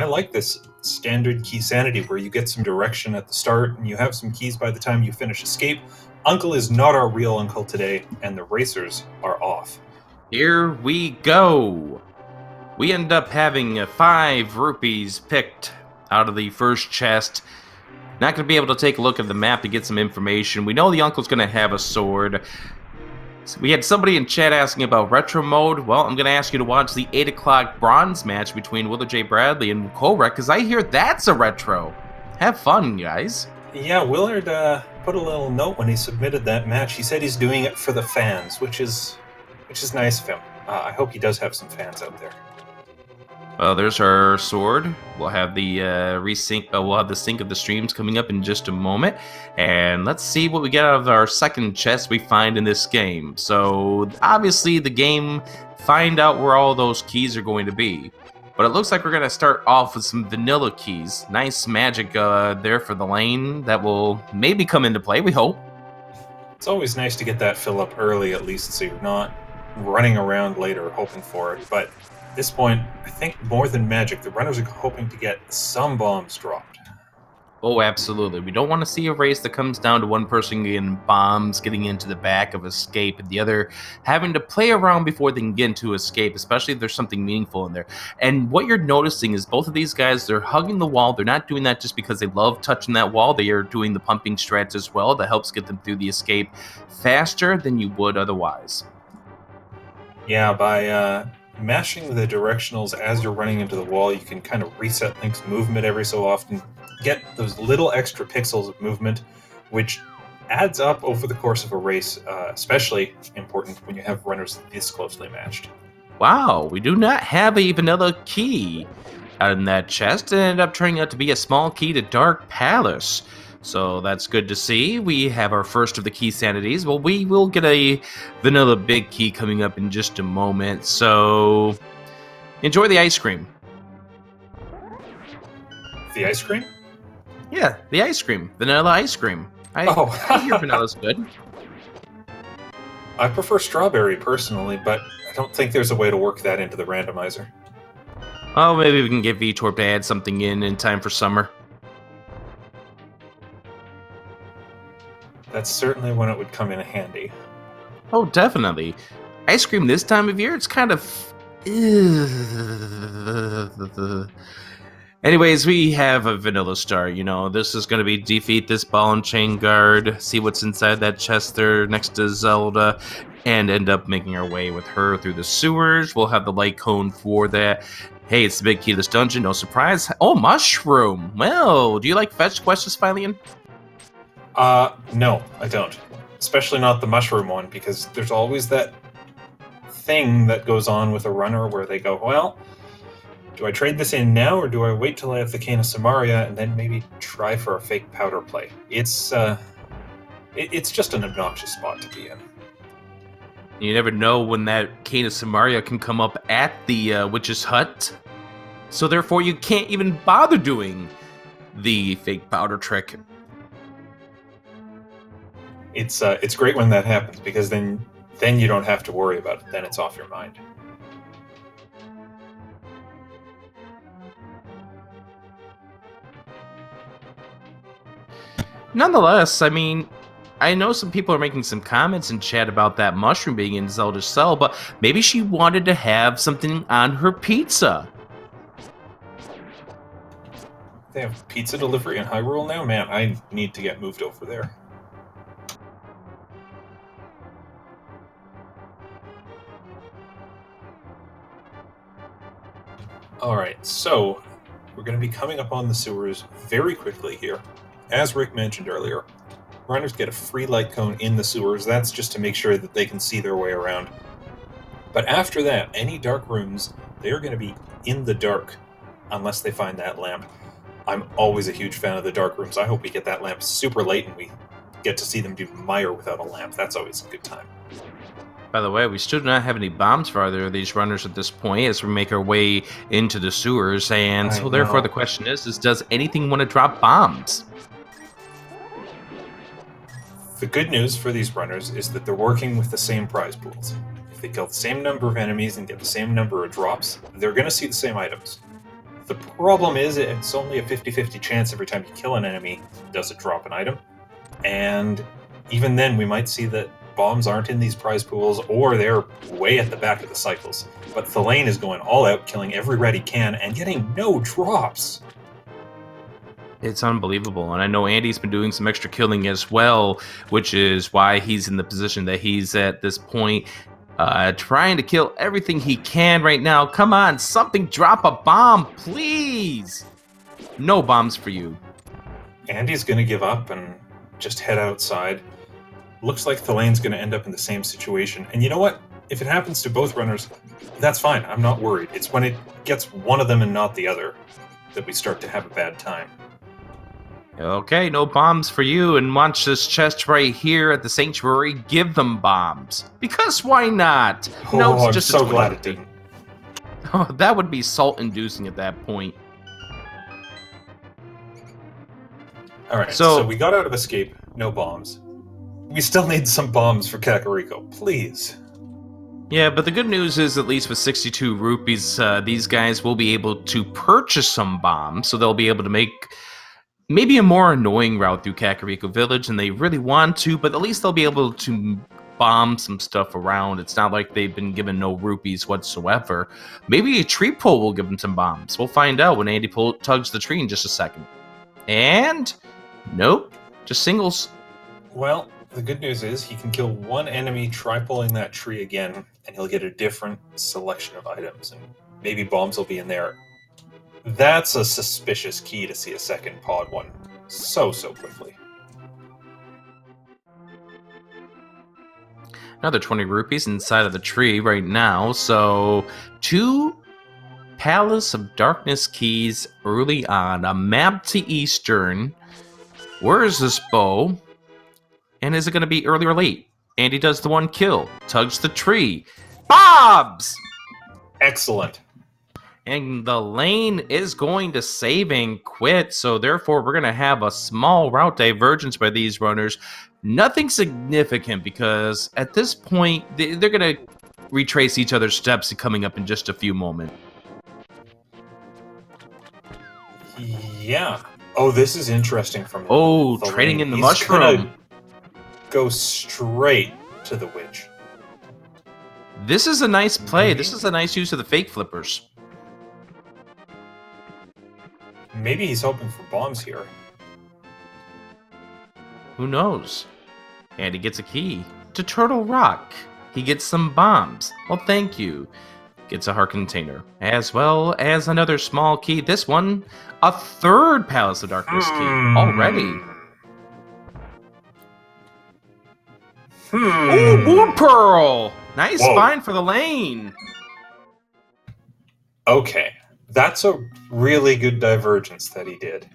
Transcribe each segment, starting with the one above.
I like this standard key sanity where you get some direction at the start and you have some keys by the time you finish escape. Uncle is not our real uncle today, and the racers are off. Here we go. We end up having 5 rupees picked out of the first chest. Not going to be able to take a look at the map to get some information. We know the uncle's going to have a sword. So we had somebody in chat asking about retro mode. Well, I'm going to ask you to watch the 8 o'clock bronze match between Willard J. Bradley and Korek, because I hear that's a retro. Have fun, guys. Yeah, Willard put a little note when he submitted that match. He said he's doing it for the fans, which is nice of him. I hope he does have some fans out there. Well, there's our sword. We'll have the we'll have the sync of the streams coming up in just a moment, and let's see what we get out of our second chest we find in this game. So obviously, the game find out where all those keys are going to be, but it looks like we're going to start off with some vanilla keys. Nice magic there for the lane that will maybe come into play. We hope. It's always nice to get that fill up early, at least, so you're not running around later hoping for it. But at this point, I think more than magic, the runners are hoping to get some bombs dropped. Oh, absolutely. We don't want to see a race that comes down to one person getting bombs, getting into the back of escape, and the other having to play around before they can get into escape, especially if there's something meaningful in there. And what you're noticing is both of these guys, they're hugging the wall. They're not doing that just because they love touching that wall. They are doing the pumping strats as well that helps get them through the escape faster than you would otherwise. Yeah, by mashing the directionals as you're running into the wall, you can kind of reset Link's movement every so often, get those little extra pixels of movement, which adds up over the course of a race, especially important when you have runners this closely matched. Wow, we do not have a vanilla key in that chest. It ended up turning out to be a small key to Dark Palace. So that's good to see. We have our first of the key sanities. Well, we will get a vanilla big key coming up in just a moment. So enjoy the ice cream. The ice cream? Yeah, the ice cream. Vanilla ice cream. I hear vanilla's good. I prefer strawberry personally, but I don't think there's a way to work that into the randomizer. Oh, maybe we can get VTorp to add something in time for summer. That's certainly when it would come in handy. Oh, definitely. Ice cream this time of year, it's kind of... Anyways, we have a vanilla star. You know, this is going to be defeat this ball and chain guard, see what's inside that chest there next to Zelda, and end up making our way with her through the sewers. We'll have the light cone for that. Hey, it's the big key to this dungeon, no surprise. Oh, mushroom. Well, do you like fetch quests, Philian? No, I don't. Especially not the mushroom one, because there's always that thing that goes on with a runner where they go, well, do I trade this in now, or do I wait till I have the Cane of Samaria and then maybe try for a fake powder play? It's just an obnoxious spot to be in. You never know when that Cane of Samaria can come up at the witch's hut. So therefore you can't even bother doing the fake powder trick. It's great when that happens, because then you don't have to worry about it. Then it's off your mind. Nonetheless, I mean, I know some people are making some comments in chat about that mushroom being in Zelda's cell, but maybe she wanted to have something on her pizza. They have pizza delivery in Hyrule now? Man, I need to get moved over there. Alright, so we're going to be coming up on the sewers very quickly here. As Rick mentioned earlier, runners get a free light cone in the sewers. That's just to make sure that they can see their way around. But after that, any dark rooms, they are going to be in the dark unless they find that lamp. I'm always a huge fan of the dark rooms. I hope we get that lamp super late and we get to see them do Mire without a lamp. That's always a good time. By the way, we still do not have any bombs for either of these runners at this point as we make our way into the sewers, and so therefore the question is does anything want to drop bombs? The good news for these runners is that they're working with the same prize pools. If they kill the same number of enemies and get the same number of drops, they're going to see the same items. The problem is it's only a 50-50 chance every time you kill an enemy does it drop an item. And even then, we might see that bombs aren't in these prize pools, or they're way at the back of the cycles. But Thalane is going all out, killing every red he can, and getting no drops. It's unbelievable, and I know Andy's been doing some extra killing as well, which is why he's in the position that he's at this point, trying to kill everything he can right now. Come on, something, drop a bomb, please! No bombs for you. Andy's going to give up and just head outside. Looks like Thalane's going to end up in the same situation. And you know what? If it happens to both runners, that's fine. I'm not worried. It's when it gets one of them and not the other that we start to have a bad time. Okay, no bombs for you, and watch this chest right here at the sanctuary. Give them bombs. Because why not? No, it's just I'm so glad it didn't. Oh, that would be salt-inducing at that point. Alright, so we got out of escape. No bombs. We still need some bombs for Kakariko, please. Yeah, but the good news is, at least with 62 rupees, these guys will be able to purchase some bombs, so they'll be able to make maybe a more annoying route through Kakariko Village than they really want to, but at least they'll be able to bomb some stuff around. It's not like they've been given no rupees whatsoever. Maybe a tree pull will give them some bombs. We'll find out when Andy tugs the tree in just a second. And nope, just singles. Well, the good news is he can kill one enemy, try pulling that tree again, and he'll get a different selection of items, and maybe bombs will be in there. That's a suspicious key to see a second pod one so quickly. Another 20 rupees inside of the tree right now, so 2 Palace of Darkness keys early on, a map to Eastern. Where is this bow? And is it going to be early or late? Andy does the one kill, tugs the tree. Bobs! Excellent. And the lane is going to save and quit, so therefore we're going to have a small route divergence by these runners. Nothing significant, because at this point, they're going to retrace each other's steps coming up in just a few moments. Yeah. Oh, this is interesting from the trading in the mushroom. Go straight to the witch. This is a nice play. This is a nice use of the fake flippers. Maybe he's hoping for bombs here. Who knows? And he gets a key to Turtle Rock. He gets some bombs. Well, thank you. Gets a heart container, as well as another small key. This one, a third Palace of Darkness key already. Ooh, Moon Pearl! Nice find for the lane. Okay. That's a really good divergence that he did.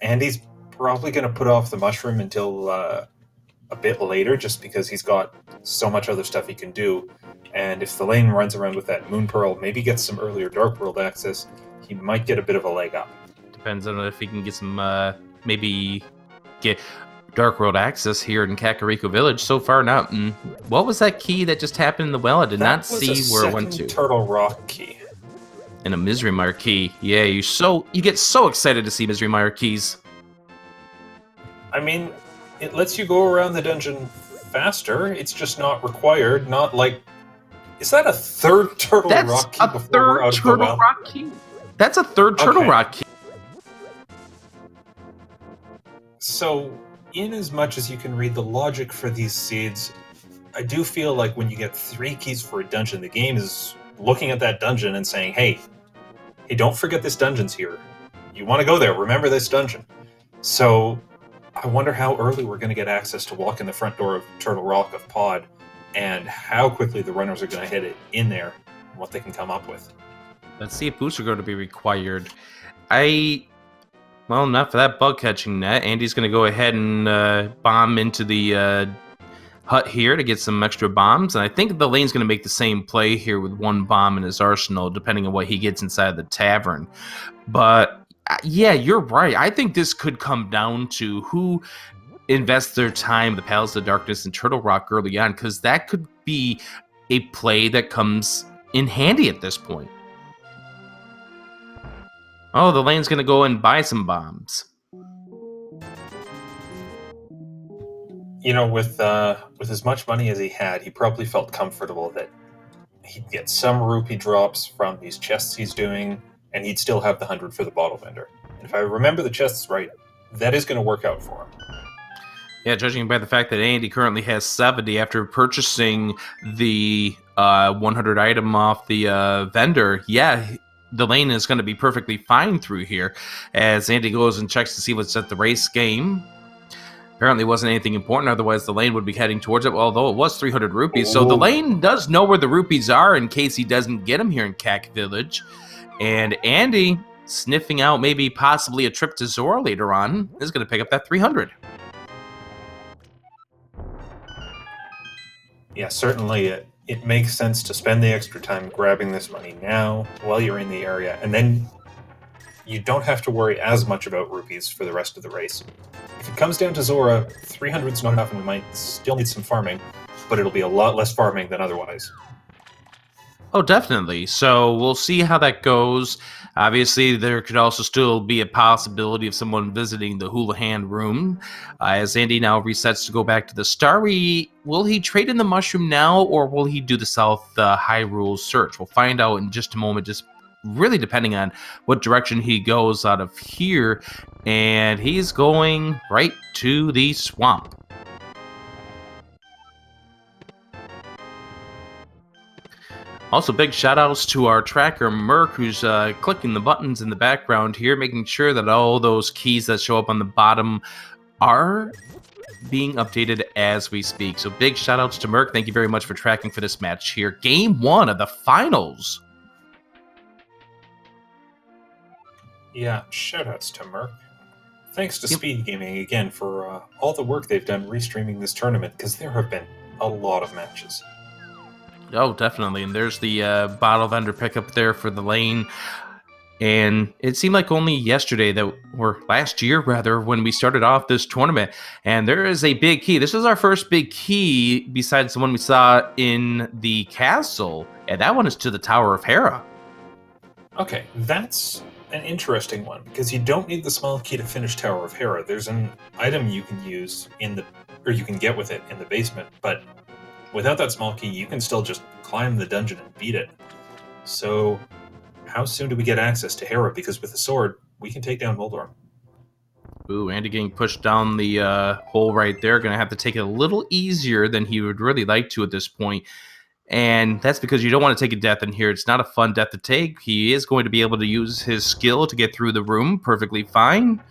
Andy's probably going to put off the mushroom until a bit later, just because he's got so much other stuff he can do. And if the lane runs around with that Moon Pearl, maybe gets some earlier Dark World access, he might get a bit of a leg up. Depends on if he can get some, maybe get Dark World access here in Kakariko Village. So far, not. What was that key that just happened in the well? I did not see where it went to. Turtle Rock key. And a Misery Mire key. Yeah, you get so excited to see Misery Mire keys. I mean, it lets you go around the dungeon faster. It's just not required. Not like, is that a third Turtle Rock key before we're out of the well? Rock key. That's a third Turtle Rock key. So, in as much as you can read the logic for these seeds, I do feel like when you get 3 keys for a dungeon, the game is looking at that dungeon and saying, hey, don't forget this dungeon's here. You want to go there, remember this dungeon. So, I wonder how early we're going to get access to walk in the front door of Turtle Rock of Pod, and how quickly the runners are going to hit it in there, and what they can come up with. Let's see if boosts are going to be required. Well, not for that bug catching net. Andy's going to go ahead and bomb into the hut here to get some extra bombs. And I think the lane's going to make the same play here with 1 bomb in his arsenal, depending on what he gets inside the tavern. But yeah, you're right. I think this could come down to who invests their time, the Palace of Darkness and Turtle Rock early on, because that could be a play that comes in handy at this point. Oh, the lane's gonna go and buy some bombs. You know, with as much money as he had, he probably felt comfortable that he'd get some rupee drops from these chests he's doing, and he'd still have the 100 for the bottle vendor. And if I remember the chests right, that is going to work out for him. Yeah, judging by the fact that Andy currently has 70 after purchasing the 100 item off the vendor, yeah, the lane is going to be perfectly fine through here. As Andy goes and checks to see what's at the race game. Apparently wasn't anything important, otherwise the lane would be heading towards it, although it was 300 rupees. So the lane does know where the rupees are in case he doesn't get them here in Cac Village. And Andy, sniffing out maybe possibly a trip to Zora later on, is going to pick up that 300. Yeah, certainly it makes sense to spend the extra time grabbing this money now while you're in the area, and then you don't have to worry as much about rupees for the rest of the race. If it comes down to Zora, 300 is not enough and we might still need some farming, but it'll be a lot less farming than otherwise. Oh, definitely. So we'll see how that goes. Obviously, there could also still be a possibility of someone visiting the Hula Hand room. As Andy now resets to go back to the Starry, will he trade in the mushroom now, or will he do the South Hyrule search? We'll find out in just a moment, just really depending on what direction he goes out of here. And he's going right to the swamp. Also, big shout outs to our tracker Merc, who's clicking the buttons in the background here, making sure that all those keys that show up on the bottom are being updated as we speak. So big shout outs to Merc. Thank you very much for tracking for this match here. Game 1 of the finals. Yeah, shout outs to Merc. Thanks to Speed Gaming again for all the work they've done restreaming this tournament, because there have been a lot of matches. Oh, definitely. And there's the bottle vendor pickup there for the lane. And it seemed like only yesterday or last year rather, when we started off this tournament. And there is a big key. This is our first big key besides the one we saw in the castle. And that one is to the Tower of Hera. Okay, that's an interesting one, because you don't need the small key to finish Tower of Hera. There's an item you can use or you can get with it in the basement, but without that small key, you can still just climb the dungeon and beat it. So, how soon do we get access to Hera? Because with the sword, we can take down Moldorm. Ooh, Andy getting pushed down the hole right there. Going to have to take it a little easier than he would really like to at this point. And that's because you don't want to take a death in here. It's not a fun death to take. He is going to be able to use his skill to get through the room perfectly fine.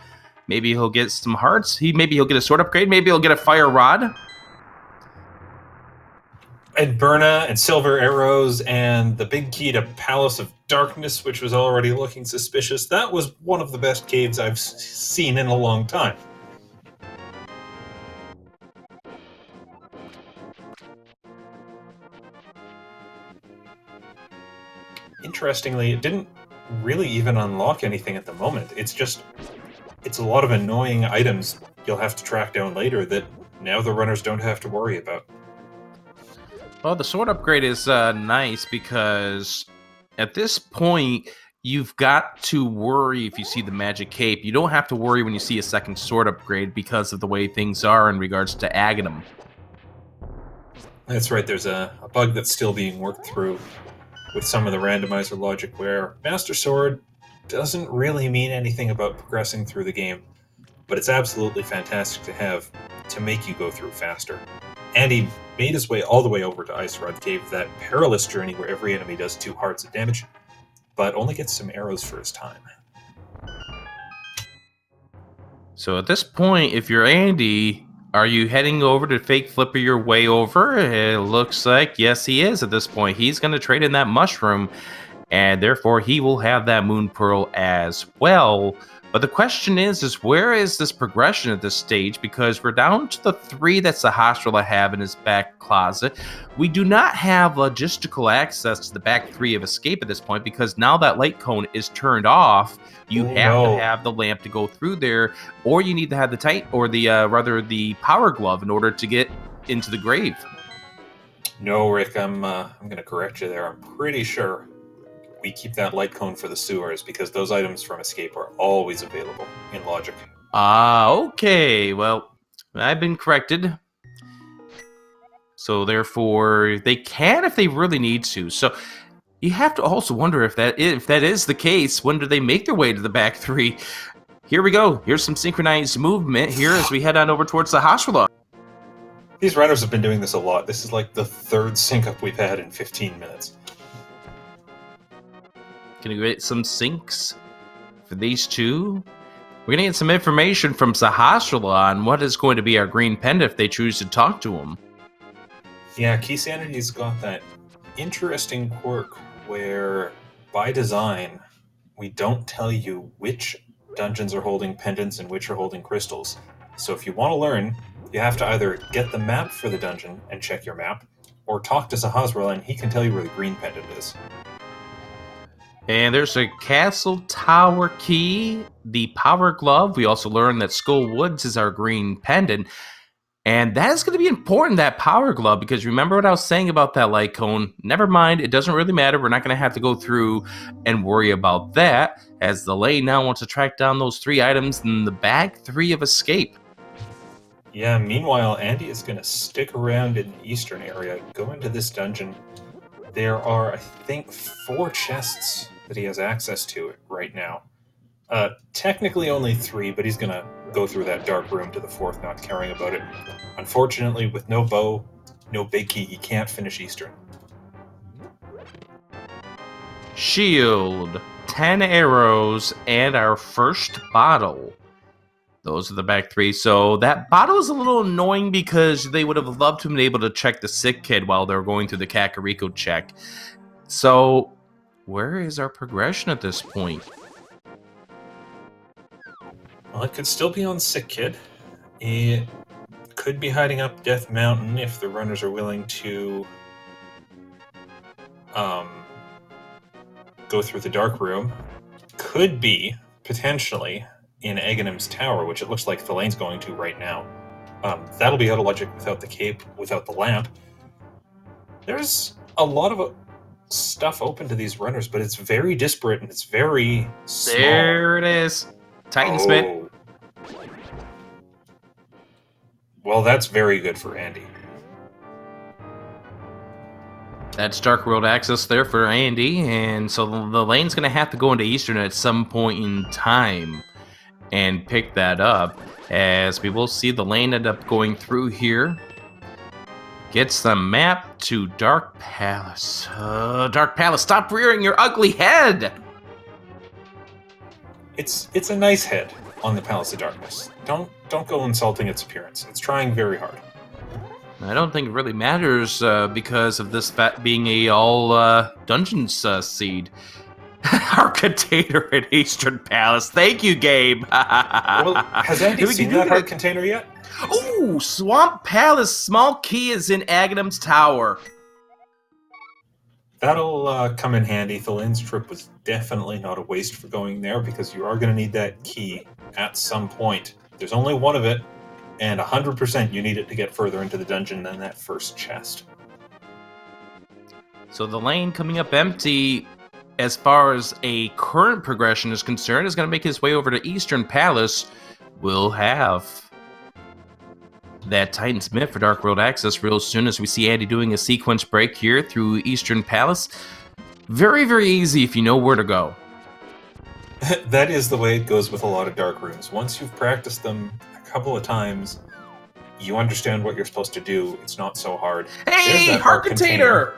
Maybe he'll get some hearts. Maybe he'll get a sword upgrade. Maybe he'll get a fire rod. And Burna and silver arrows and the big key to Palace of Darkness, which was already looking suspicious. That was one of the best caves I've seen in a long time. Interestingly, it didn't really even unlock anything at the moment. It's a lot of annoying items you'll have to track down later that now the runners don't have to worry about. Well, the sword upgrade is nice because at this point, you've got to worry if you see the magic cape. You don't have to worry when you see a second sword upgrade because of the way things are in regards to Agahnim. That's right, there's a bug that's still being worked through with some of the randomizer logic where Master Sword doesn't really mean anything about progressing through the game, but it's absolutely fantastic to have to make you go through faster. And he made his way all the way over to Ice Rod Cave, that perilous journey where every enemy does 2 hearts of damage, but only gets some arrows for his time. So at this point, if you're Andy, are you heading over to fake flipper your way over? It looks like, yes, he is at this point. He's going to trade in that mushroom, and therefore he will have that moon pearl as well. But the question is where is this progression at this stage? Because we're down to the 3 that Sahasrahla have in his back closet. We do not have logistical access to the back 3 of Escape at this point, because now that light cone is turned off, you have to have the lamp to go through there, or you need to have the power glove in order to get into the grave. No, Rick, I'm going to correct you there. I'm pretty sure we keep that light cone for the sewers because those items from escape are always available in logic. Okay. Well, I've been corrected. So therefore, they can if they really need to. So you have to also wonder if that is the case, when do they make their way to the back three? Here we go. Here's some synchronized movement here as we head on over towards the hospital. These runners have been doing this a lot. This is like the third sync-up we've had in 15 minutes. Gonna get some syncs for these two. We're gonna get some information from Sahasrala on what is going to be our green panda if they choose to talk to him. Yeah, Key Sanity's got that interesting quirk where, by design, we don't tell you which dungeons are holding pendants and which are holding crystals. So if you want to learn, you have to either get the map for the dungeon and check your map, or talk to Sahasrala and he can tell you where the green pendant is. And there's a castle tower key, the power glove. We also learned that Skull Woods is our green pendant. And that is going to be important, that power glove, because remember what I was saying about that light cone? Never mind, it doesn't really matter. We're not going to have to go through and worry about that, as the Thalane now wants to track down those 3 items in the bag 3 of escape. Yeah, meanwhile, Andy is going to stick around in the eastern area, go into this dungeon. There are, I think, 4 chests that he has access to right now. Technically only 3, but he's going to go through that dark room to the 4th, not caring about it. Unfortunately, with no bow, no big key, he can't finish Eastern. Shield, 10 arrows, and our first bottle. Those are the back 3. So that bottle is a little annoying because they would have loved to have been able to check the sick kid while they were going through the Kakariko check. So where is our progression at this point? Well, it could still be on Sick Kid. It could be hiding up Death Mountain if the runners are willing to go through the dark room. Could be, potentially, in Aghanim's tower, which it looks like Thalane's going to right now. That'll be out of logic without the cape, without the lamp. There's a lot of stuff open to these runners, but it's very disparate and it's very small. There it is. Titansmith. Well, that's very good for Andy. That's Dark World access there for Andy, and so the lane's going to have to go into Eastern at some point in time and pick that up, as we will see the lane end up going through here. Gets the map to Dark Palace. Dark Palace, stop rearing your ugly head! It's a nice head on the Palace of Darkness. Don't go insulting its appearance. It's trying very hard. I don't think it really matters because of this being a all dungeons seed. Our container in Eastern Palace. Thank you, Gabe. Well, has Andy seen that heart container yet? Ooh, Swamp Palace. Small key is in Aghanim's tower. That'll come in handy. Thalane's trip was definitely not a waste for going there, because you are going to need that key at some point. There's only one of it, and 100% you need it to get further into the dungeon than that first chest. So the lane coming up empty, as far as a current progression is concerned, is going to make his way over to Eastern Palace. We'll have that Titansmith for Dark World access real soon, as we see Andy doing a sequence break here through Eastern Palace. Very, very easy if you know where to go. That is the way it goes with a lot of dark rooms. Once you've practiced them a couple of times, you understand what you're supposed to do. It's not so hard. Hey, heart container!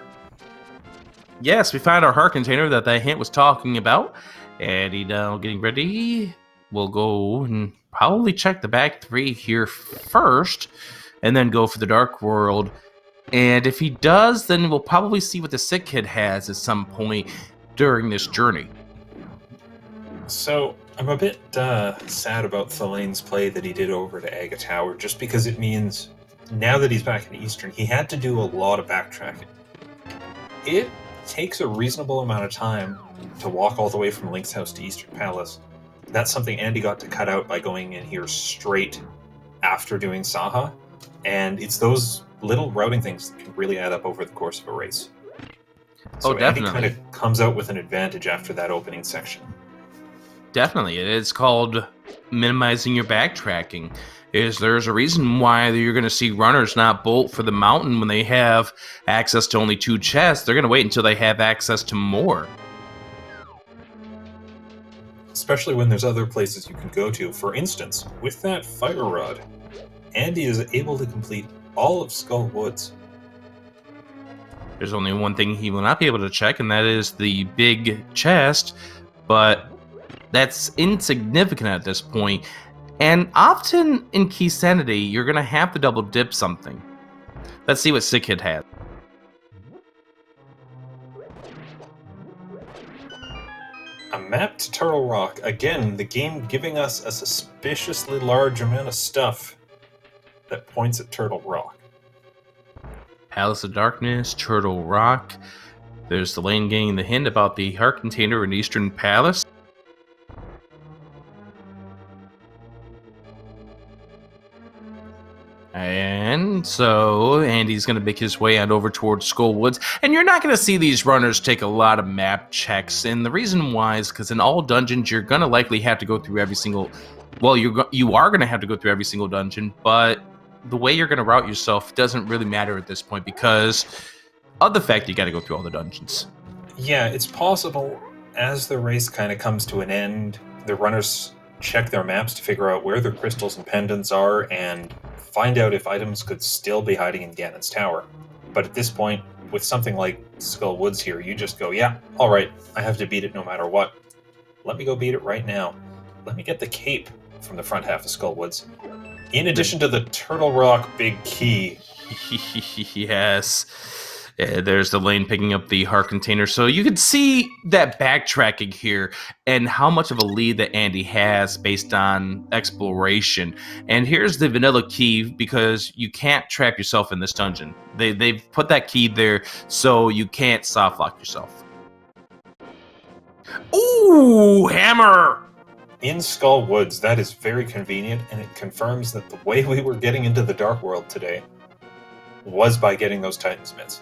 Yes, we found our heart container that hint was talking about. Andy now getting ready. We'll go and probably check the back 3 here first, and then go for the Dark World. And if he does, then we'll probably see what the sick kid has at some point during this journey. So, I'm a bit sad about Thalane's play that he did over to Aga Tower, just because it means, now that he's back in Eastern, he had to do a lot of backtracking. It takes a reasonable amount of time to walk all the way from Link's house to Eastern Palace. That's something Andy got to cut out by going in here straight after doing Saha, and it's those little routing things that can really add up over the course of a race. So Andy kind definitely. of comes out with an advantage after that opening section. Definitely. It's called minimizing your backtracking. There's a reason why you're going to see runners not bolt for the mountain when they have access to only 2 chests. They're going to wait until they have access to more. Especially when there's other places you can go to. For instance, with that fire rod, Andy is able to complete all of Skull Woods. There's only one thing he will not be able to check, and that is the big chest, but that's insignificant at this point. And often in Key Sanity, you're going to have to double dip something. Let's see what Sick Kid had. A map to Turtle Rock. Again, the game giving us a suspiciously large amount of stuff that points at Turtle Rock. Palace of Darkness, Turtle Rock. There's the lane getting the hint about the heart container in Eastern Palace. And so Andy's going to make his way on over towards Skull Woods. And you're not going to see these runners take a lot of map checks. And the reason why is because in all dungeons, you're going to likely have to go through every single... Well, you are going to have to go through every single dungeon, but the way you're going to route yourself doesn't really matter at this point because of the fact you got to go through all the dungeons. Yeah, it's possible as the race kind of comes to an end, the runners check their maps to figure out where their crystals and pendants are and find out if items could still be hiding in Ganon's tower. But at this point, with something like Skull Woods here, you just go, yeah, all right, I have to beat it no matter what. Let me go beat it right now. Let me get the cape from the front half of Skull Woods. In addition to the Turtle Rock Big Key. Yes. There's the lane picking up the heart container. So you can see that backtracking here and how much of a lead that Andy has based on exploration. And here's the vanilla key because you can't trap yourself in this dungeon. They've put that key there so you can't soft lock yourself. Ooh, hammer! In Skull Woods, that is very convenient, and it confirms that the way we were getting into the Dark World today was by getting those Titan's Mitts.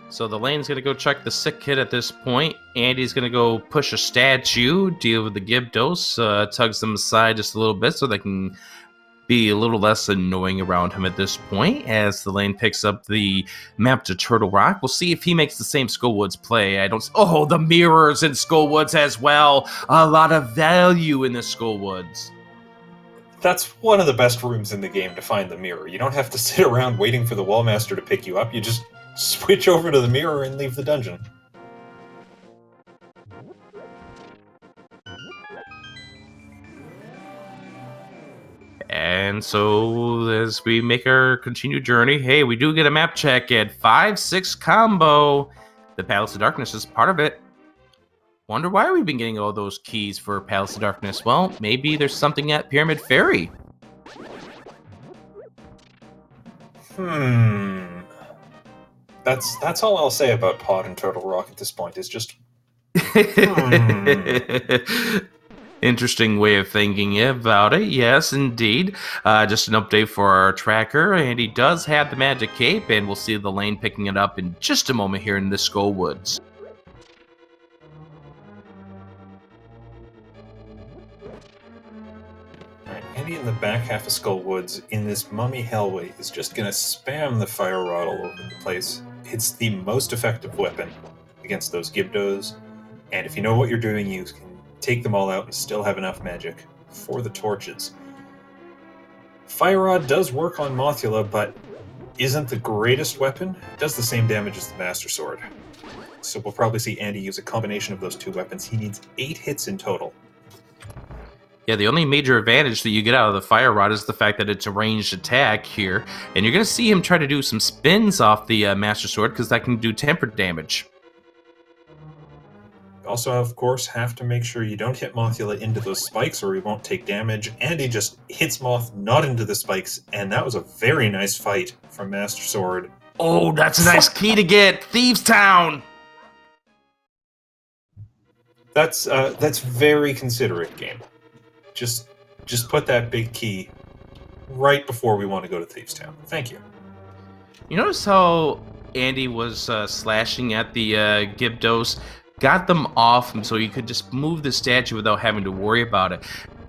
So the lane's going to go check the Sick Kid at this point. Andy's going to go push a statue, deal with the Gibdos, tugs them aside just a little bit so they can be a little less annoying around him at this point. As the lane picks up the map to Turtle Rock, we'll see if he makes the same Skull Woods play. Oh, the mirrors in Skull Woods as well. A lot of value in the Skull Woods. That's one of the best rooms in the game to find the mirror. You don't have to sit around waiting for the Wallmaster to pick you up. You just switch over to the mirror and leave the dungeon. And so as we make our continued journey, hey, we do get a map check at 5-6 combo. The Palace of Darkness is part of it. Wonder why we've been getting all those keys for Palace of Darkness. Well, maybe there's something at Pyramid Ferry. That's all I'll say about Pod and Turtle Rock at this point, is just... Interesting way of thinking about it. Yes, indeed. Just an update for our tracker, and he does have the magic cape, and we'll see the lane picking it up in just a moment here in the Skull Woods. Alright, Andy in the back half of Skull Woods in this mummy hellway is just gonna spam the fire rod all over the place. It's the most effective weapon against those Gibdos, and if you know what you're doing, you can take them all out and still have enough magic for the torches. Fire Rod does work on Mothula, but isn't the greatest weapon. It does the same damage as the Master Sword. So we'll probably see Andy use a combination of those two weapons. He needs 8 hits in total. Yeah, the only major advantage that you get out of the Fire Rod is the fact that it's a ranged attack here. And you're going to see him try to do some spins off the Master Sword because that can do tempered damage. Also, of course, have to make sure you don't hit Mothula into those spikes or he won't take damage. Andy just hits Moth not into the spikes, and that was a very nice fight from Master Sword. Oh, that's a nice key to get! Thieves Town! That's very considerate, game. Just put that big key right before we want to go to Thieves Town. Thank you. You notice how Andy was slashing at the Gibdos, got them off him so he could just move the statue without having to worry about it.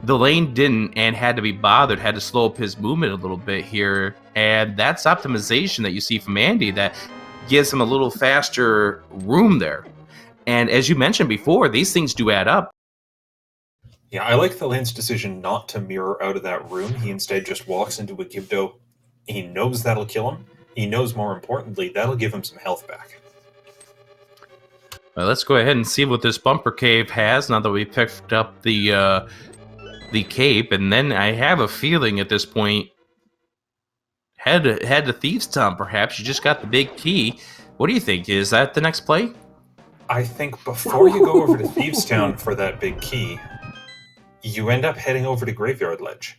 Thalane didn't and had to be bothered, had to slow up his movement a little bit here, and that's optimization that you see from Andy that gives him a little faster room there. And as you mentioned before, these things do add up. Yeah, I like Thalane's decision not to mirror out of that room. He instead just walks into a Gibdo. He knows that'll kill him. He knows, more importantly, that'll give him some health back. Well, let's go ahead and see what this bumper cave has now that we picked up the cape. And then I have a feeling at this point, head to Thieves Town, perhaps. You just got the big key. What do you think? Is that the next play? I think before you go over to Thieves Town for that big key, you end up heading over to Graveyard Ledge.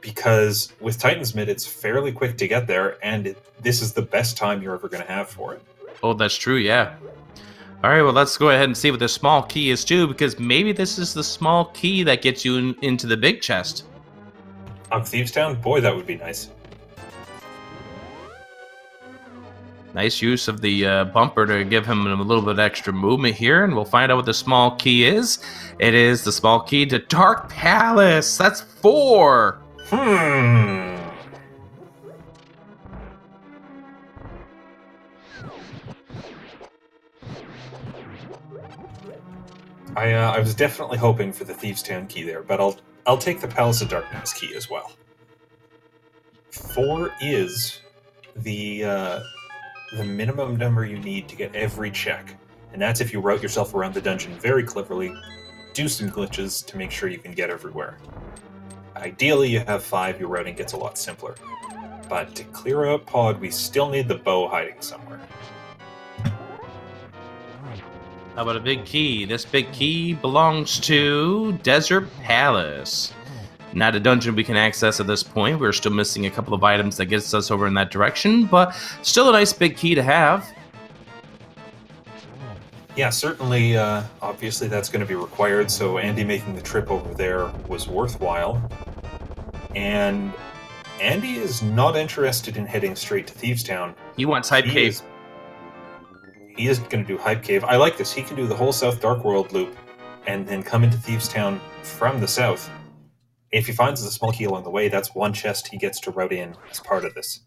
Because with Titan's Mid, it's fairly quick to get there, and this is the best time you're ever going to have for it. Oh, that's true, yeah. All right, well, let's go ahead and see what this small key is, too, because maybe this is the small key that gets you into the big chest. Of Thieves Town? Boy, that would be nice. Nice use of the bumper to give him a little bit extra movement here, and we'll find out what the small key is. It is the small key to Dark Palace. That's 4. I was definitely hoping for the Thieves Town key there, but I'll take the Palace of Darkness key as well. 4 is the minimum number you need to get every check, and that's if you route yourself around the dungeon very cleverly, do some glitches to make sure you can get everywhere. Ideally, you have 5, your routing gets a lot simpler. But to clear out Pod, we still need the bow hiding somewhere. How about a big key? This big key belongs to Desert Palace. Not a dungeon we can access at this point. We're still missing a couple of items that gets us over in that direction, but still a nice big key to have. Yeah, certainly, obviously that's going to be required, so Andy making the trip over there was worthwhile. And Andy is not interested in heading straight to Thieves Town. He wants Hype Cave. He is going to do Hype Cave. I like this. He can do the whole South Dark World loop and then come into Thieves Town from the south. If he finds a small key along the way, that's one chest he gets to route in as part of this.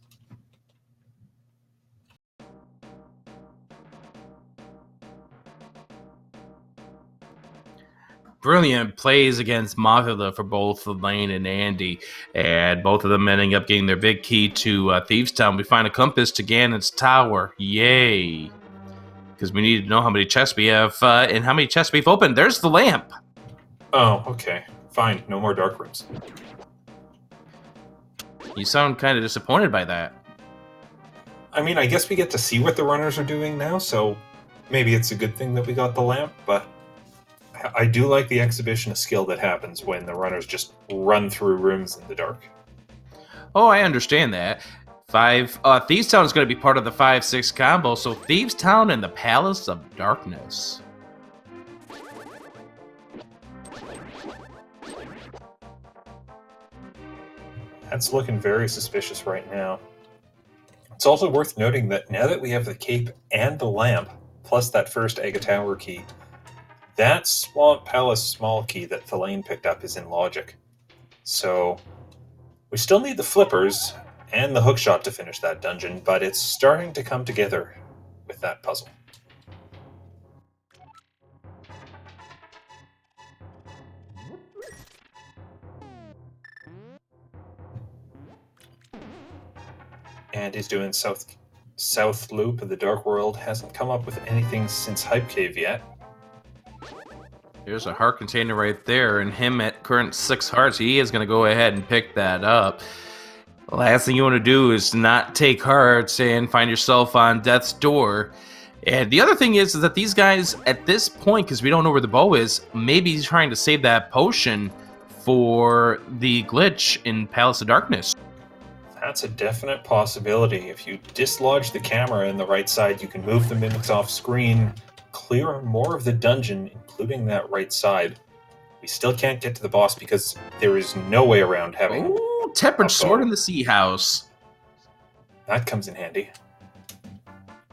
Brilliant plays against Mothula for both Lane and Andy, and both of them ending up getting their big key to Thieves Town. We find a compass to Ganon's tower. Yay! Because we need to know how many chests we have and how many chests we've opened. There's the lamp! Oh, okay. Fine. No more dark rooms. You sound kind of disappointed by that. I mean, I guess we get to see what the runners are doing now, so maybe it's a good thing that we got the lamp, but I do like the exhibition of skill that happens when the runners just run through rooms in the dark. Oh, I understand that. Thieves Town is going to be part of the 5-6 combo, so Thieves Town and the Palace of Darkness. That's looking very suspicious right now. It's also worth noting that now that we have the cape and the lamp, plus that first Aga Tower key, that Swamp Palace small key that Thalane picked up is in logic. So, we still need the flippers and the hookshot to finish that dungeon, but it's starting to come together with that puzzle. And he's doing South Loop of the Dark World. Hasn't come up with anything since Hype Cave yet. There's a heart container right there, and him at current 6 hearts, he is going to go ahead and pick that up. The last thing you want to do is not take hearts and find yourself on death's door. And the other thing is that these guys, at this point, because we don't know where the bow is, maybe he's trying to save that potion for the glitch in Palace of Darkness. That's a definite possibility. If you dislodge the camera in the right side, you can move the mimics off screen, clear more of the dungeon, including that right side. We still can't get to the boss because there is no way around having Ooh, tempered sword in the sea house. That comes in handy.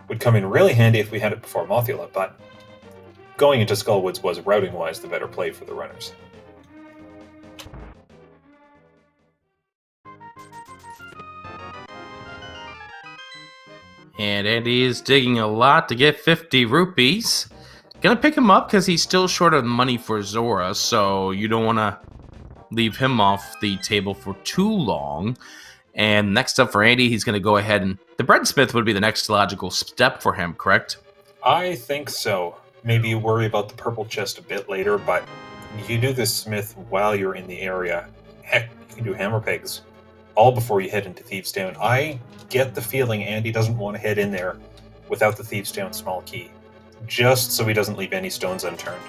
Would come in really handy if we had it before Mothula, but going into Skullwoods was, routing-wise, the better play for the runners. And Andy is digging a lot to get 50 rupees. Gonna pick him up because he's still short of money for Zora, so you don't want to leave him off the table for too long. And next up for Andy, he's gonna go ahead and... The breadsmith would be the next logical step for him, correct? I think so. Maybe you worry about the purple chest a bit later, but you do this smith while you're in the area. Heck, you can do hammer pegs all before you head into Thieves' Town. I get the feeling Andy doesn't want to head in there without the Thieves' Town small key, just so he doesn't leave any stones unturned.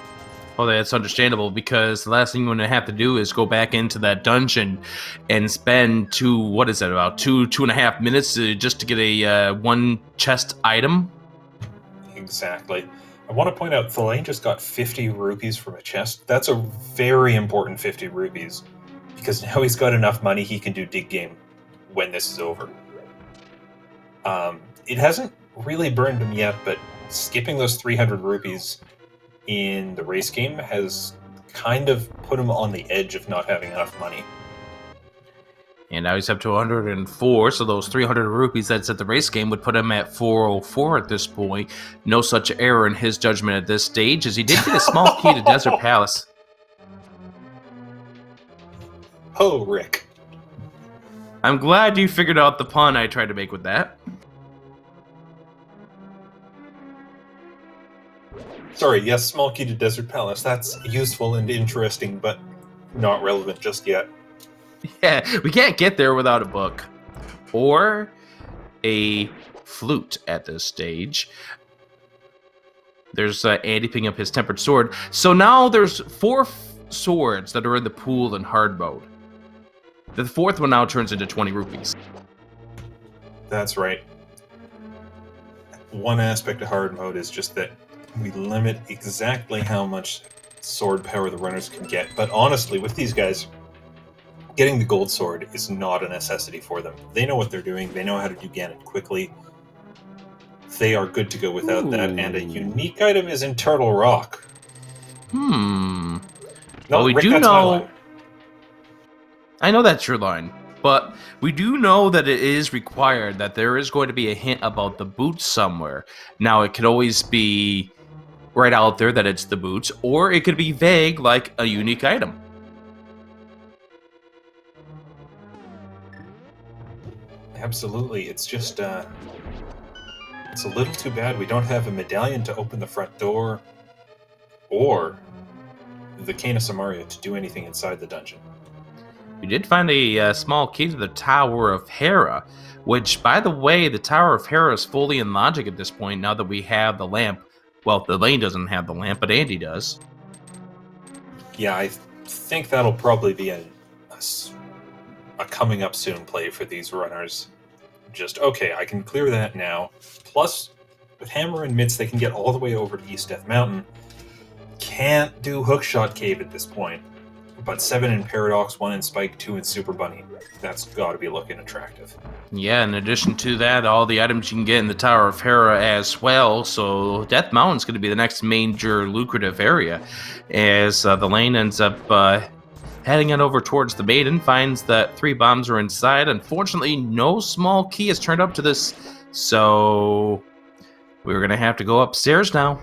Well, that's understandable, because the last thing you want to have to do is go back into that dungeon and spend about 2.5 minutes just to get a one chest item. Exactly. I want to point out, Thalane just got 50 rupees from a chest. That's a very important 50 rupees, because now he's got enough money he can do dig game when this is over. It hasn't really burned him yet, but skipping those 300 rupees in the race game has kind of put him on the edge of not having enough money. And now he's up to 104, so those 300 rupees that's at the race game would put him at 404 at this point. No such error in his judgment at this stage, as he did get a small key to Desert Palace. Oh, Rick. I'm glad you figured out the pun I tried to make with that. Sorry, yes, small key to Desert Palace. That's useful and interesting, but not relevant just yet. Yeah, we can't get there without a book. Or a flute at this stage. There's Andy picking up his tempered sword. So now there's 4 swords that are in the pool in hard mode. The 4th one now turns into 20 rupees. That's right. One aspect of hard mode is just that we limit exactly how much sword power the runners can get. But honestly, with these guys, getting the gold sword is not a necessity for them. They know what they're doing. They know how to do Ganon quickly. They are good to go without that. And a unique item is in Turtle Rock. No, well, we Rick, do that's my know... line. I know that's your line, but we do know that it is required that there is going to be a hint about the boots somewhere. Now, it could always be right out there that it's the boots, or it could be vague, like a unique item. Absolutely. It's just, it's a little too bad we don't have a medallion to open the front door, or the Cane of Samaria to do anything inside the dungeon. We did find a small key to the Tower of Hera, which, by the way, the Tower of Hera is fully in logic at this point now that we have the lamp. Well, Thalane doesn't have the lamp, but Andy does. Yeah, I think that'll probably be a coming up soon play for these runners. Just, okay, I can clear that now. Plus, with Hammer and Mitts, they can get all the way over to East Death Mountain. Can't do Hookshot Cave at this point. But 7 in Paradox, 1 in Spike, 2 in Super Bunny. That's got to be looking attractive. Yeah, in addition to that, all the items you can get in the Tower of Hera as well. So Death Mountain's going to be the next major lucrative area. As the lane ends up heading on over towards the Maiden, finds that 3 bombs are inside. Unfortunately, no small key has turned up to this. So we're going to have to go upstairs now.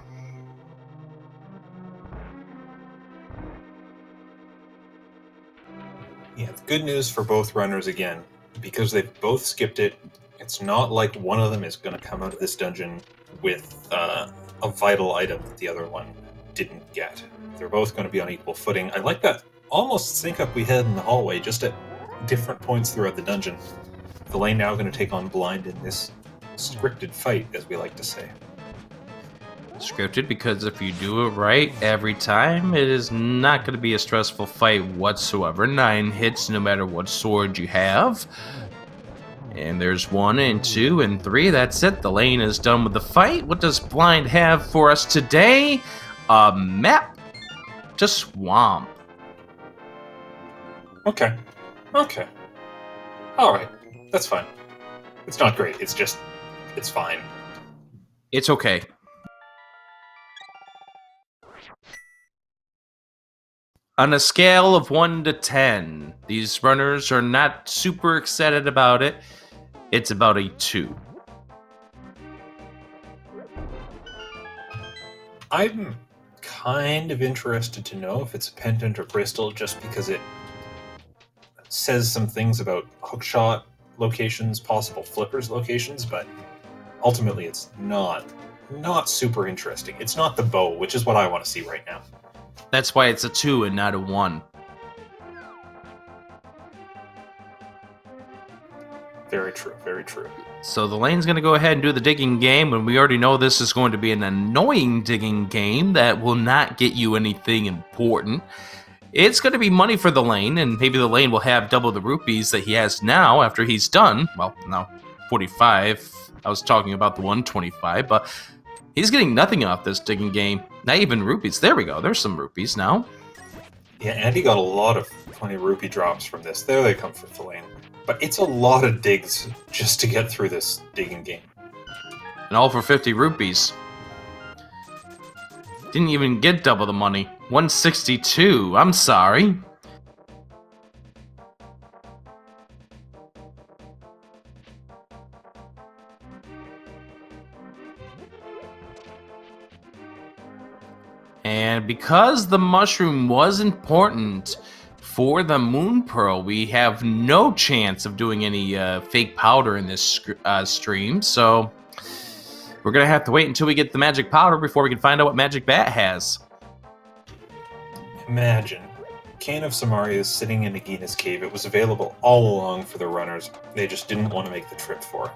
Yeah, it's good news for both runners again, because they've both skipped it. It's not like one of them is going to come out of this dungeon with a vital item that the other one didn't get. They're both going to be on equal footing. I like that almost sync up we had in the hallway, just at different points throughout the dungeon. The lane now going to take on Blind in this scripted fight, as we like to say. Scripted, because if you do it right every time, it is not going to be a stressful fight whatsoever. 9 hits no matter what sword you have. And there's 1 and 2 and 3. That's it. The lane is done with the fight. What does Blind have for us today? A map to Swamp. Okay. Okay. Alright. That's fine. It's not great. It's fine. It's okay. On a scale of 1 to 10, these runners are not super excited about it. It's about a 2. I'm kind of interested to know if it's a pendant or crystal, just because it says some things about hookshot locations, possible flippers locations, but ultimately it's not super interesting. It's not the bow, which is what I want to see right now. That's why it's a 2 and not a 1. Very true, very true. So the lane's going to go ahead and do the digging game, and we already know this is going to be an annoying digging game that will not get you anything important. It's going to be money for the lane, and maybe the lane will have double the rupees that he has now after he's done. Well, now 45. I was talking about the 125, but he's getting nothing off this digging game. Not even rupees. There we go. There's some rupees now. Yeah, Andy got a lot of 20 rupee drops from this. There they come for Thalane. But it's a lot of digs just to get through this digging game. And all for 50 rupees. Didn't even get double the money. 162. I'm sorry. And because the mushroom was important for the Moon Pearl, we have no chance of doing any fake powder in this stream. So we're going to have to wait until we get the magic powder before we can find out what Magic Bat has. Imagine. Cane of Samaria is sitting in Agahnim's cave. It was available all along for the runners. They just didn't want to make the trip for it.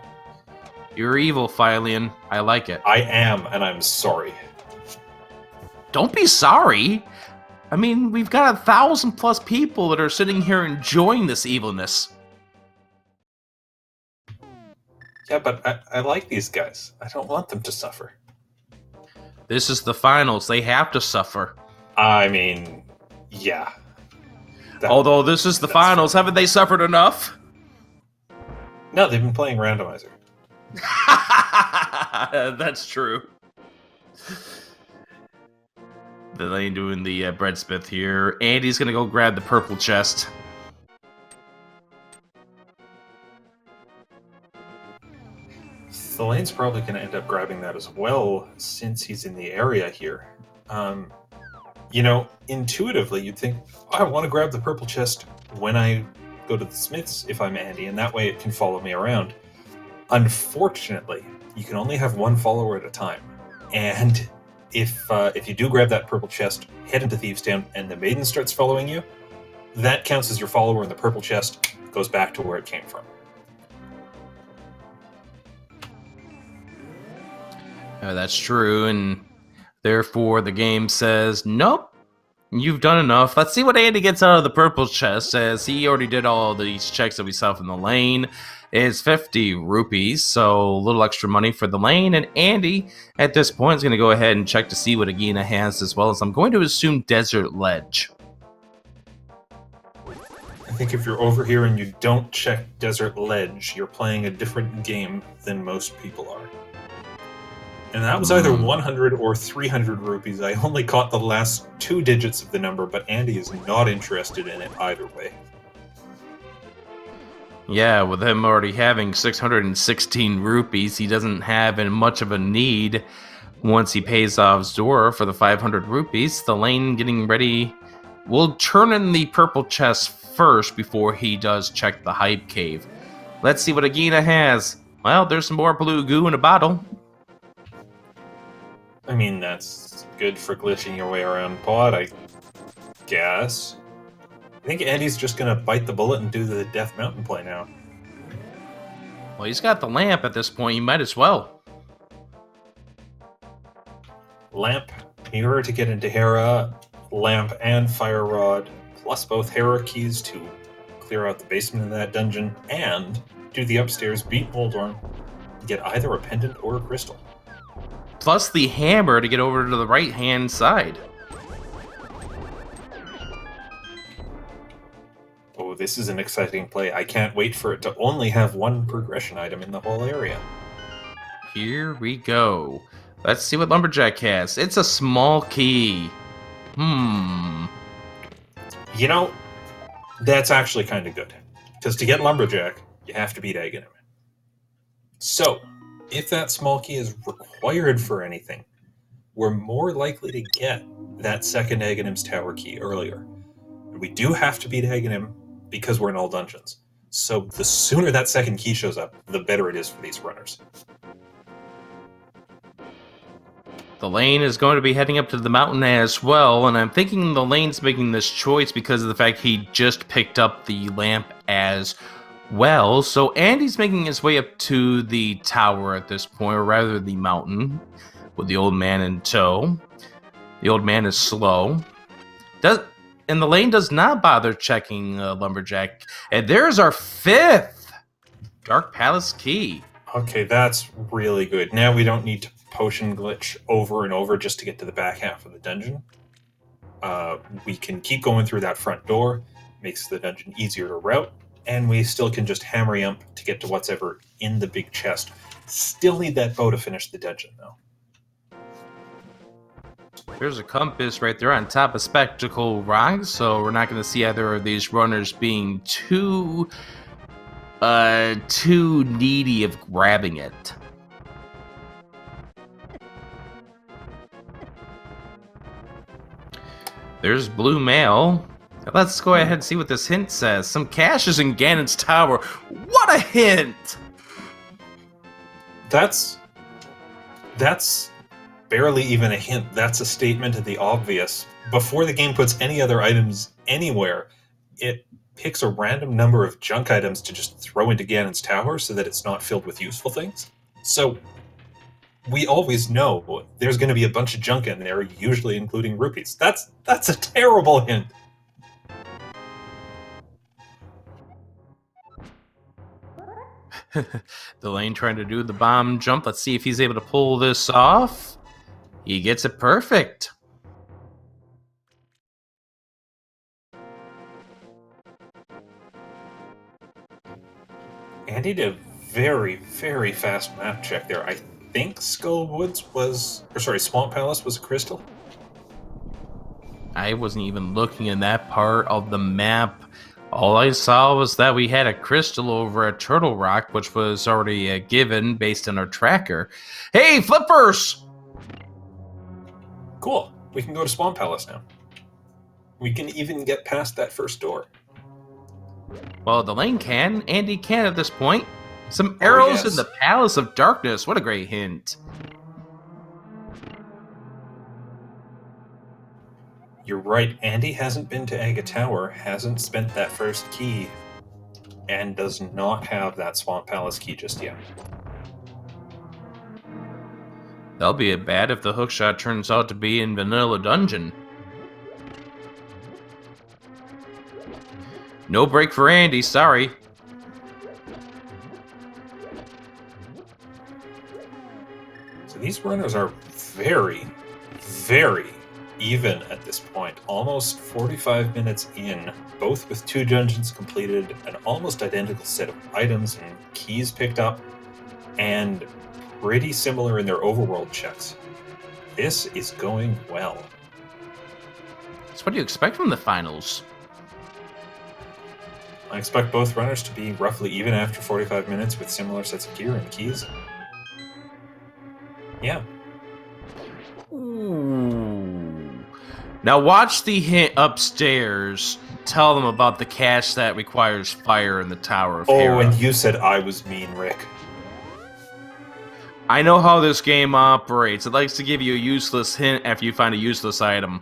You're evil, Thalane. I like it. I am, and I'm sorry. Don't be sorry. I mean, we've got 1,000+ people that are sitting here enjoying this evilness. Yeah, but I like these guys. I don't want them to suffer. This is the finals. They have to suffer. I mean, yeah. Although this is the finals, haven't they suffered enough? No, they've been playing Randomizer. That's true. The lane doing the breadsmith here. Andy's gonna go grab the purple chest. The lane's probably going to end up grabbing that as well, since he's in the area here. You know, intuitively, you'd think, I want to grab the purple chest when I go to the smiths if I'm Andy, and that way it can follow me around. Unfortunately, you can only have one follower at a time. And if you do grab that purple chest, head into Thieves' Town, and the maiden starts following you, that counts as your follower, and the purple chest goes back to where it came from. That's true, and therefore the game says, nope, you've done enough. Let's see what Andy gets out of the purple chest, as he already did all these checks that we saw from the lane. It's 50 rupees, so a little extra money for the lane, and Andy, at this point, is going to go ahead and check to see what Agahnim has, as well as I'm going to assume Desert Ledge. I think if you're over here and you don't check Desert Ledge, you're playing a different game than most people are. And that was either 100 or 300 rupees. I only caught the last 2 digits of the number, but Andy is not interested in it either way. Yeah, with him already having 616 rupees, he doesn't have much of a need once he pays off Zora for the 500 rupees. The lane getting ready will turn in the purple chest first before he does check the hype cave. Let's see what Agahnim has. Well, there's some more blue goo in a bottle. I mean, that's good for glitching your way around pod, I guess. I think Andy's just gonna bite the bullet and do the Death Mountain play now. Well, he's got the lamp at this point, you might as well. Lamp, mirror to get into Hera, lamp and fire rod, plus both Hera keys to clear out the basement of that dungeon, and do the upstairs, beat Moldorm, get either a pendant or a crystal. Plus the hammer to get over to the right-hand side. Oh, this is an exciting play. I can't wait for it to only have one progression item in the whole area. Here we go. Let's see what Lumberjack has. It's a small key. You know, that's actually kind of good. Because to get Lumberjack, you have to beat Agahnim. So, if that small key is required for anything, we're more likely to get that second Aghanim's Tower key earlier. And we do have to beat Agahnim because we're in all dungeons. So the sooner that second key shows up, the better it is for these runners. Thalane is going to be heading up to the mountain as well, and I'm thinking Thalane's making this choice because of the fact he just picked up the lamp as well. So Andy's making his way up to the tower at this point, or rather the mountain, with the old man in tow. The old man is slow. And Thalane does not bother checking Lumberjack. And there's our 5th Dark Palace key. Okay, that's really good. Now we don't need to potion glitch over and over just to get to the back half of the dungeon. We can keep going through that front door, makes the dungeon easier to route, and we still can just hammer yump to get to what's ever in the big chest. Still need that bow to finish the dungeon, though. There's a compass right there on top of Spectacle Rock, so we're not going to see either of these runners being too needy of grabbing it. There's blue mail. Let's go ahead and see what this hint says. Some cash is in Ganon's tower. What a hint! That's barely even a hint. That's a statement of the obvious. Before the game puts any other items anywhere, it picks a random number of junk items to just throw into Ganon's tower so that it's not filled with useful things. So we always know there's going to be a bunch of junk in there, usually including rupees. That's a terrible hint. Thalane trying to do the bomb jump. Let's see if he's able to pull this off. He gets it perfect. Andy did a very, very fast map check there. I think Swamp Palace was a crystal. I wasn't even looking in that part of the map. All I saw was that we had a crystal over at Turtle Rock, which was already given based on our tracker. Hey, flippers! Cool. We can go to Swamp Palace now. We can even get past that first door. Well, Thalane can. Andy can at this point. Some arrows in the Palace of Darkness. What a great hint. You're right. Andy hasn't been to Aga Tower, hasn't spent that first key, and does not have that Swamp Palace key just yet. That'll be bad if the hookshot turns out to be in Vanilla Dungeon. No break for Andy, sorry. So these runners are very, very even at this point. Almost 45 minutes in, both with 2 dungeons completed, an almost identical set of items and keys picked up, and pretty similar in their overworld checks. This is going well. So what do you expect from the finals? I expect both runners to be roughly even after 45 minutes with similar sets of gear and keys. Yeah. Ooh. Now watch the hint upstairs. Tell them about the cache that requires fire in the Tower of Hera. Oh, and you said I was mean, Rick. I know how this game operates. It likes to give you a useless hint after you find a useless item.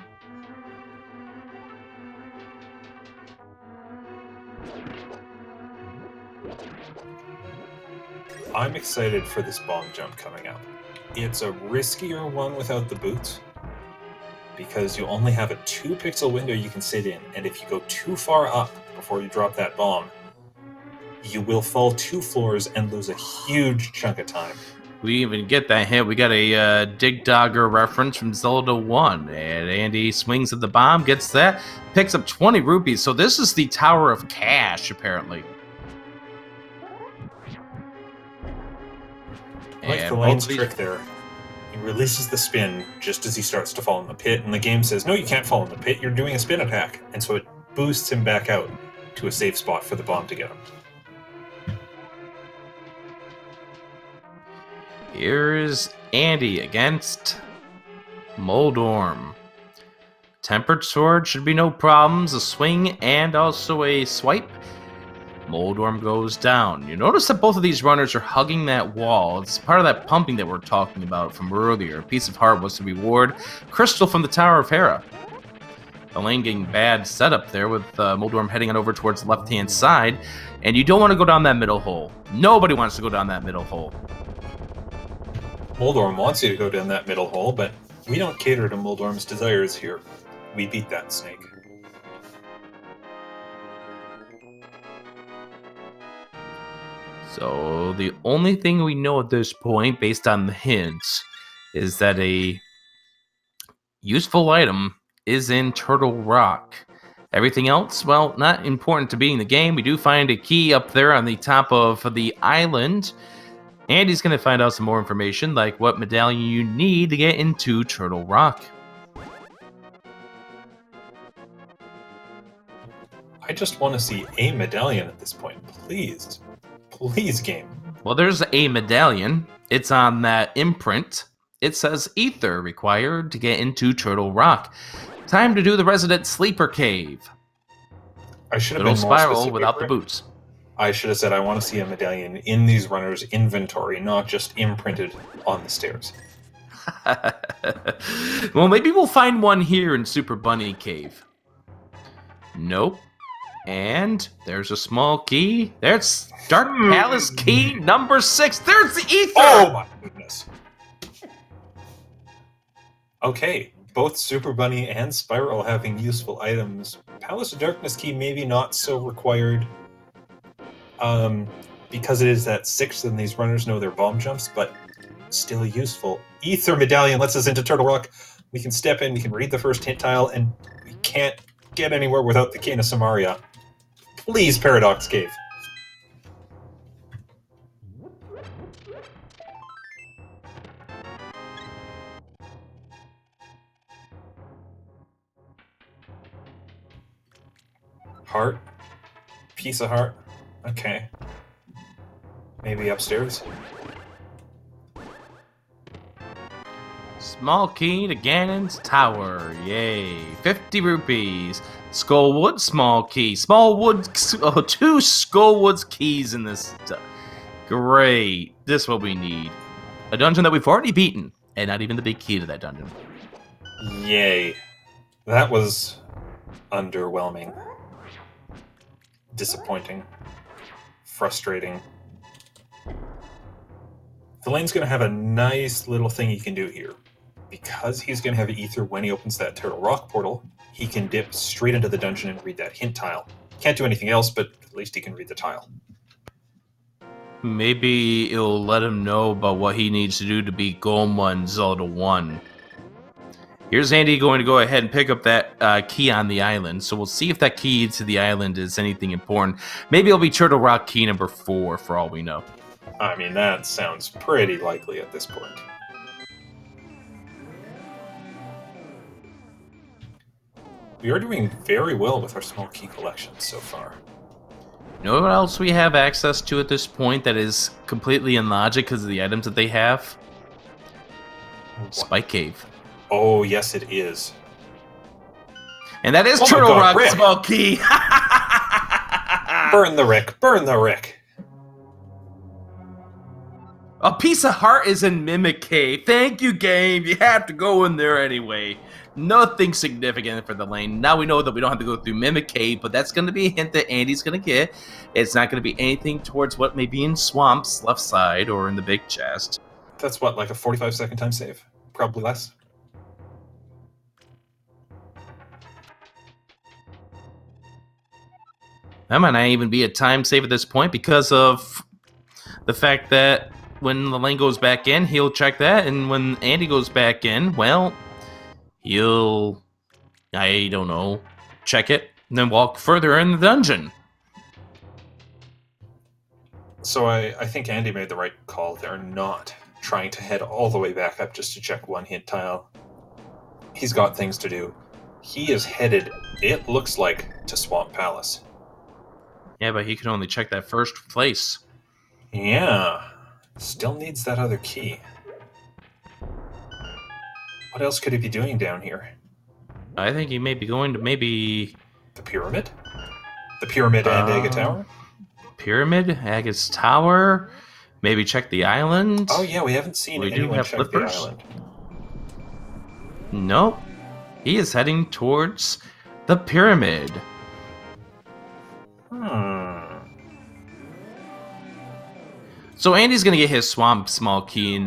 I'm excited for this bomb jump coming up. It's a riskier one without the boots, because you only have a 2-pixel window you can sit in, and if you go too far up before you drop that bomb, you will fall 2 floors and lose a huge chunk of time. We even get that hint. We got a Dig Dogger reference from Zelda 1. And Andy swings at the bomb, gets that, picks up 20 rupees. So this is the Tower of Cash, apparently. Like Thalane's trick there. He releases the spin just as he starts to fall in the pit, and the game says, no, you can't fall in the pit, you're doing a spin attack. And so it boosts him back out to a safe spot for the bomb to get him. Here's Andy against Moldorm. Tempered Sword should be no problems. A swing and also a swipe. Moldorm goes down. You notice that both of these runners are hugging that wall. It's part of that pumping that we're talking about from earlier. A piece of heart was the reward. Crystal from the Tower of Hera. The lane getting bad setup there with Moldorm heading on over towards the left-hand side. And you don't want to go down that middle hole. Nobody wants to go down that middle hole. Moldorm wants you to go down that middle hole, but we don't cater to Moldorm's desires here. We beat that snake. So the only thing we know at this point, based on the hints, is that a useful item is in Turtle Rock. Everything else, well, not important to being the game. We do find a key up there on the top of the island. Andy's going to find out some more information, like what medallion you need to get into Turtle Rock. I just want to see a medallion at this point. Please. Please, game. Well, there's a medallion. It's on that imprint. It says Ether required to get into Turtle Rock. Time to do the resident sleeper cave. I should have Little been more spiral specific, without the Rick. boots. I should have said I want to see a medallion in these runners' inventory, not just imprinted on the stairs. Well, maybe we'll find one here in Super Bunny Cave. Nope. And there's a small key. There's Dark Palace key number 6. There's the Ether! Oh my goodness. Okay, both Super Bunny and Spiral having useful items. Palace of Darkness key maybe not so required. Because it is that 6th and these runners know their bomb jumps, but still useful. Ether medallion lets us into Turtle Rock. We can step in, we can read the first hint tile, and we can't get anywhere without the Cane of Samaria. Please, Paradox Cave. Heart? Piece of heart? Okay. Maybe upstairs? Small key to Ganon's tower. Yay. 50 rupees. Skullwood, small key. Smallwood, 2 Skullwood's keys in this. Great. This is what we need. A dungeon that we've already beaten, and not even the big key to that dungeon. Yay. That was underwhelming. Disappointing. Frustrating. Thalane's going to have a nice little thing he can do here. Because he's going to have Ether when he opens that Turtle Rock portal, he can dip straight into the dungeon and read that hint tile. Can't do anything else, but at least he can read the tile. Maybe it'll let him know about what he needs to do to beat Goma and Zelda 1. Here's Andy going to go ahead and pick up that key on the island. So we'll see if that key to the island is anything important. Maybe it'll be Turtle Rock key number 4 for all we know. I mean, that sounds pretty likely at this point. We are doing very well with our small key collections so far. You know what else we have access to at this point that is completely illogic because of the items that they have? Spike Cave. Oh, yes, it is. And that is Oh my Turtle God, Rock Rick. small key. Burn the Rick! Burn the Rick! A piece of heart is in Mimic Cave. Thank you, game. You have to go in there anyway. Nothing significant for the lane. Now we know that we don't have to go through Mimic Cave, but that's going to be a hint that Andy's going to get. It's not going to be anything towards what may be in Swamp's left side or in the big chest. That's what, like a 45-second time save? Probably less. That might not even be a time save at this point because of the fact that when the lane goes back in, he'll check that, and when Andy goes back in, well, he'll, I don't know, check it, and then walk further in the dungeon. So I think Andy made the right call there, not trying to head all the way back up just to check one hint tile. He's got things to do. He is headed, it looks like, to Swamp Palace. Yeah, but he can only check that first place. Yeah. Still needs that other key. What else could he be doing down here? I think he may be going to maybe... The pyramid? The pyramid and Aga Tower? Pyramid, Aga's Tower, maybe check the island. Oh yeah, we haven't seen anyone check flippers. The island. Nope. He is heading towards the pyramid. So Andy's gonna get his swamp small key in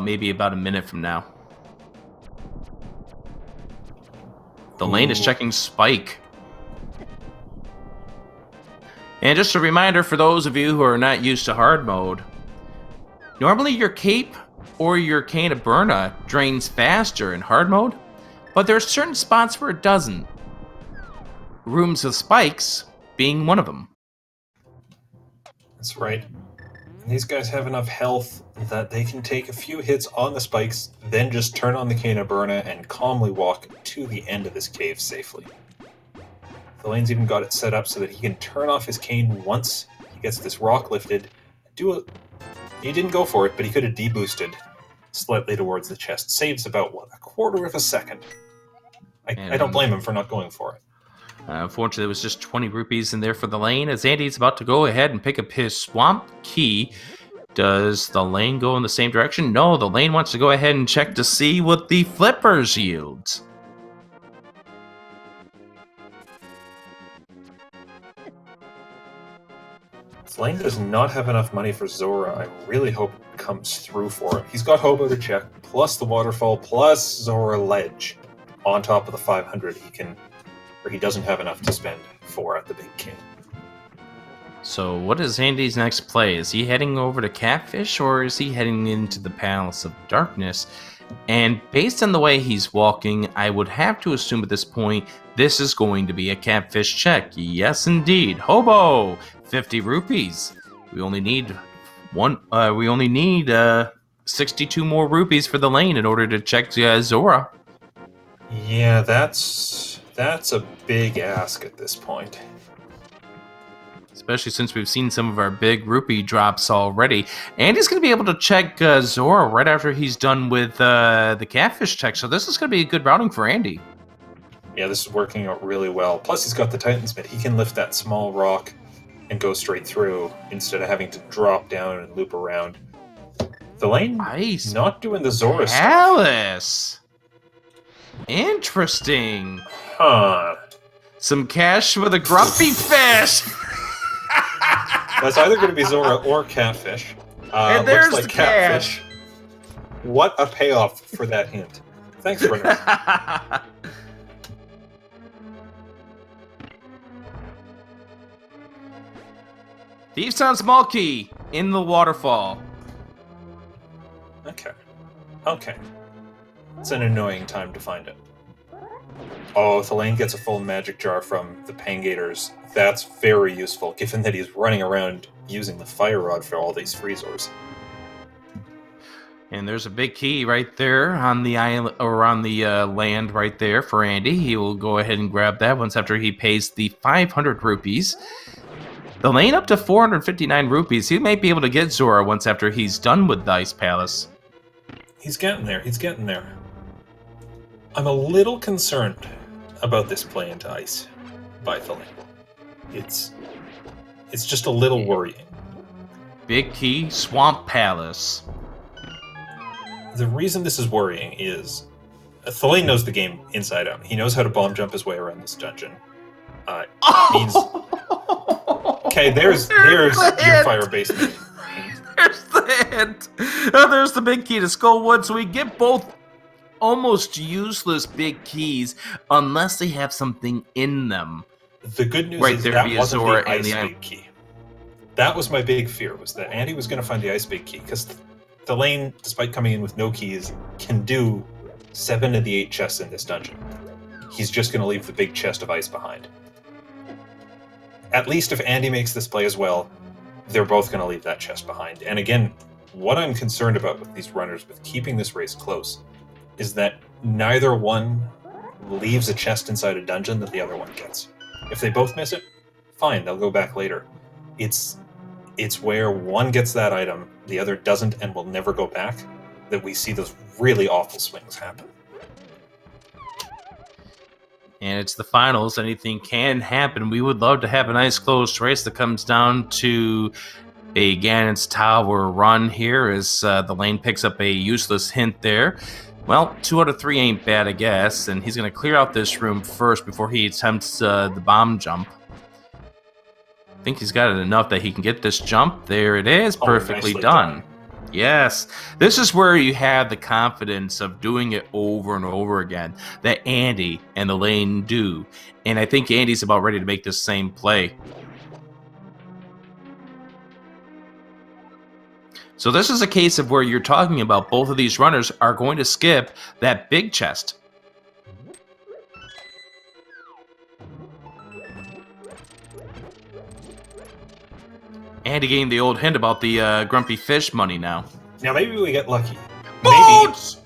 maybe about a minute from now. The lane is checking Spike. And just a reminder for those of you who are not used to hard mode, normally your cape or your cane of Burna drains faster in hard mode, but there are certain spots where it doesn't. Rooms with spikes being one of them. That's right. These guys have enough health that they can take a few hits on the spikes, then just turn on the cane of Burna and calmly walk to the end of this cave safely. Thalane's even got it set up so that he can turn off his cane once he gets this rock lifted. He didn't go for it, but he could have deboosted slightly towards the chest. Saves about, what, a quarter of a second? I don't blame him for not going for it. Unfortunately, it was just 20 rupees in there for the lane. As Andy's about to go ahead and pick up his swamp key, does the lane go in the same direction? No, the lane wants to go ahead and check to see what the flippers yields. Thalane does not have enough money for Zora. I really hope it comes through for him. He's got Hobo to check, plus the waterfall, plus Zora Ledge, on top of the 500 he doesn't have enough to spend for at the Big King. So what is Andy's next play? Is he heading over to Catfish, or is he heading into the Palace of Darkness? And based on the way he's walking, I would have to assume at this point, this is going to be a Catfish check. Yes, indeed. Hobo! 50 rupees. We only need 62 more rupees for the lane in order to check Zora. Yeah, that's a big ask at this point. Especially since we've seen some of our big rupee drops already. Andy's going to be able to check Zora right after he's done with the Catfish check, so this is going to be a good routing for Andy. Yeah, this is working out really well. Plus he's got the Titan's Bit. He can lift that small rock and go straight through instead of having to drop down and loop around. The lane not doing the Zora stuff. Palace! Interesting. Huh. Some cash for the grumpy fish! That's either going to be Zora or Catfish. And there's looks like the Catfish. Catfish. What a payoff for that hint. Thanks, Brennan. Thieves Town Small Key in the waterfall. Okay. It's an annoying time to find it. Oh, Thalane gets a full magic jar from the Pangators. That's very useful, given that he's running around using the fire rod for all these freezors. And there's a big key right there on the island, or on the land right there for Andy. He will go ahead and grab that once after he pays the 500 rupees. The lane up to 459 rupees. He may be able to get Zora once after he's done with the Ice Palace. He's getting there. I'm a little concerned about this play into ice by Thalane. It's just a little worrying. Big key, Swamp Palace. The reason this is worrying is Thalane knows the game inside out. He knows how to bomb jump his way around this dungeon. Means okay, there's your fire basement. There's the hint. There's the big key to Skullwood, so we get both almost useless big keys unless they have something in them. The good news Right, is there'd that be a wasn't Zora the and Ice the Big Key. That was my big fear, was that Andy was going to find the Ice Big Key, because Thalane, despite coming in with no keys, can do 7 of the 8 chests in this dungeon. He's just going to leave the big chest of ice behind. At least if Andy makes this play as well, they're both going to leave that chest behind. And again, what I'm concerned about with these runners, with keeping this race close, is that neither one leaves a chest inside a dungeon that the other one gets. If they both miss it, fine, they'll go back later. It's where one gets that item, the other doesn't and will never go back, that we see those really awful swings happen. And it's the finals. Anything can happen. We would love to have a nice close race that comes down to a Ganon's Tower run here as the lane picks up a useless hint there. Well, 2 out of 3 ain't bad, I guess, and he's going to clear out this room first before he attempts the bomb jump. I think he's got it enough that he can get this jump. There it is, perfectly done. Yes, this is where you have the confidence of doing it over and over again that Andy and the lane do. And I think Andy's about ready to make this same play. So this is a case of where you're talking about both of these runners are going to skip that big chest. Andy getting the old hint about the grumpy fish money now. Now maybe we get lucky. Boots!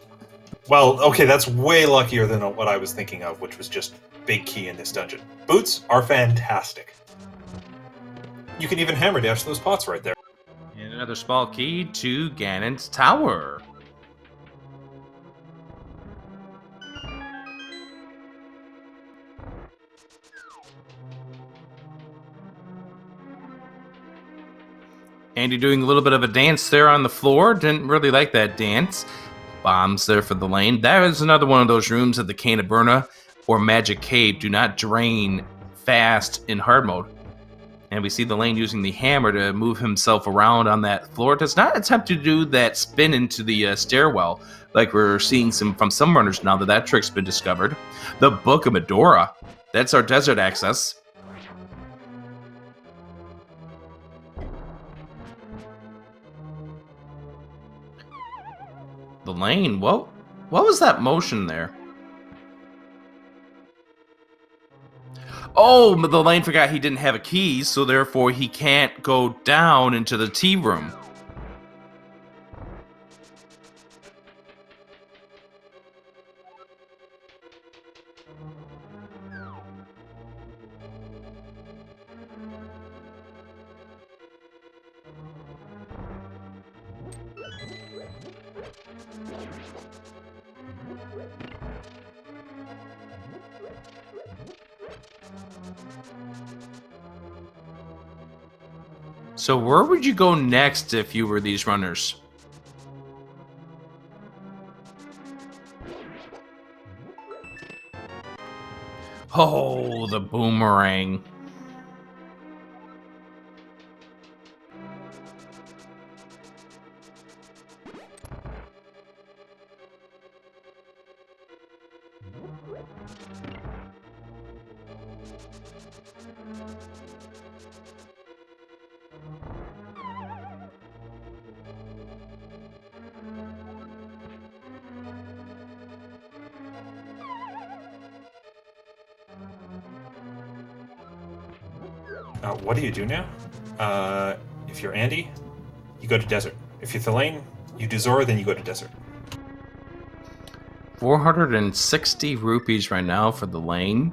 Well, okay, that's way luckier than what I was thinking of, which was just big key in this dungeon. Boots are fantastic. You can even hammer dash those pots right there. And another small key to Ganon's Tower. Andy doing a little bit of a dance there on the floor. Didn't really like that dance. Bombs there for the lane. That is another one of those rooms that the Cane of Burna or Magic Cave do not drain fast in hard mode. And we see the lane using the hammer to move himself around on that floor. Does not attempt to do that spin into the stairwell like we're seeing from some runners now that trick's been discovered. The Book of Medora. That's our desert access. The lane, what was that motion there? Oh, the lane forgot he didn't have a key, so therefore he can't go down into the tea room. So where would you go next if you were these runners? Oh, the boomerang. What do you do now? If you're Andy, you go to desert. If you're Thalane, you do Zora, then you go to desert. 460 rupees right now for the lane.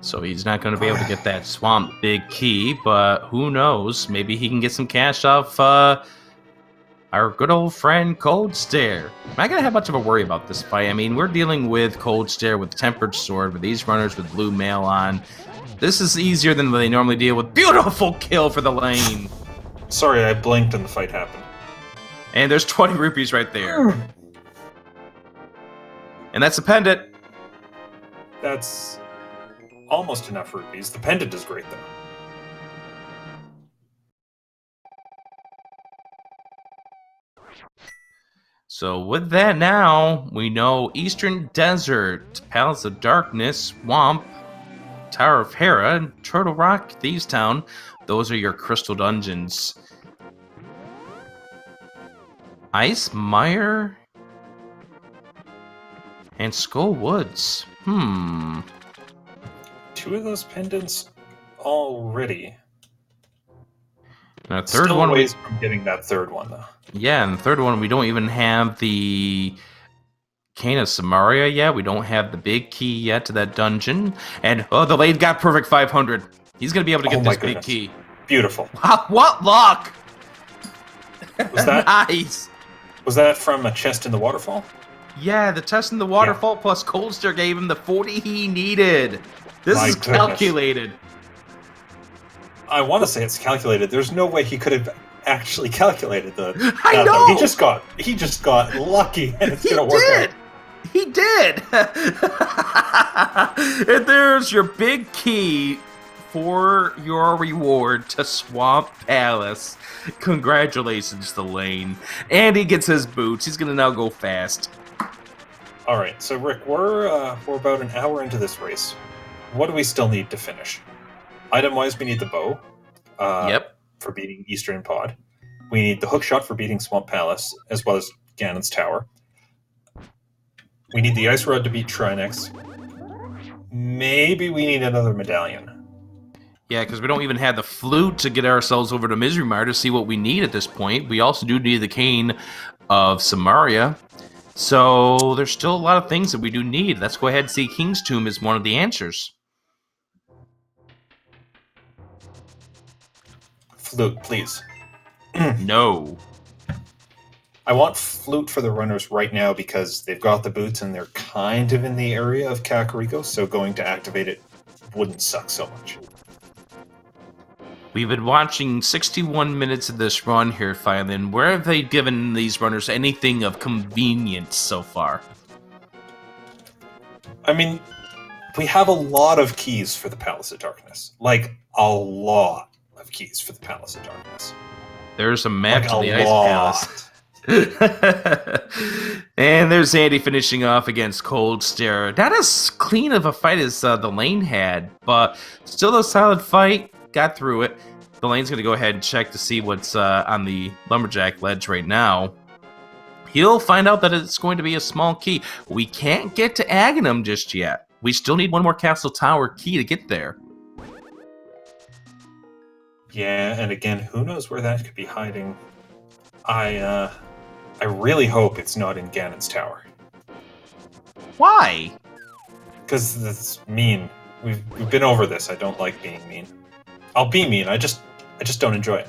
So he's not going to be able to get that swamp big key, but who knows? Maybe he can get some cash off our good old friend Cold Stare. I'm not going to have much of a worry about this fight. I mean, we're dealing with Cold Stare with Tempered Sword, with these runners with blue mail on. This is easier than they normally deal with. Beautiful kill for the lane. Sorry, I blinked and the fight happened. And there's 20 rupees right there. And that's a pendant. That's almost enough rupees. The pendant is great, though. So with that now, we know Eastern Desert, Palace of Darkness, Swamp, Tower of Hera, and Turtle Rock, Thieves Town. Those are your crystal dungeons. Ice Mire and Skull Woods. 2 of those pendants already. And a third Still one. ways from getting that third one, though. Yeah, and the third one, we don't even have the Cane of Samaria yet. We don't have the big key yet to that dungeon. And, oh, the Lane got perfect 500. He's going to be able to get this big key. Beautiful. Wow, what luck! Was that nice? Was that from a chest in the waterfall? Yeah, the test in the waterfall plus Cold Stare gave him the 40 he needed. This is calculated. I want to say it's calculated. There's no way he could have actually calculated that. I know. He just got lucky, and it's gonna work out. He did. And there's your big key for your reward to Swamp Palace. Congratulations, Thalane. And he gets his boots. He's gonna now go fast. All right, so Rick, we're about an hour into this race. What do we still need to finish? Item-wise, we need the bow. For beating Eastern Pod. We need the hookshot for beating Swamp Palace, as well as Ganon's Tower. We need the Ice Rod to beat Trinex. Maybe we need another medallion. Yeah, because we don't even have the flute to get ourselves over to Misery Mire to see what we need at this point. We also do need the Cane of Samaria. So there's still a lot of things that we do need. Let's go ahead and see King's Tomb is one of the answers. Flute, please. No. I want flute for the runners right now because they've got the boots and they're kind of in the area of Kakariko, so going to activate it wouldn't suck so much. We've been watching 61 minutes of this run here, Thalane. Where have they given these runners anything of convenience so far? I mean, we have a lot of keys for the Palace of Darkness. Like, a lot of keys for the Palace of Darkness. There's a map to the Ice Palace. And there's Andy finishing off against Cold Stare. Not as clean of a fight as the Lane had, but still a solid fight. Got through it. The Lane's going to go ahead and check to see what's on the Lumberjack ledge right now. He'll find out that it's going to be a small key. We can't get to Agahnim just yet. We still need one more Castle Tower key to get there. Yeah, and again, who knows where that could be hiding. I really hope it's not in Ganon's Tower. Why? Because that's mean. We've been over this. I don't like being mean. I'll be mean. I just don't enjoy it.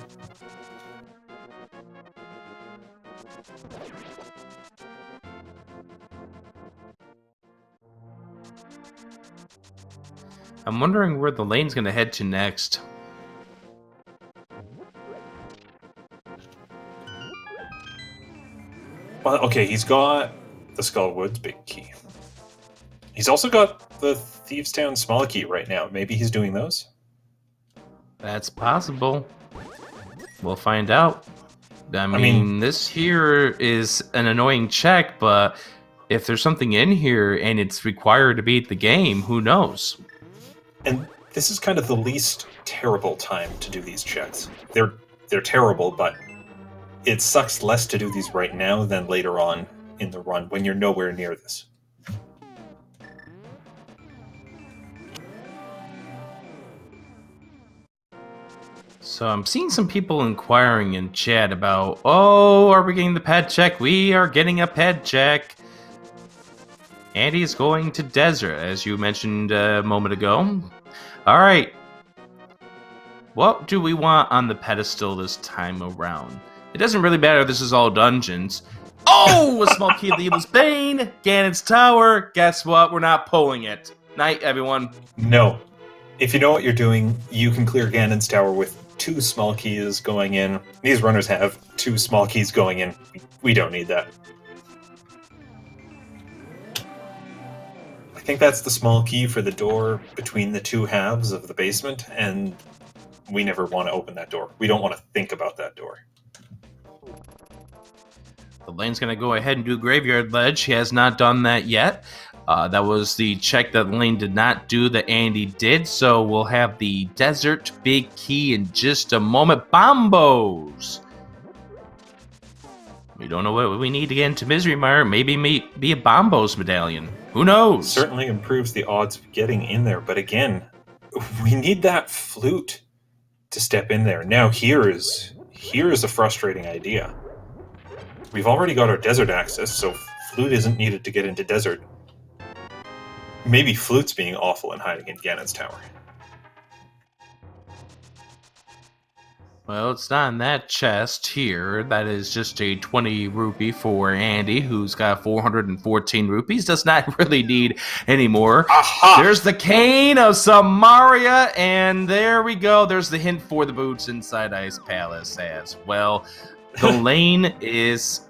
I'm wondering where the Lane's going to head to next. Well, okay, he's got the Skullwoods big key. He's also got the Thieves Town small key right now. Maybe he's doing those? That's possible. We'll find out. I mean, this here is an annoying check, but if there's something in here and it's required to beat the game, who knows? And this is kind of the least terrible time to do these checks. They're terrible, but it sucks less to do these right now than later on in the run when you're nowhere near this. So I'm seeing some people inquiring in chat about, oh, are we getting the pet check? We are getting a pet check. Andy's going to desert, as you mentioned a moment ago. All right. What do we want on the pedestal this time around? It doesn't really matter. This is all dungeons. Oh, a small key of the Evil's Bane. Ganon's Tower. Guess what? We're not pulling it. Night, everyone. No. If you know what you're doing, you can clear Ganon's Tower with 2 small keys going in. These runners have 2 small keys going in. We don't need that. I think that's the small key for the door between the 2 halves of the basement, and we never want to open that door. We don't want to think about that door. The Lane's going to go ahead and do Graveyard Ledge. He has not done that yet. That was the check that Lane did not do that Andy did, so we'll have the desert big key in just a moment. Bombos! We don't know what we need to get into Misery Mire. Maybe be a Bombos medallion. Who knows? Certainly improves the odds of getting in there, but again, we need that flute to step in there. Now here's a frustrating idea. We've already got our desert access, so flute isn't needed to get into desert. Maybe Flute's being awful and hiding in Ganon's tower. Well, it's not in that chest here. That is just a 20 rupee for Andy, who's got 414 rupees. Does not really need any more. Aha! There's the cane of Samaria, and there we go. There's the hint for the boots inside Ice Palace as well. The lane is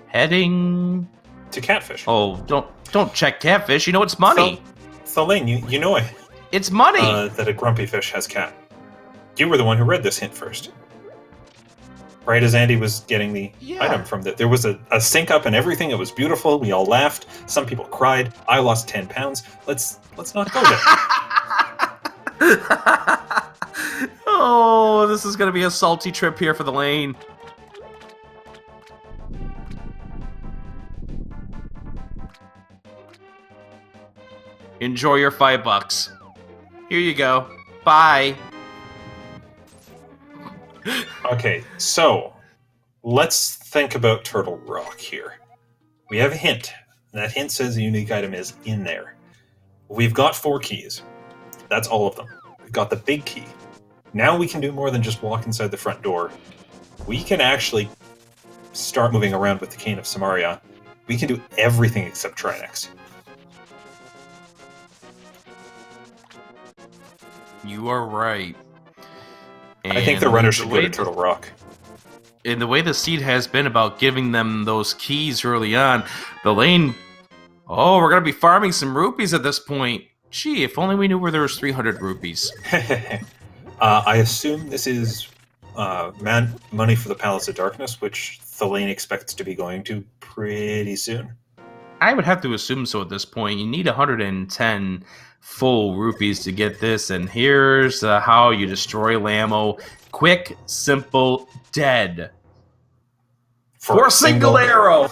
heading to Catfish. Oh, don't check Catfish. You know it's money. Thalane, you know it. It's money. That a grumpy fish has cat. You were the one who read this hint first. Right as Andy was getting the item from there was a sync up and everything. It was beautiful. We all laughed. Some people cried. I lost 10 pounds. Let's not go there. Oh, this is gonna be a salty trip here for the lane. Enjoy your $5. Here you go. Bye. Okay, so let's think about Turtle Rock here. We have a hint. That hint says the unique item is in there. We've got 4 keys. That's all of them. We've got the big key. Now we can do more than just walk inside the front door. We can actually start moving around with the Cane of Samaria. We can do everything except Trinex. You are right. And I think the runner should go to Turtle Rock. And the way the seed has been about giving them those keys early on, the lane... Oh, we're going to be farming some rupees at this point. Gee, if only we knew where there was 300 rupees. I assume this is money for the Palace of Darkness, which Thalane expects to be going to pretty soon. I would have to assume so at this point. You need 110 full rupees to get this, and here's how you destroy Lamo. Quick, simple, dead. For a single arrow!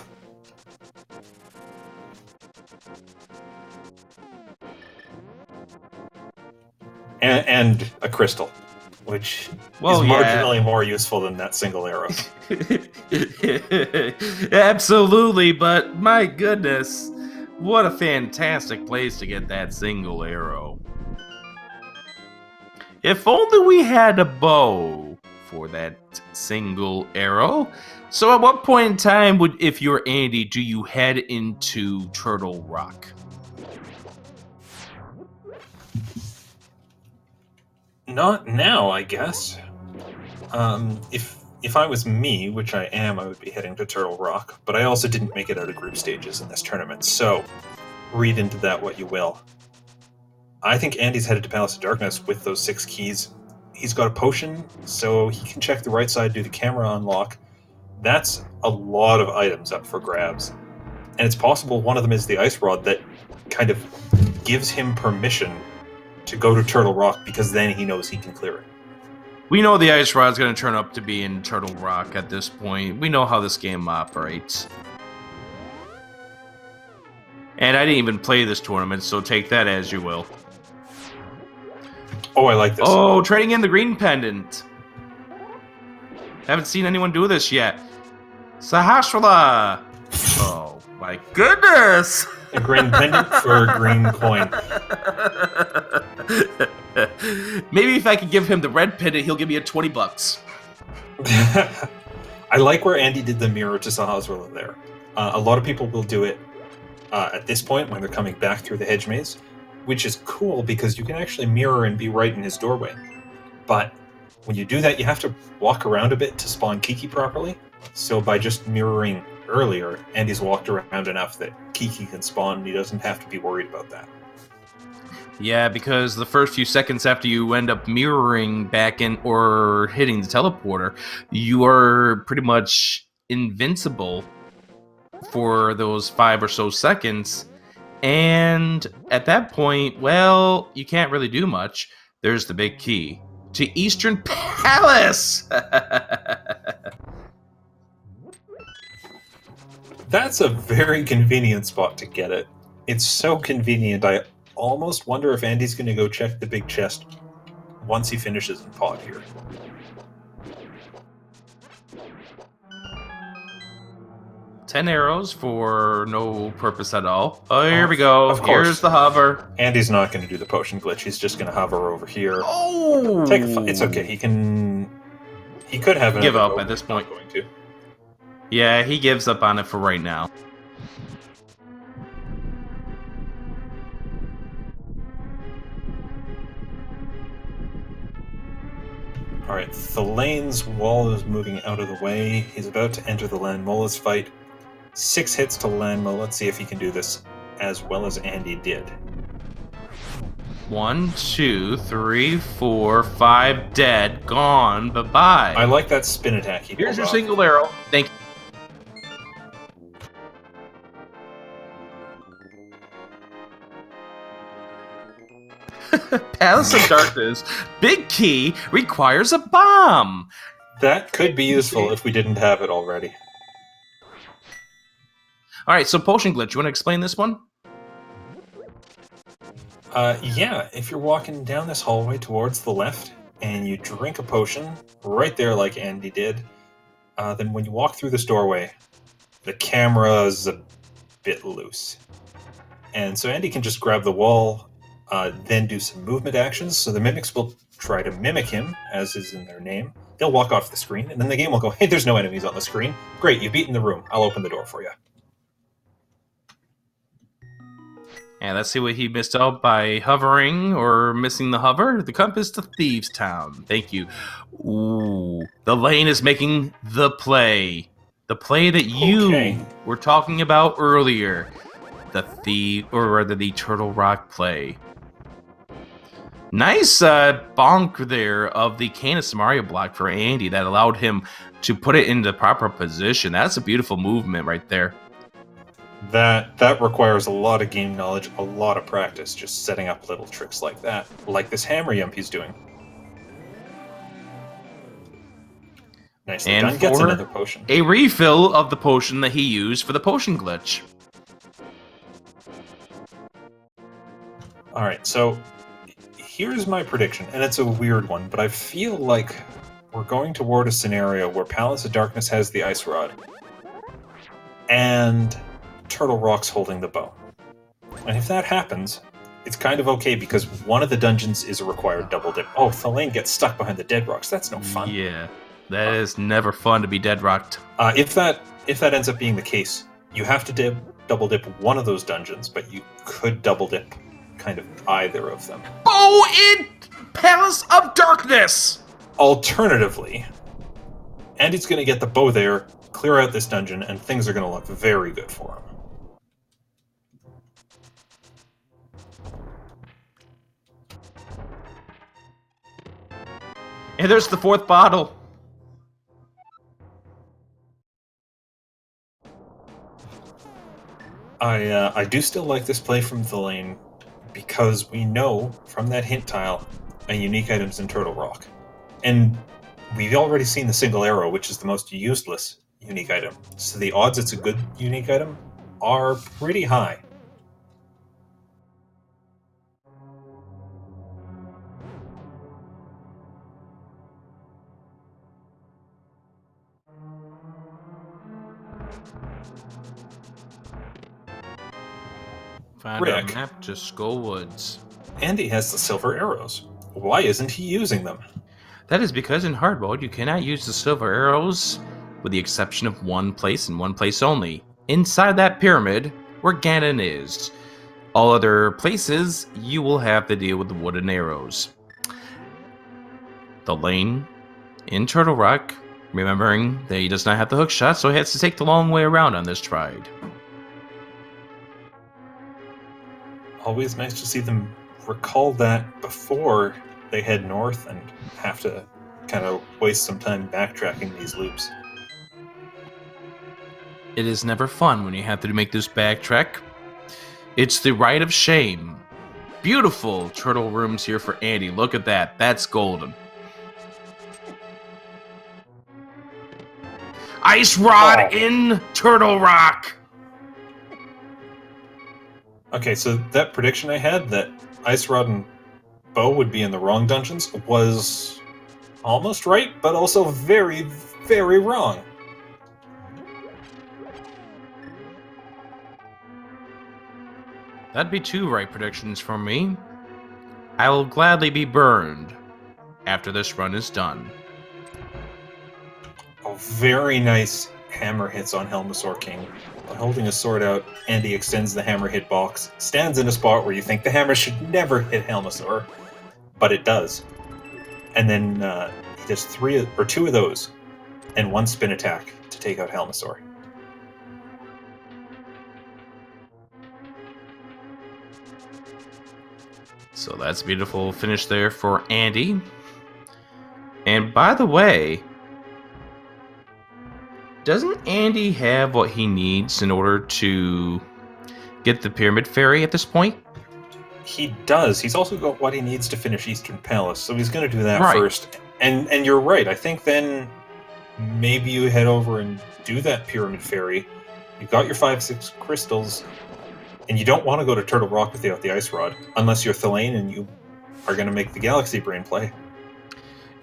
And a crystal, which is marginally more useful than that single arrow. Absolutely, but my goodness, what a fantastic place to get that single arrow. If only we had a bow for that single arrow. So at what point in time if you're Andy, do you head into Turtle Rock? Not now, I guess. If I was me, which I am, I would be heading to Turtle Rock, but I also didn't make it out of group stages in this tournament, so read into that what you will. I think Andy's headed to Palace of Darkness with those 6 keys. He's got a potion, so he can check the right side, do the camera unlock. That's a lot of items up for grabs. And it's possible one of them is the ice rod that kind of gives him permission to go to Turtle Rock, because then he knows he can clear it. We know the ice rod's going to turn up to be in Turtle Rock at this point. We know how this game operates. And I didn't even play this tournament, so take that as you will. Oh, I like this. Oh, trading in the green pendant. Haven't seen anyone do this yet. Sahasrala! Oh, my goodness! A green pendant for a green coin. Maybe if I could give him the red pendant, he'll give me a $20. I like where Andy did the mirror to Sahasrala there. A lot of people will do it at this point when they're coming back through the hedge maze, which is cool because you can actually mirror and be right in his doorway. But when you do that, you have to walk around a bit to spawn Kiki properly. So by just mirroring earlier, Andy's walked around enough that Kiki can spawn and he doesn't have to be worried about that. Yeah, because the first few seconds after you end up mirroring back in or hitting the teleporter, you are pretty much invincible for those 5 or so seconds. And at that point, well, you can't really do much. There's the big key to Eastern Palace. That's a very convenient spot to get it. It's so convenient, I almost wonder if Andy's going to go check the big chest once he finishes in pod here. Ten arrows for no purpose at all. Oh, here we go. Of course. Here's the hover. Andy's not going to do the potion glitch. He's just going to hover over here. Oh! It's okay. He could have another give up go, at this but he's point. not going to. Yeah, he gives up on it for right now. Alright, Thalane's wall is moving out of the way. He's about to enter the Lanmola's fight. 6 hits to Lanmola. Let's see if he can do this as well as Andy did. 1, 2, 3, 4, 5 dead. Gone. Bye-bye. I like that spin attack he Here's pulled your off. single arrow. Thank you. Palace of Darkness. Big key requires a bomb. That could be useful if we didn't have it already. All right, so potion glitch. You want to explain this one? Yeah, if you're walking down this hallway towards the left and you drink a potion right there like Andy did, then when you walk through this doorway, the camera's a bit loose. And so Andy can just grab the wall, then do some movement actions, so the mimics will try to mimic him, as is in their name. They'll walk off the screen, and then the game will go, hey, there's no enemies on the screen. Great, you've beaten the room. I'll open the door for you. And let's see what he missed out by hovering or missing the hover. The compass to Thieves' Town. Thank you. Ooh, the lane is making the play. The play that you were talking about earlier. The Turtle Rock play. Nice bonk there of the Canis Mario block for Andy that allowed him to put it into proper position. That's a beautiful movement right there. That requires a lot of game knowledge, a lot of practice, just setting up little tricks like that, like this hammer yump he's doing. Nicely and done. Gets another potion. A refill of the potion that he used for the potion glitch. Alright, so here's my prediction, and it's a weird one, but I feel like we're going toward a scenario where Palace of Darkness has the ice rod, and Turtle Rock's holding the bow. And if that happens, it's kind of okay because one of the dungeons is a required double dip. Oh, Thalane gets stuck behind the dead rocks. That's no fun. Yeah, that is never fun to be dead rocked. If that ends up being the case, you have to double dip one of those dungeons, but you could double dip kind of either of them. Bow in Palace of Darkness! Alternatively, Andy's going to get the bow there, clear out this dungeon, and things are going to look very good for him. And there's the 4th bottle. I do still like this play from Thalane because we know from that hint tile a unique item's in Turtle Rock. And we've already seen the single arrow, which is the most useless unique item. So the odds it's a good unique item are pretty high. Find a map to Skull Woods. Andy has the silver arrows. Why isn't he using them? That is because in hard mode you cannot use the silver arrows with the exception of one place and one place only. Inside that pyramid where Ganon is. All other places you will have to deal with the wooden arrows. The lane in Turtle Rock, remembering that he does not have the hook shot, so he has to take the long way around on this ride. Always nice to see them recall that before they head north and have to kind of waste some time backtracking these loops. It is never fun when you have to make this backtrack. It's the rite of shame. Beautiful turtle rooms here for Andy. Look at that. That's golden. Ice Rod in Turtle Rock. Okay, so that prediction I had that Ice Rod and Bo would be in the wrong dungeons was almost right, but also very, very wrong. That'd be 2 right predictions from me. I will gladly be burned after this run is done. Oh, very nice hammer hits on Helmasaur King. By holding his sword out, Andy extends the hammer hitbox, stands in a spot where you think the hammer should never hit Helmasaur, but it does. And then he does 2 of those, and 1 spin attack to take out Helmasaur. So that's a beautiful finish there for Andy. And by the way, doesn't Andy have what he needs in order to get the Pyramid Fairy at this point? He does. He's also got what he needs to finish Eastern Palace, so he's going to do that Right. first. And you're right. I think then maybe you head over and do that Pyramid Fairy. You've got your 5-6 crystals, and you don't want to go to Turtle Rock without the Ice Rod, unless you're Thalane and you are going to make the Galaxy Brain play.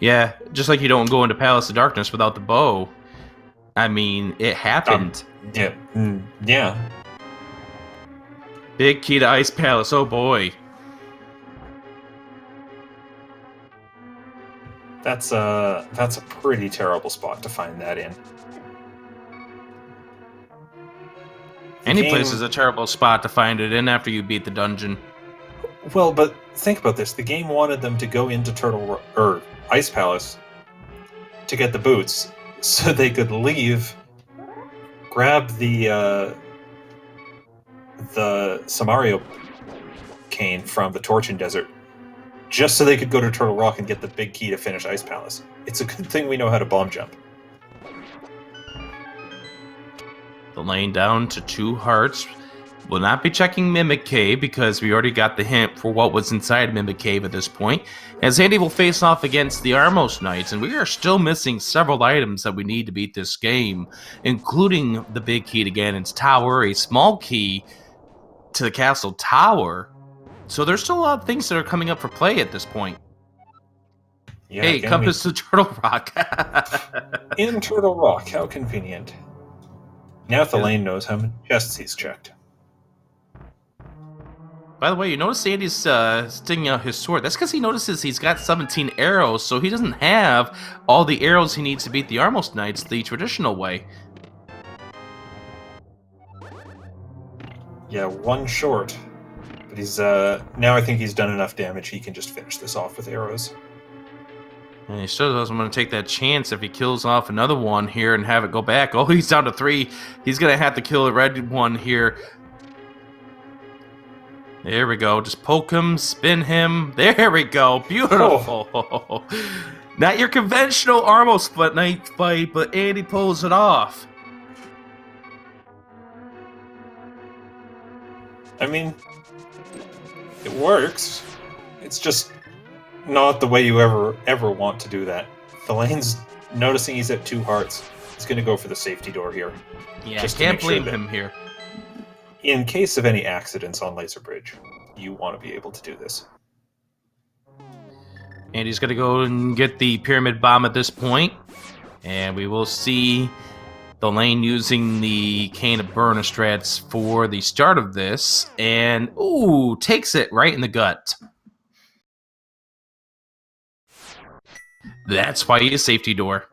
Yeah, just like you don't go into Palace of Darkness without the bow. I mean, it happened. Yeah. Big key to Ice Palace, oh boy. That's a pretty terrible spot to find that in. Any place is a terrible spot to find it in after you beat the dungeon. Well, but think about this. The game wanted them to go into Ice Palace to get the boots, so they could leave, grab the Samario cane from the Torchin Desert, just so they could go to Turtle Rock and get the big key to finish Ice Palace. It's a good thing we know how to bomb jump. The lane down to 2 hearts. We'll not be checking Mimic Cave because we already got the hint for what was inside Mimic Cave at this point, as Andy will face off against the Armos Knights, and we are still missing several items that we need to beat this game, including the big key to Ganon's Tower, a small key to the Castle Tower. So there's still a lot of things that are coming up for play at this point. Yeah, hey, compass to Turtle Rock. In Turtle Rock, how convenient. Now Thalane knows how many chests he's checked. By the way, you notice Andy's sticking out his sword. That's because he notices he's got 17 arrows, so he doesn't have all the arrows he needs to beat the Armos Knights the traditional way. Yeah, 1 short. But he's now I think he's done enough damage he can just finish this off with arrows. And he still doesn't want to take that chance if he kills off another one here and have it go back. Oh, he's down to 3. He's going to have to kill the red one here. There we go. Just poke him, spin him. There we go. Beautiful. Oh. Not your conventional Armor Split Knight fight, but Andy pulls it off. I mean, it works. It's just not the way you ever want to do that. Thalane's noticing he's at 2 hearts. He's going to go for the safety door here. Yeah, I can't blame him here. In case of any accidents on Laser Bridge, you want to be able to do this. And he's going to go and get the Pyramid Bomb at this point. And we will see Thalane using the Cane of Burnistrats for the start of this. And, ooh, takes it right in the gut. That's why you use safety door.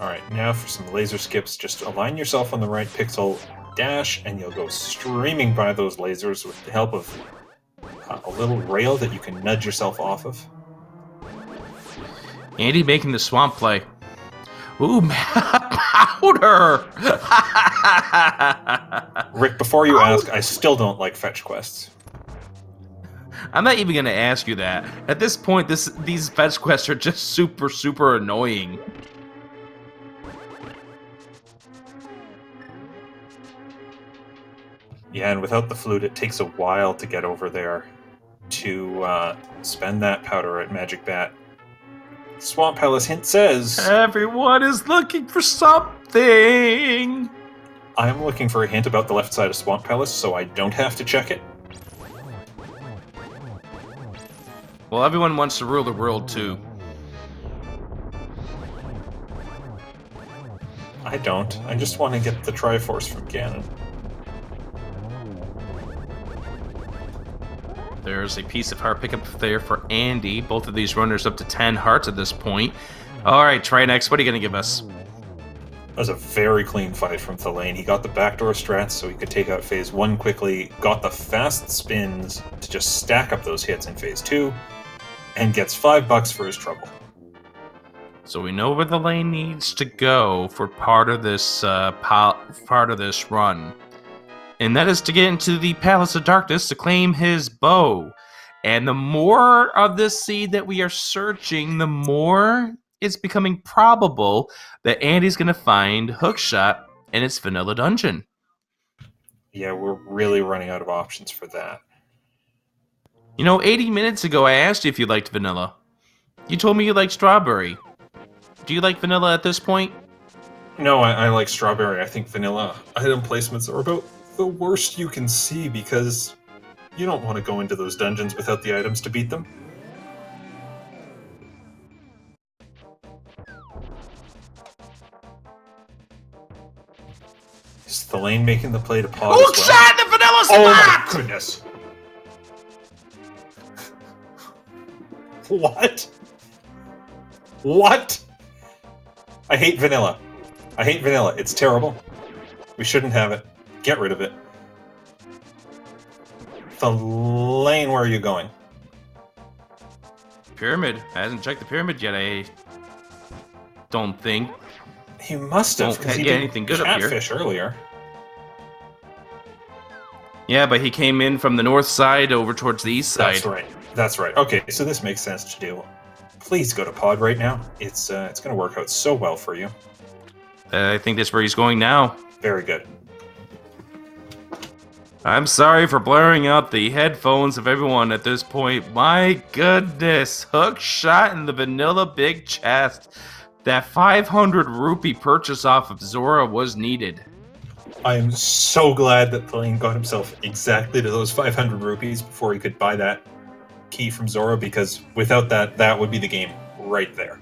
Alright, now for some laser skips, just align yourself on the right pixel, dash, and you'll go streaming by those lasers with the help of a little rail that you can nudge yourself off of. Andy making the swamp play. Ooh, powder! Rick, before you ask, I still don't like fetch quests. I'm not even going to ask you that. At this point, these fetch quests are just super, super annoying. Yeah, and without the flute, it takes a while to get over there to spend that powder at Magic Bat. Swamp Palace hint says... Everyone is looking for something! I'm looking for a hint about the left side of Swamp Palace, so I don't have to check it. Well, everyone wants to rule the world, too. I don't. I just want to get the Triforce from Ganon. There's a piece of heart pickup there for Andy. Both of these runners up to 10 hearts at this point. Alright, try next. What are you going to give us? That was a very clean fight from Thalane. He got the backdoor strats so he could take out Phase 1 quickly, got the fast spins to just stack up those hits in Phase 2, and gets $5 for his trouble. So we know where the lane needs to go for part of this run. And that is to get into the Palace of Darkness to claim his bow. And the more of this seed that we are searching, the more it's becoming probable that Andy's going to find Hookshot in its vanilla dungeon. Yeah, we're really running out of options for that. 80 minutes ago I asked you if you liked vanilla. You told me you liked strawberry. Do you like vanilla at this point? No, I like strawberry. I think vanilla item placements are about the worst you can see because you don't want to go into those dungeons without the items to beat them. Is Thalane making the play to pause? Oh, shot the vanilla spot! Oh my goodness! What? What? I hate vanilla. I hate vanilla. It's terrible. We shouldn't have it. Get rid of it. Thalane, where are you going? Pyramid. Hasn't checked the pyramid yet, I don't think. He must have, because he did anything good up here. catfish earlier. Yeah, but he came in from the north side over towards the east side. That's right. That's right. Okay, so this makes sense to do. Please go to pod right now. It's going to work out so well for you. I think that's where he's going now. Very good. I'm sorry for blurring out the headphones of everyone at this point. My goodness, Hookshot in the vanilla big chest. That 500 rupee purchase off of Zora was needed. I am so glad that Thalane got himself exactly to those 500 rupees before he could buy that key from Zora, because without that, that would be the game right there.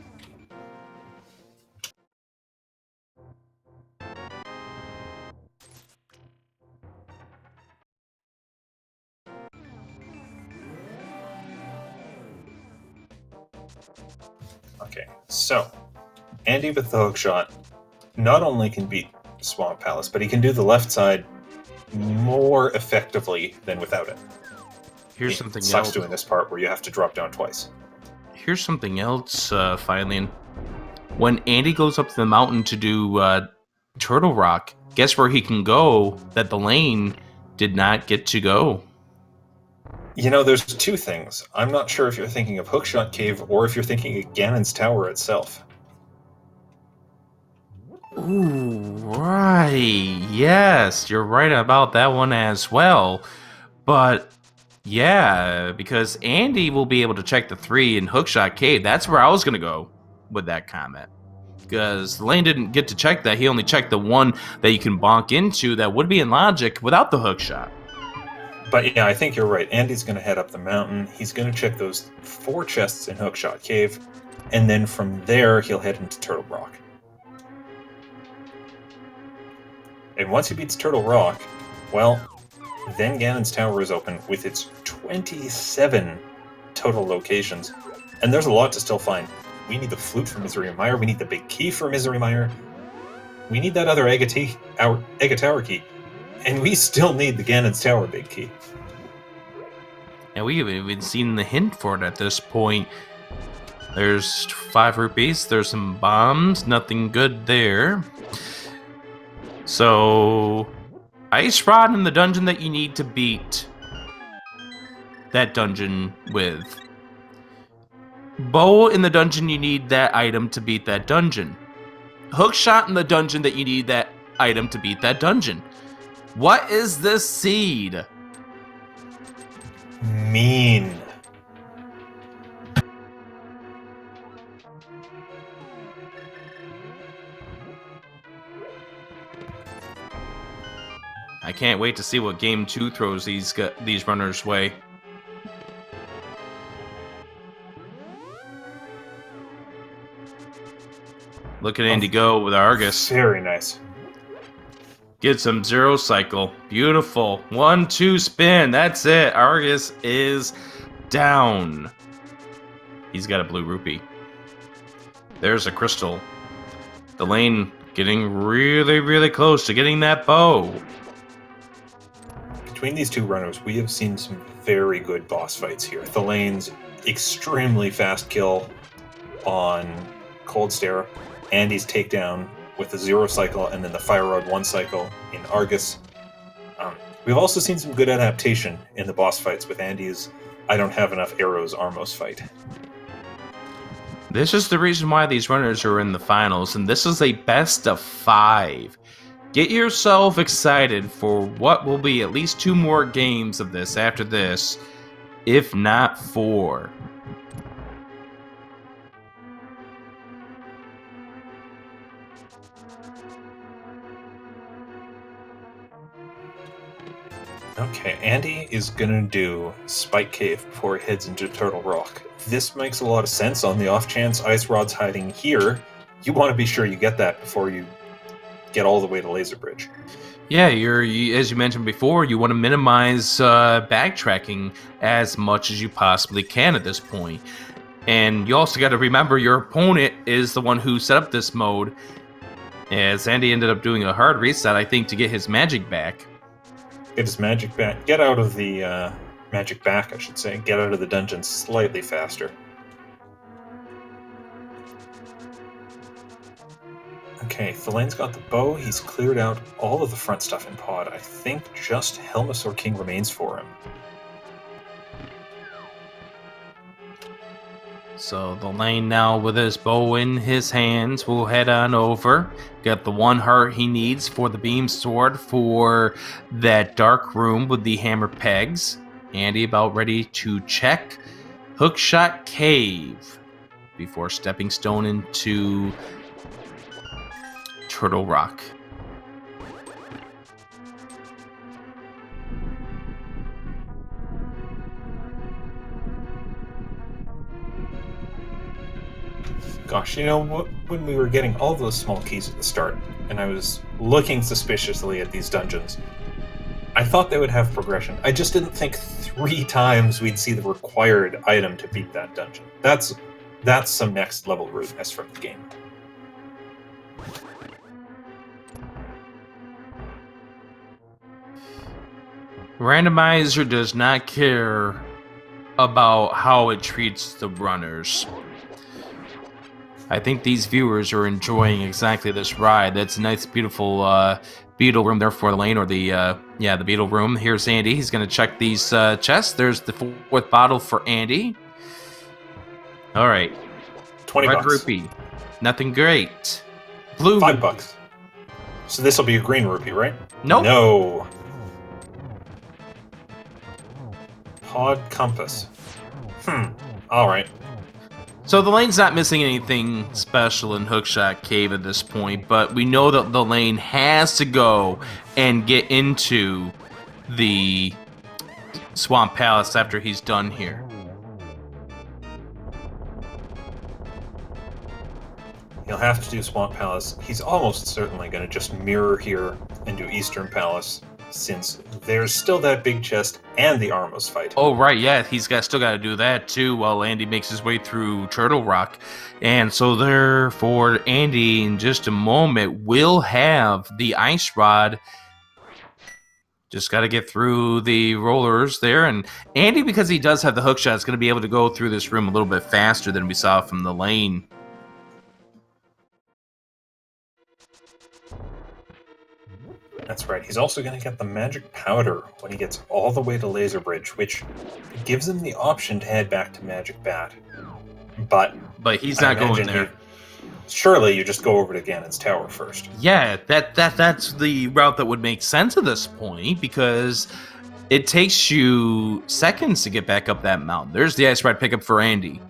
Okay, so Andy with the hookshot not only can beat Swamp Palace, but he can do the left side more effectively than without it. Here's something sucks else. doing this part where you have to drop down twice. Here's something else, Thalane. When Andy goes up to the mountain to do Turtle Rock, guess where he can go that the lane did not get to go? There's two things. I'm not sure if you're thinking of Hookshot Cave or if you're thinking of Ganon's Tower itself. Ooh, right. Yes, you're right about that one as well. But, yeah, because Andy will be able to check the 3 in Hookshot Cave. That's where I was going to go with that comment. Because Lane didn't get to check that. He only checked the one that you can bonk into that would be in logic without the hookshot. But yeah, I think you're right. Andy's going to head up the mountain. He's going to check those 4 chests in Hookshot Cave. And then from there, he'll head into Turtle Rock. And once he beats Turtle Rock, well, then Ganon's Tower is open with its 27 total locations. And there's a lot to still find. We need the flute for Misery Mire. We need the big key for Misery Mire. We need that other Ega Tower key. And we still need the Ganon's Tower big key. And we haven't even seen the hint for it at this point. There's 5 rupees. There's some bombs. Nothing good there. So, Ice Rod in the dungeon that you need to beat that dungeon with. Bow in the dungeon you need that item to beat that dungeon. Hookshot in the dungeon that you need that item to beat that dungeon. What is this seed? Mean. I can't wait to see what Game 2 throws these runners' way. Look at Andy go with Argus. Very nice. Get some zero cycle. Beautiful. 1-2 spin. That's it. Argus is down. He's got a blue rupee. There's a crystal. Thalane getting really, really close to getting that bow. Between these two runners, we have seen some very good boss fights here. Thalane's extremely fast kill on Cold Stare, Andy's takedown with the zero cycle, and then the Fire Rod 1 cycle in Argus. We've also seen some good adaptation in the boss fights with Andy's I don't have enough arrows Armos fight. This is the reason why these runners are in the finals, and this is a best of 5. Get yourself excited for what will be at least 2 more games of this after this, if not 4. Okay, Andy is gonna do Spike Cave before he heads into Turtle Rock. This makes a lot of sense on the off chance Ice Rod's hiding here. You want to be sure you get that before you get all the way to Laser Bridge. Yeah, as you mentioned before, you want to minimize backtracking as much as you possibly can at this point. And you also got to remember your opponent is the one who set up this mode, as Andy ended up doing a hard reset, I think, to get his magic back. Get his magic back. Get out of the magic back, I should say. Get out of the dungeon slightly faster. Okay, Thalane's got the bow. He's cleared out all of the front stuff in Pod. I think just Helmasaur King remains for him. So Thalane now with his bow in his hands will head on over. Got the 1 heart he needs for the beam sword for that dark room with the hammer pegs. Andy about ready to check Hookshot Cave before stepping stone into Turtle Rock. Gosh, you know what? When we were getting all those small keys at the start, and I was looking suspiciously at these dungeons, I thought they would have progression. I just didn't think 3 times we'd see the required item to beat that dungeon. That's some next level rudeness from the game. Randomizer does not care about how it treats the runners. I think these viewers are enjoying exactly this ride. That's a nice, beautiful beetle room there for the lane, or the beetle room. Here's Andy. He's going to check these chests. There's the 4th bottle for Andy. All right. 20 Red bucks. rupee. Nothing great. Blue $5 rupee. bucks. So this will be a green rupee, right? Nope. No. Pod compass. All right. So the lane's not missing anything special in Hookshot Cave at this point, but we know that the lane has to go and get into the Swamp Palace after he's done here. He'll have to do Swamp Palace. He's almost certainly going to just mirror here and do Eastern Palace, since there's still that big chest and the Armos fight. Oh, right, yeah, he's still got to do that, too, while Andy makes his way through Turtle Rock. And so therefore, Andy, in just a moment, will have the Ice Rod. Just got to get through the rollers there. And Andy, because he does have the hook shot, is going to be able to go through this room a little bit faster than we saw from the lane. That's right. He's also going to get the magic powder when he gets all the way to Laser Bridge, which gives him the option to head back to Magic Bat. But he's not going there. surely you just go over to Ganon's tower first. Yeah, that's the route that would make sense at this point, because it takes you seconds to get back up that mountain. There's the ice ride pickup for Andy.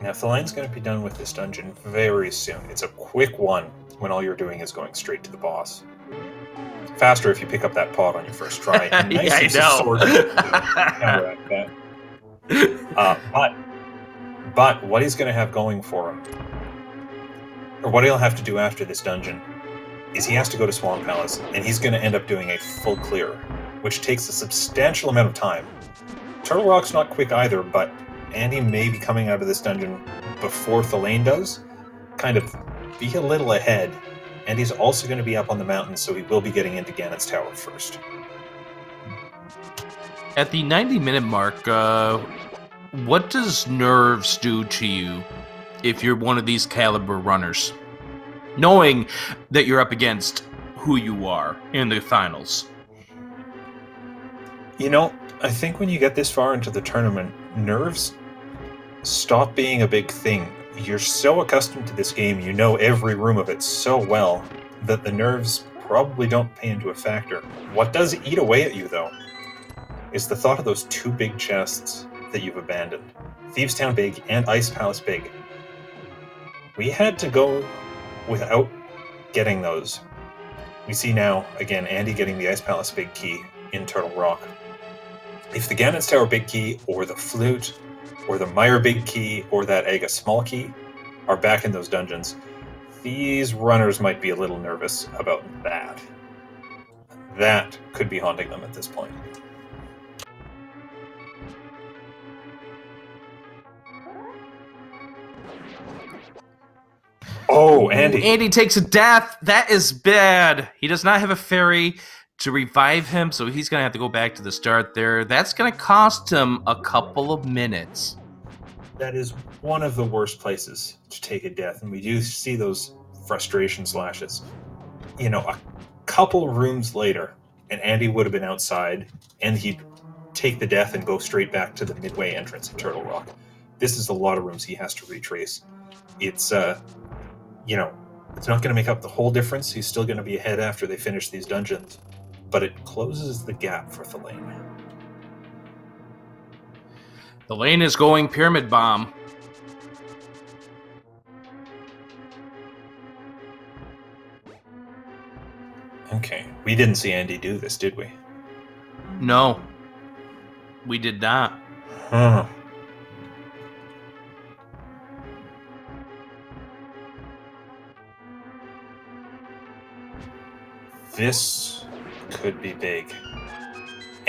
Now, Thalane's going to be done with this dungeon very soon. It's a quick one when all you're doing is going straight to the boss. Faster if you pick up that pod on your first try. And nice Yeah, use I of know. sword to counteract that. But what he's going to have going for him, or what he'll have to do after this dungeon, is he has to go to Swan Palace, and he's going to end up doing a full clear, which takes a substantial amount of time. Turtle Rock's not quick either, but Andy may be coming out of this dungeon before Thalane does. Kind of be a little ahead. And he's also going to be up on the mountain, so he will be getting into Ganon's tower first. At the 90-minute mark, what does nerves do to you if you're one of these caliber runners? Knowing that you're up against who you are in the finals. You know, I think when you get this far into the tournament, nerves stop being a big thing. You're so accustomed to this game, you know every room of it so well, that the nerves probably don't pay into a factor. What does eat away at you, though, is the thought of those two big chests that you've abandoned. Thieves' Town Big and Ice Palace Big. We had to go without getting those. We see now, again, Andy getting the Ice Palace Big key in Turtle Rock. If the Ganon's Tower Big key, or the Flute, or the Mire Big key, or that Aga Small key are back in those dungeons, these runners might be a little nervous about that. That could be haunting them at this point. Oh, Andy. Andy takes a death. That is bad. He does not have a fairy to revive him, so he's going to have to go back to the start there. That's going to cost him a couple of minutes. That is one of the worst places to take a death, and we do see those frustration slashes. You know, a couple rooms later, and Andy would have been outside, and he'd take the death and go straight back to the midway entrance of Turtle Rock. This is a lot of rooms he has to retrace. It's, you know, it's not going to make up the whole difference. He's still going to be ahead after they finish these dungeons, but it closes the gap for Thalane. Thalane is going Pyramid Bomb. Okay, we didn't see Andy do this, did we? No, we did not. Huh. This could be big.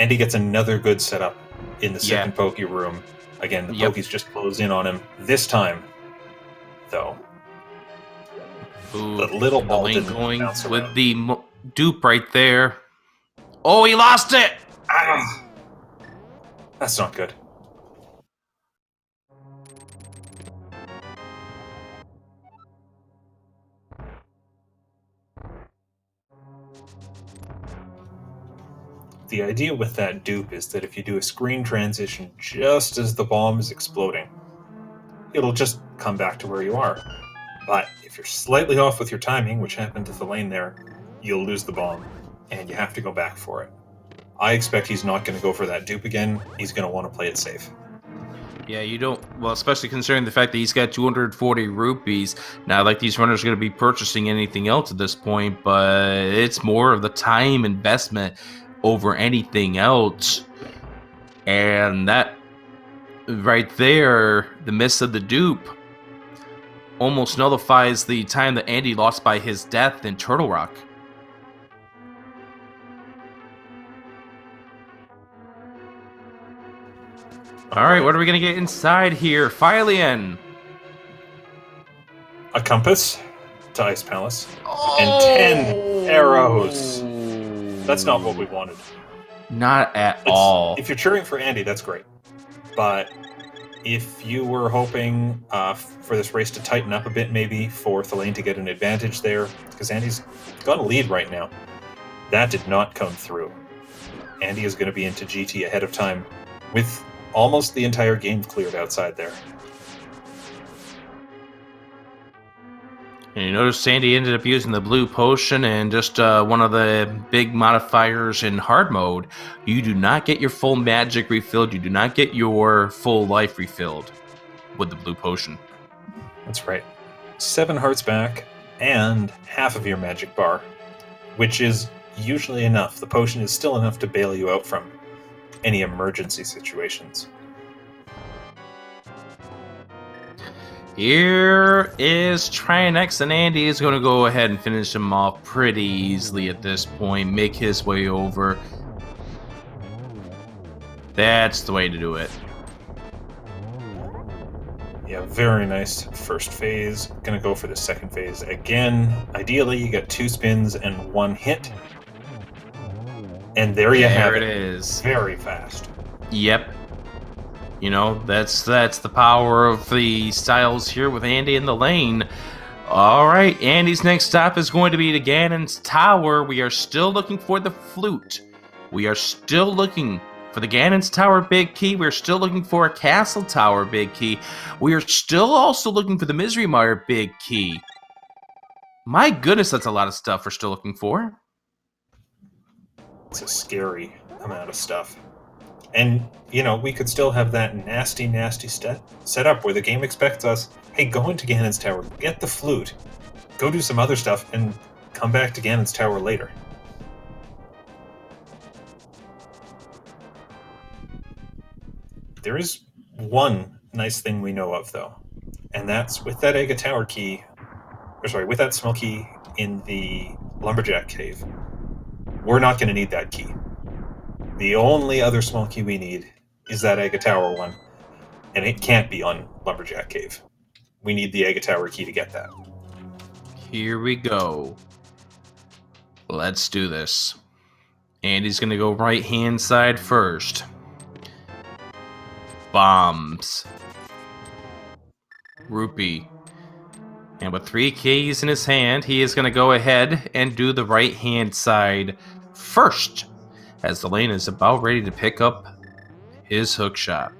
Andy gets another good setup in the second pokey room. Again, the pokies just close in on him. This time, though, Ooh, the little ball Thalane didn't going bounce with around. the dupe right there. Oh, he lost it! Ah! That's not good. The idea with that dupe is that if you do a screen transition just as the bomb is exploding, it'll just come back to where you are. But if you're slightly off with your timing, which happened to Thalane there, you'll lose the bomb, and you have to go back for it. I expect he's not going to go for that dupe again. He's going to want to play it safe. Yeah, you don't... Well, especially considering the fact that he's got 240 rupees. Not like these runners are going to be purchasing anything else at this point, but it's more of the time investment over anything else. And that right there, the miss of the dupe, almost nullifies the time that Andy lost by his death in Turtle Rock. All right, what are we going to get inside here? Philian. A compass to Ice Palace. And 10 arrows. That's not what we wanted. Not at all. If you're cheering for Andy, that's great. But if you were hoping for this race to tighten up a bit, maybe for Thalane to get an advantage there, because Andy's got a lead right now, that did not come through. Andy is going to be into GT ahead of time with almost the entire game cleared outside there. And you notice Sandy ended up using the blue potion and just one of the big modifiers in hard mode. You do not get your full magic refilled. You do not get your full life refilled with the blue potion. That's right. 7 hearts back and half of your magic bar, which is usually enough. The potion is still enough to bail you out from any emergency situations. Here is Trinex, and Andy is going to go ahead and finish him off pretty easily at this point. Make his way over. That's the way to do it. Yeah, very nice first phase. Gonna go for the second phase again. Ideally, you get 2 spins and 1 hit. And there you have it. There it is. Very fast. Yep. You know, that's the power of the styles here with Andy in the lane. All right, Andy's next stop is going to be to Ganon's Tower. We are still looking for the flute. We are still looking for the Ganon's Tower big key. We're still looking for a Castle Tower big key. We are still also looking for the Misery Mire big key. My goodness, that's a lot of stuff we're still looking for. It's a scary amount of stuff. And, you know, we could still have that nasty setup where the game expects us, hey, go into Ganon's Tower, get the flute, go do some other stuff, and come back to Ganon's Tower later. There is one nice thing we know of, though, and that's with that Aga Tower key, with that small key in the Lumberjack Cave, we're not going to need that key. The only other small key we need is that Aga Tower one, and it can't be on Lumberjack Cave. We need the Aga Tower key to get that. Here we go. Let's do this. Andy's going to go right-hand side first. Bombs. Rupee. And with 3 keys in his hand, he is going to go ahead and do the right-hand side first, as the lane is about ready to pick up his hook shot.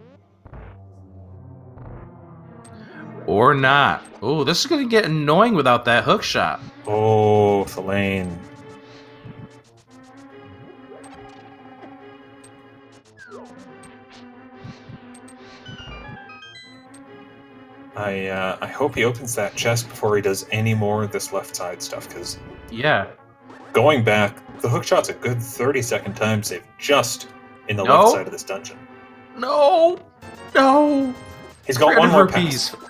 Or not. Oh, this is going to get annoying without that hook shot. Oh, Thalane. I hope he opens that chest before he does any more of this left side stuff, because Yeah. going back, the hookshot's a good 30-second time save just in the left side of this dungeon. No. He's got one more rupees. pass.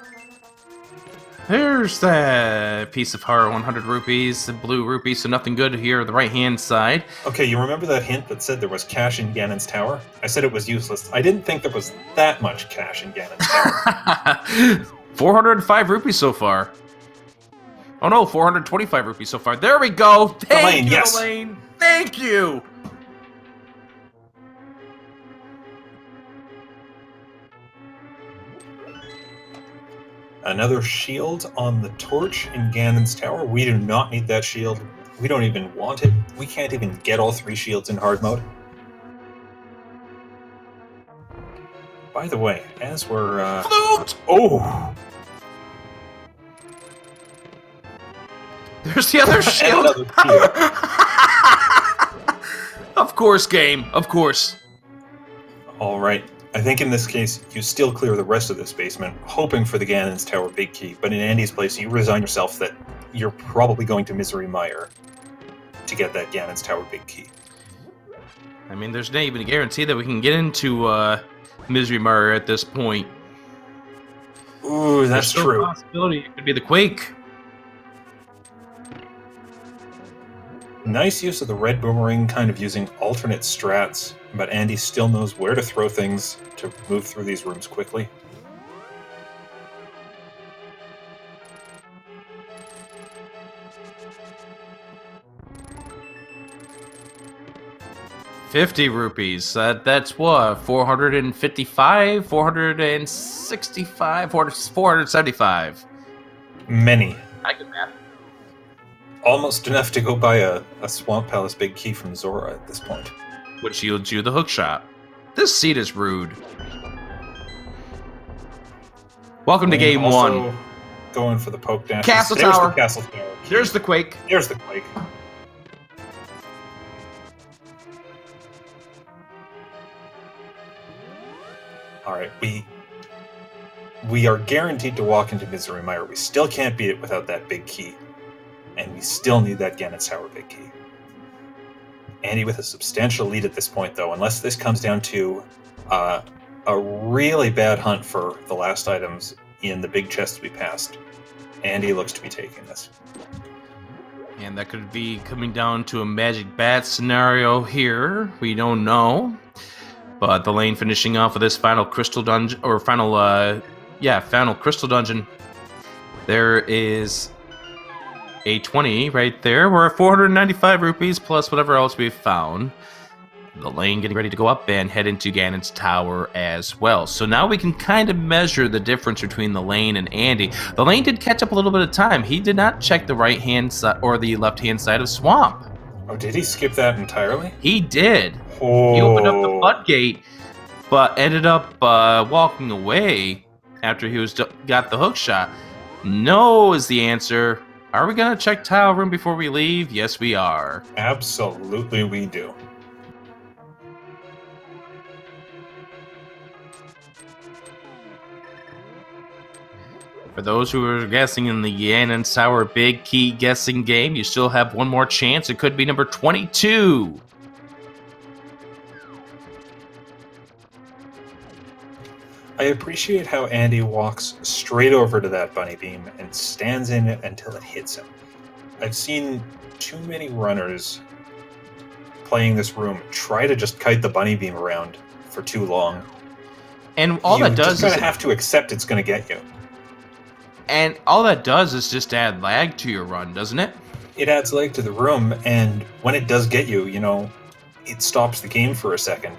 There's that piece of heart, 100 rupees, the blue rupees, so nothing good here, the right-hand side. Okay, you remember that hint that said there was cash in Ganon's Tower? I said it was useless. I didn't think there was that much cash in Ganon's Tower. 405 rupees so far. Oh no, 425 rupees so far. There we go. Thank you, yes. Elaine. Thank you. Another shield on the torch in Ganon's Tower. We do not need that shield. We don't even want it. We can't even get all 3 shields in hard mode. By the way, as we're... Flute! Oh! There's the other shield. Another shield. Of course, game. Of course. All right. I think in this case, you still clear the rest of this basement, hoping for the Ganon's Tower big key, but in Andy's place, you resign yourself that you're probably going to Misery Mire to get that Ganon's Tower big key. I mean, there's not even a guarantee that we can get into Misery Mire at this point. Ooh, that's There's still true. a possibility it could be the Quake. Nice use of the red boomerang, kind of using alternate strats, but Andy still knows where to throw things to move through these rooms quickly. $50 rupees. That's what? 455? 465? 475. Many. I can math. Almost enough to go buy a Swamp Palace big key from Zora at this point. Which yields you the hook shot. This seat is rude. Welcome to game Also, one. going for the poke dash. Castle There's tower. The castle tower. There's the quake. There's the quake. All right, we are guaranteed to walk into Misery Mire. We still can't beat it without that big key, and we still need that Ganon Tower big key. Andy with a substantial lead at this point, though, unless this comes down to a really bad hunt for the last items in the big chest we passed. Andy looks to be taking this. And that could be coming down to a magic bat scenario here. We don't know. But Thalane finishing off with this final crystal dungeon, or final crystal dungeon. There is a 20 right there. We're at 495 rupees plus whatever else we've found. Thalane getting ready to go up and head into Ganon's tower as well. So now we can kind of measure the difference between Thalane and Andy. Thalane did catch up a little bit of time. He did not check the right-hand side or the left-hand side of Swamp. Oh, did he skip that entirely? He did. Oh. He opened up the floodgate, but ended up walking away after he got the hook shot. No is the answer. Are we going to check tile room before we leave? Yes, we are. Absolutely we do. For those who are guessing in the Ganon Sour Big Key guessing game, you still have one more chance. It could be number 22. I appreciate how Andy walks straight over to that bunny beam and stands in it until it hits him. I've seen too many runners playing this room try to just kite the bunny beam around for too long. And all that does is... You just have to accept it's going to get you. And all that does is just add lag to your run, doesn't it? It adds lag to the room, and when it does get you, it stops the game for a second.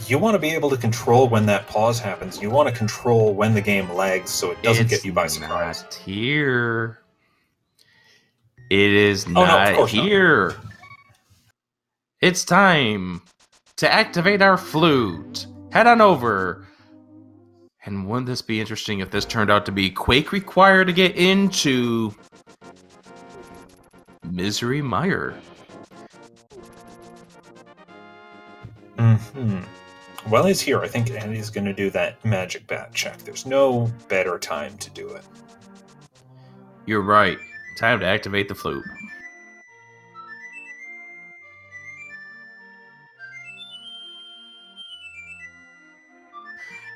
You want to be able to control when that pause happens. You want to control when the game lags so it doesn't get you by surprise. It's not here. It is not here. Not. It's time to activate our flute. Head on over. And wouldn't this be interesting if this turned out to be Quake required to get into Misery Mire? While he's here, I think Andy's going to do that magic bat check. There's no better time to do it. You're right. Time to activate the flute.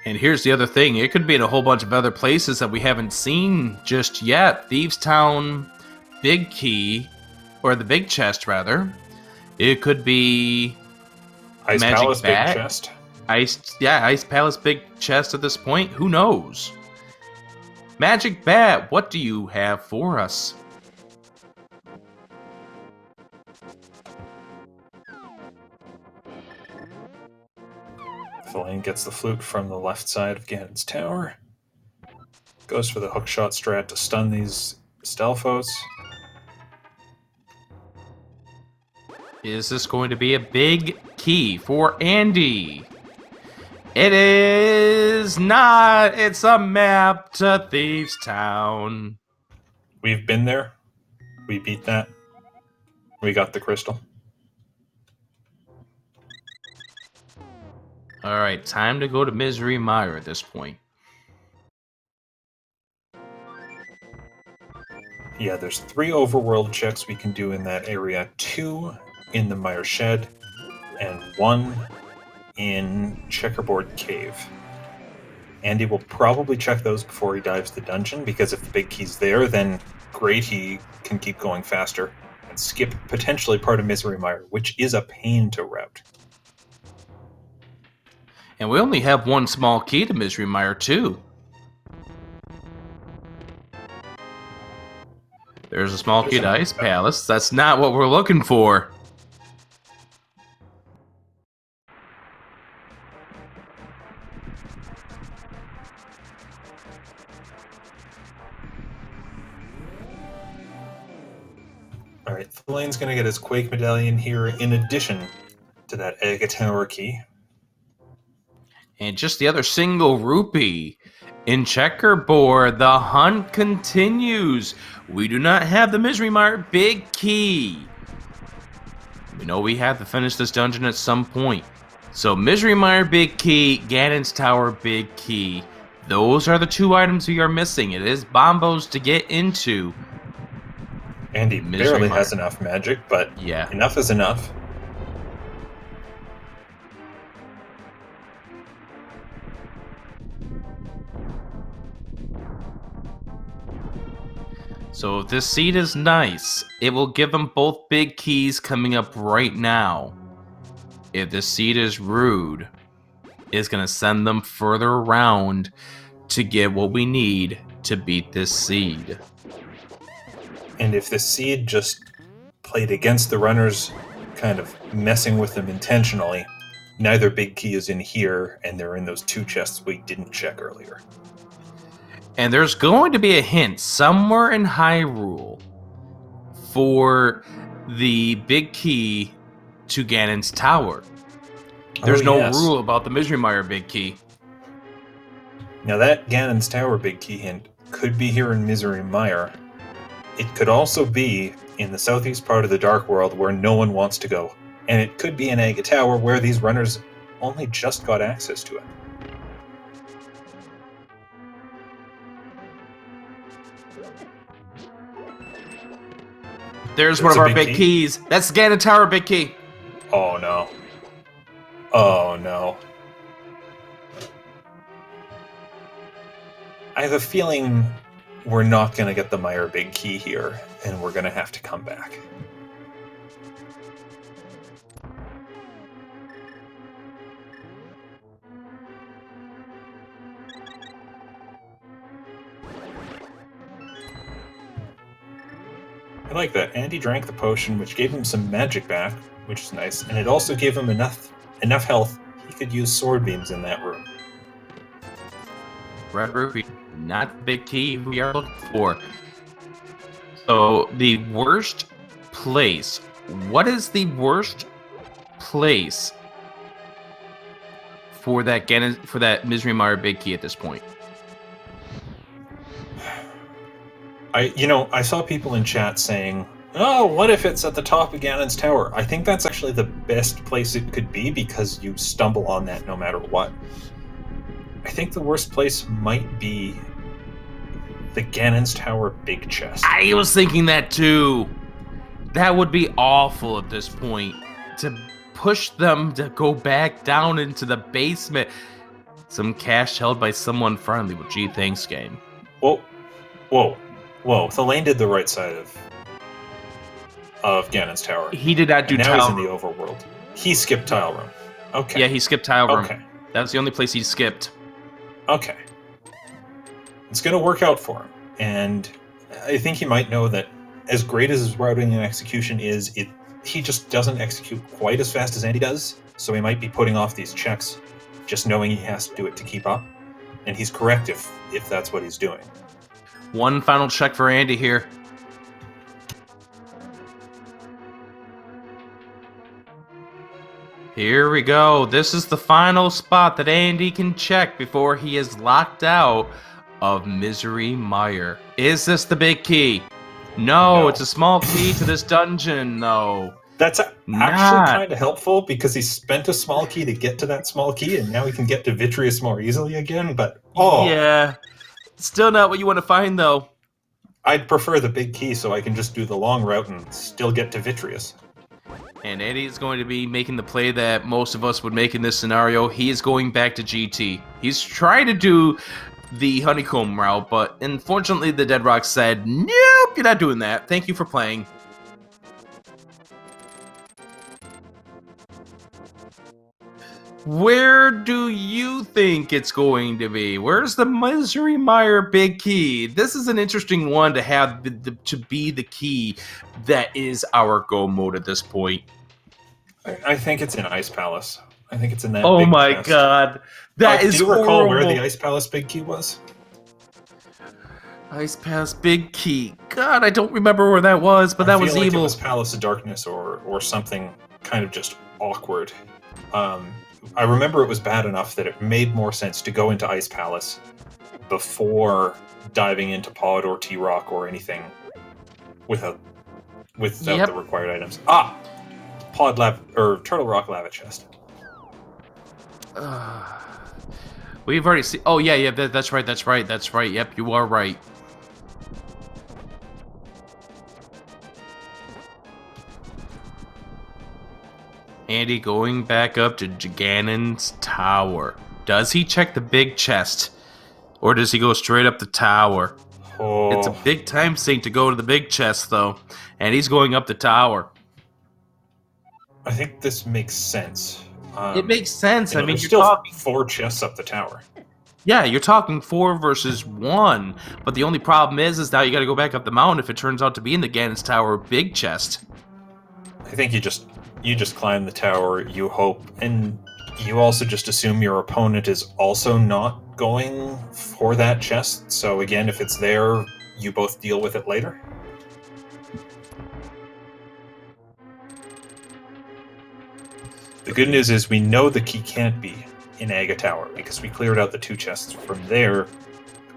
And here's the other thing. It could be in a whole bunch of other places that we haven't seen just yet. Thieves' Town, Big Key, or the Big Chest, rather. It could be Ice Magic Palace Bat. Big Chest. Ice Palace Big Chest at this point. Who knows? Magic Bat, what do you have for us? Thalane gets the flute from the left side of Ganon's tower. Goes for the hookshot strat to stun these Stelphos. Is this going to be a big key for Andy? It is not. It's a map to Thieves' Town. We've been there. We beat that. We got the crystal. Alright, time to go to Misery Mire at this point. Yeah, there's 3 overworld checks we can do in that area. 2 in the Mire Shed, and 1 in Checkerboard Cave. Andy will probably check those before he dives the dungeon, because if the big key's there, then great, he can keep going faster and skip potentially part of Misery Mire, which is a pain to route. And we only have 1 small key to Misery Mire, too. There's a small key to Ice Palace. That's not what we're looking for. Alright, Thalane's going to get his Quake Medallion here in addition to that Agahnim key. And just the other single rupee. In checkerboard, the hunt continues. We do not have the Misery Mire Big Key. We know we have to finish this dungeon at some point. So Misery Mire Big Key, Ganon's Tower Big Key. Those are the two items we are missing. It is Bombos to get into. And he barely has enough magic, but yeah, enough is enough. So if this seed is nice, it will give them both big keys coming up right now. If this seed is rude, it's going to send them further around to get what we need to beat this seed. And if the seed just played against the runners, kind of messing with them intentionally, neither big key is in here, and they're in those two chests we didn't check earlier. And there's going to be a hint somewhere in Hyrule for the big key to Ganon's Tower. There's no rule about the Misery Mire Big Key. Now that Ganon's Tower Big Key hint could be here in Misery Mire. It could also be in the southeast part of the Dark World where no one wants to go. And it could be in Aga Tower where these runners only just got access to it. There's one of our big keys. That's the Ganon Tower Big Key. Oh no. Oh no. I have a feeling we're not going to get the Mire Big Key here, and we're going to have to come back. I like that. Andy drank the potion, which gave him some magic back, which is nice, and it also gave him enough health he could use sword beams in that room. Red Rupee, not the big key we are looking for. So the worst place. What is the worst place for that Ganon, for that Misery Mire Big Key at this point? I saw people in chat saying, "Oh, what if it's at the top of Ganon's Tower?" I think that's actually the best place it could be because you stumble on that no matter what. I think the worst place might be the Ganon's Tower Big Chest. I was thinking that too. That would be awful at this point. To push them to go back down into the basement. Some cash held by someone friendly. Well, gee, thanks, game. Whoa. Thalane did the right side of Ganon's Tower. He did not do now tile. He's in the overworld. He skipped Tile Room. Okay. Yeah, he skipped Tile Room. Okay. That's the only place he skipped. Okay. It's going to work out for him. And I think he might know that as great as his routing and execution is, he just doesn't execute quite as fast as Andy does. So he might be putting off these checks, just knowing he has to do it to keep up. And he's correct if that's what he's doing. One final check for Andy here. Here we go. This is the final spot that Andy can check before he is locked out of Misery Mire. Is this the big key? No, it's a small key to this dungeon, though. That's actually kind of helpful because he spent a small key to get to that small key, and now he can get to Vitreous more easily again, but yeah. Still not what you want to find, though. I'd prefer the big key so I can just do the long route and still get to Vitreous. And Andy is going to be making the play that most of us would make in this scenario. He is going back to GT. He's trying to do the honeycomb route, but unfortunately the Dead Rock said, nope, you're not doing that. Thank you for playing. Where do you think it's going to be? Where's the Misery Mire Big Key? This is an interesting one to have to be the key that is our go mode at this point. I think it's in Ice Palace. I think it's in that. Oh my chest. god, that is Do you recall horrible. where the Ice Palace Big Key was? Ice Palace Big Key. God, I don't remember where that was, but that was evil. It was Palace of Darkness or something kind of just awkward. I remember it was bad enough that it made more sense to go into Ice Palace, before diving into Pod or T-Rock or anything without Yep. the required items. Ah! Pod lava, or Turtle Rock lava chest. We've already seen... Oh, yeah, that's right. Yep, you are right. Andy going back up to Ganon's tower. Does he check the big chest? Or does he go straight up the tower? Oh. It's a big time sink to go to the big chest, though. And he's going up the tower. I think this makes sense. It makes sense. I mean, there's you're still talking... 4 chests up the tower. Yeah, you're talking 4 versus 1. But the only problem is now you got to go back up the mountain if it turns out to be in the Ganon's tower big chest. I think you just climb the tower, you hope, and you also just assume your opponent is also not going for that chest. So again, if it's there, you both deal with it later. The good news is we know the key can't be in Aga Tower because we cleared out the 2 chests from there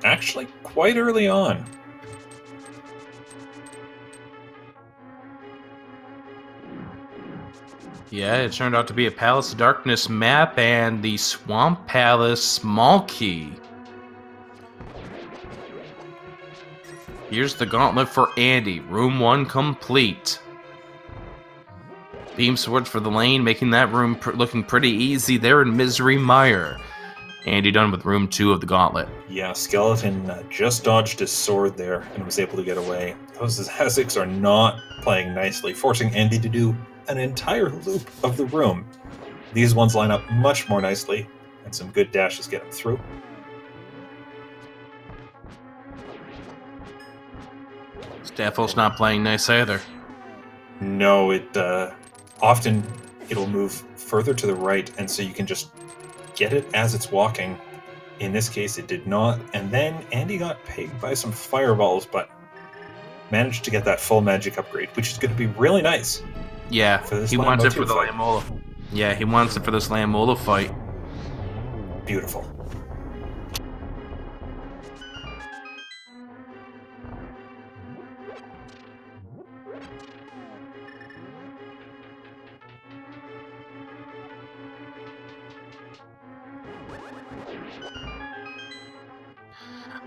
actually quite early on. Yeah, it turned out to be a Palace of Darkness map and the Swamp Palace small key. Here's the gauntlet for Andy. Room 1 complete. Beam swords for the lane, making that room looking pretty easy there in Misery Mire. Andy done with room 2 of the gauntlet. Yeah, Skeleton just dodged his sword there and was able to get away. Those Haziks are not playing nicely, forcing Andy to do an entire loop of the room. These ones line up much more nicely, and some good dashes get him through. Staffel's not playing nice either. No, it often it'll move further to the right, and so you can just get it as it's walking. In this case, it did not, and then Andy got pegged by some fireballs, but managed to get that full magic upgrade, which is going to be really nice. Yeah, he wants it for the fight. Lamola. Yeah, he wants it for this Lamola fight. Beautiful.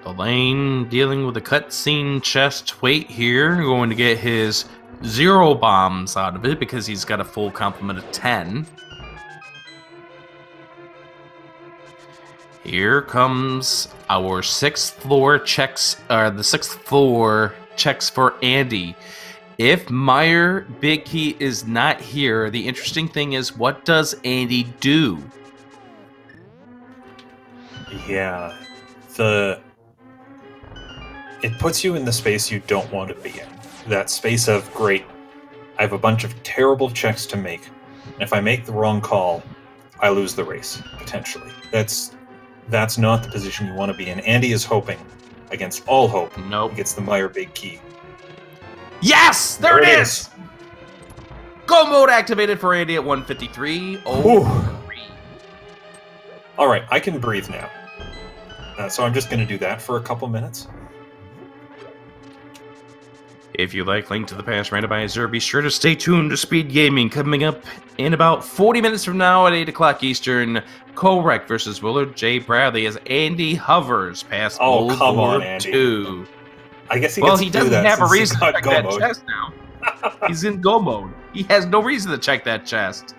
Thalane dealing with a cutscene chest weight here, going to get his 0 bombs out of it because he's got a full complement of 10. Here comes our 6th floor checks, the 6th floor checks for Andy. If Meyer Big Key is not here, the interesting thing is, what does Andy do? Yeah, it puts you in the space you don't want to be in. That space of, great, I have a bunch of terrible checks to make. And if I make the wrong call, I lose the race, potentially. That's not the position you want to be in. Andy is hoping, against all hope, Nope. he gets the Meyer Big Key. Yes! There it is! Go mode activated for Andy at 153. Alright, I can breathe now. So I'm just going to do that for a couple minutes. If you like Link to the Past Randomizer, be sure to stay tuned to Speed Gaming. Coming up in about 40 minutes from now at 8 o'clock Eastern, Correct versus Willard J. Bradley as Andy hovers past Oh, come War on, Andy. 2. I guess he Well, gets he to do doesn't that have a since he's reason to got check go that mode. chest now. He's in go mode. He has no reason to check that chest.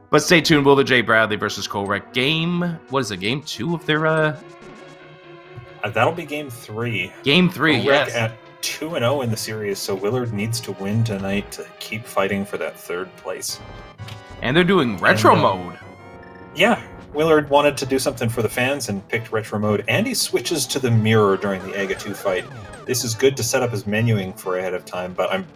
But stay tuned, Willard J. Bradley versus Correct. What is it, game 2 of their... That'll be game 3. Game 3, Correct yes. At 2-0 in the series, so Willard needs to win tonight to keep fighting for that 3rd place. And they're doing retro mode. Yeah, Willard wanted to do something for the fans and picked retro mode. Andy switches to the mirror during the Aga 2 fight. This is good to set up his menuing for ahead of time, but I'm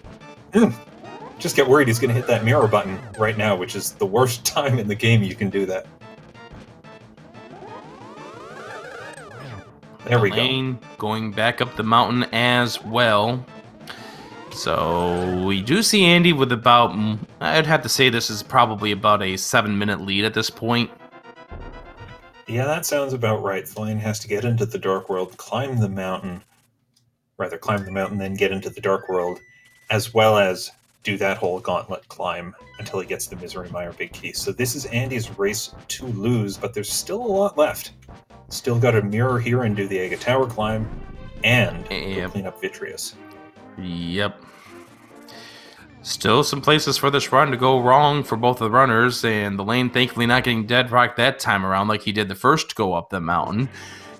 just get worried he's going to hit that mirror button right now, which is the worst time in the game you can do that. There we go. Going back up the mountain as well. So we do see Andy with about, I'd have to say this is probably about a 7-minute lead at this point. Yeah, that sounds about right. Thalane has to get into the Dark World, climb the mountain, then get into the Dark World, as well as do that whole gauntlet climb until he gets the Misery Mire Big Key. So this is Andy's race to lose, but there's still a lot left. Still got to mirror here and do the Aga Tower climb, and go clean up Vitreous. Yep. Still some places for this run to go wrong for both of the runners, and Thalane thankfully not getting dead rocked that time around like he did the first go up the mountain.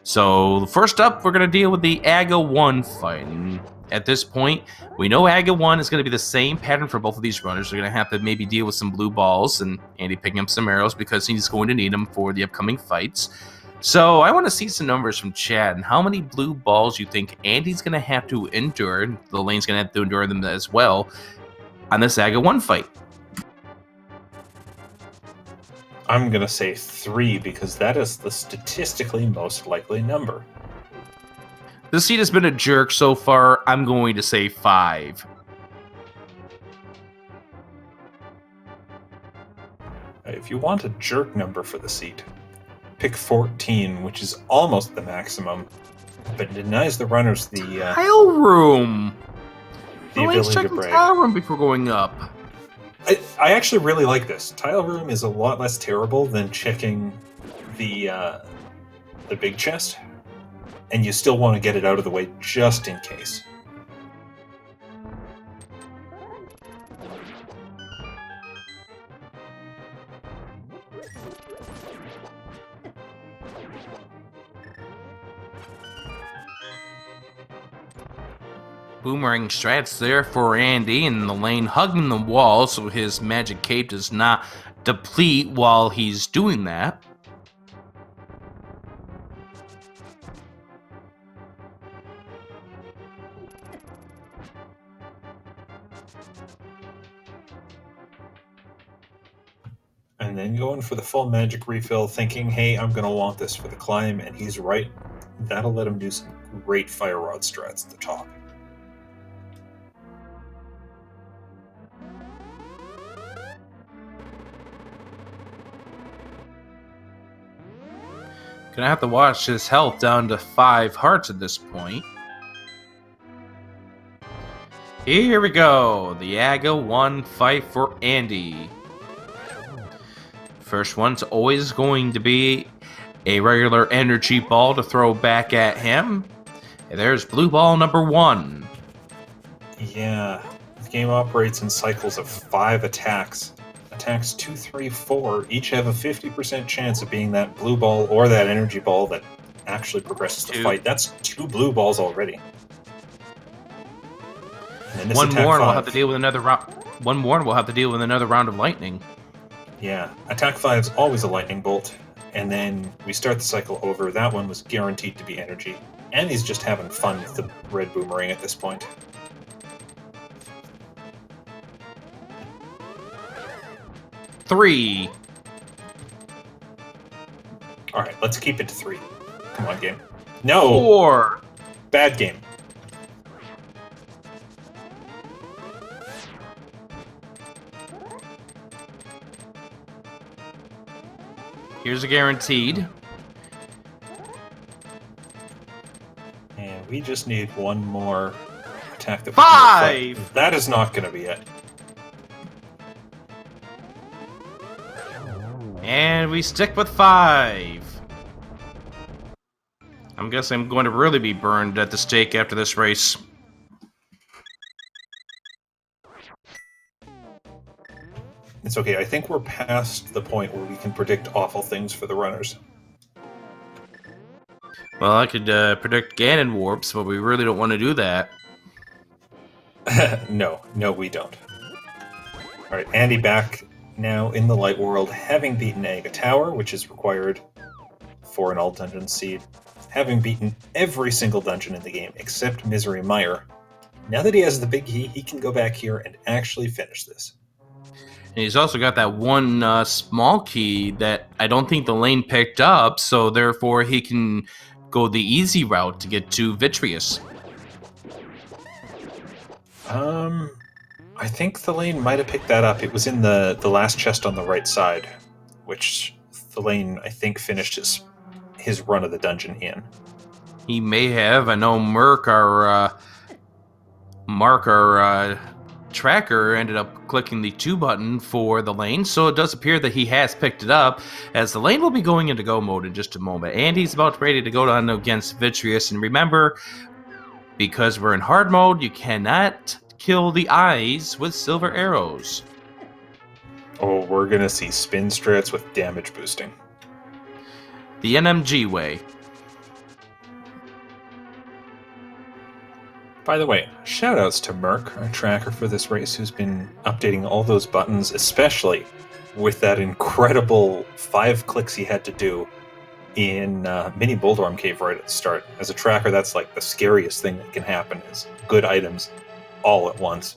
So first up, we're going to deal with the Aga 1 fight. And at this point, we know Aga 1 is going to be the same pattern for both of these runners. They're going to have to maybe deal with some blue balls, and Andy picking up some arrows because he's going to need them for the upcoming fights. So I want to see some numbers from chat and how many blue balls you think Andy's going to have to endure. Thalane's going to have to endure them as well on this Aga 1 fight. I'm going to say 3 because that is the statistically most likely number. The seed has been a jerk so far. I'm going to say 5. If you want a jerk number for the seat, pick 14, which is almost the maximum, but it denies the runners the tile room. The ability to brag. Tile room before going up. I actually really like this. Tile room is a lot less terrible than checking the big chest, and you still want to get it out of the way just in case. Boomerang strats there for Andy, and Thalane hugging the wall so his magic cape does not deplete while he's doing that. And then going for the full magic refill, thinking, hey, I'm going to want this for the climb, and he's right. That'll let him do some great fire rod strats at the top. Gonna have to watch his health down to 5 hearts at this point. Here we go. The Aga 1 fight for Andy. First one's always going to be a regular energy ball to throw back at him. And there's blue ball number 1. Yeah, the game operates in cycles of 5 attacks. Attacks 2, 3, 4 each have a 50% chance of being that blue ball or that energy ball that actually progresses the fight. That's 2 blue balls already. One more, and we'll have to deal with another round. One more, and we'll have to deal with another round of lightning. Yeah, attack 5 is always a lightning bolt, and then we start the cycle over. That one was guaranteed to be energy, and he's just having fun with the red boomerang at this point. Three. All right, let's keep it to 3. Come on, game. No. 4. Bad game. Here's a guaranteed. And we just need one more attack. 5! That is not going to be it. And we stick with 5. I'm guessing I'm going to really be burned at the stake after this race. It's okay. I think we're past the point where we can predict awful things for the runners. Well, I could predict Ganon warps, but we really don't want to do that. No, we don't. All right, Andy back now in the light world, having beaten Aga Tower, which is required for an all-dungeon seed, having beaten every single dungeon in the game except Misery Mire. Now that he has the big key, he can go back here and actually finish this. And he's also got that one small key that I don't think Thalane picked up, so therefore he can go the easy route to get to Vitreous. I think Thalane might have picked that up. It was in the last chest on the right side, which Thalane, I think, finished his his run of the dungeon in. He may have. I know Mark, our tracker, ended up clicking the 2 button for the lane, so it does appear that he has picked it up, as the lane will be going into go mode in just a moment. Andy's about ready to go down against Vitreous, and remember, because we're in hard mode, you cannot kill the eyes with silver arrows. Oh, we're gonna see spin strats with damage boosting. The NMG way. By the way, shoutouts to Merc, our tracker for this race, who's been updating all those buttons, especially with that incredible 5 clicks he had to do in Mini Boulderarm Cave right at the start. As a tracker, that's like the scariest thing that can happen, is good items all at once.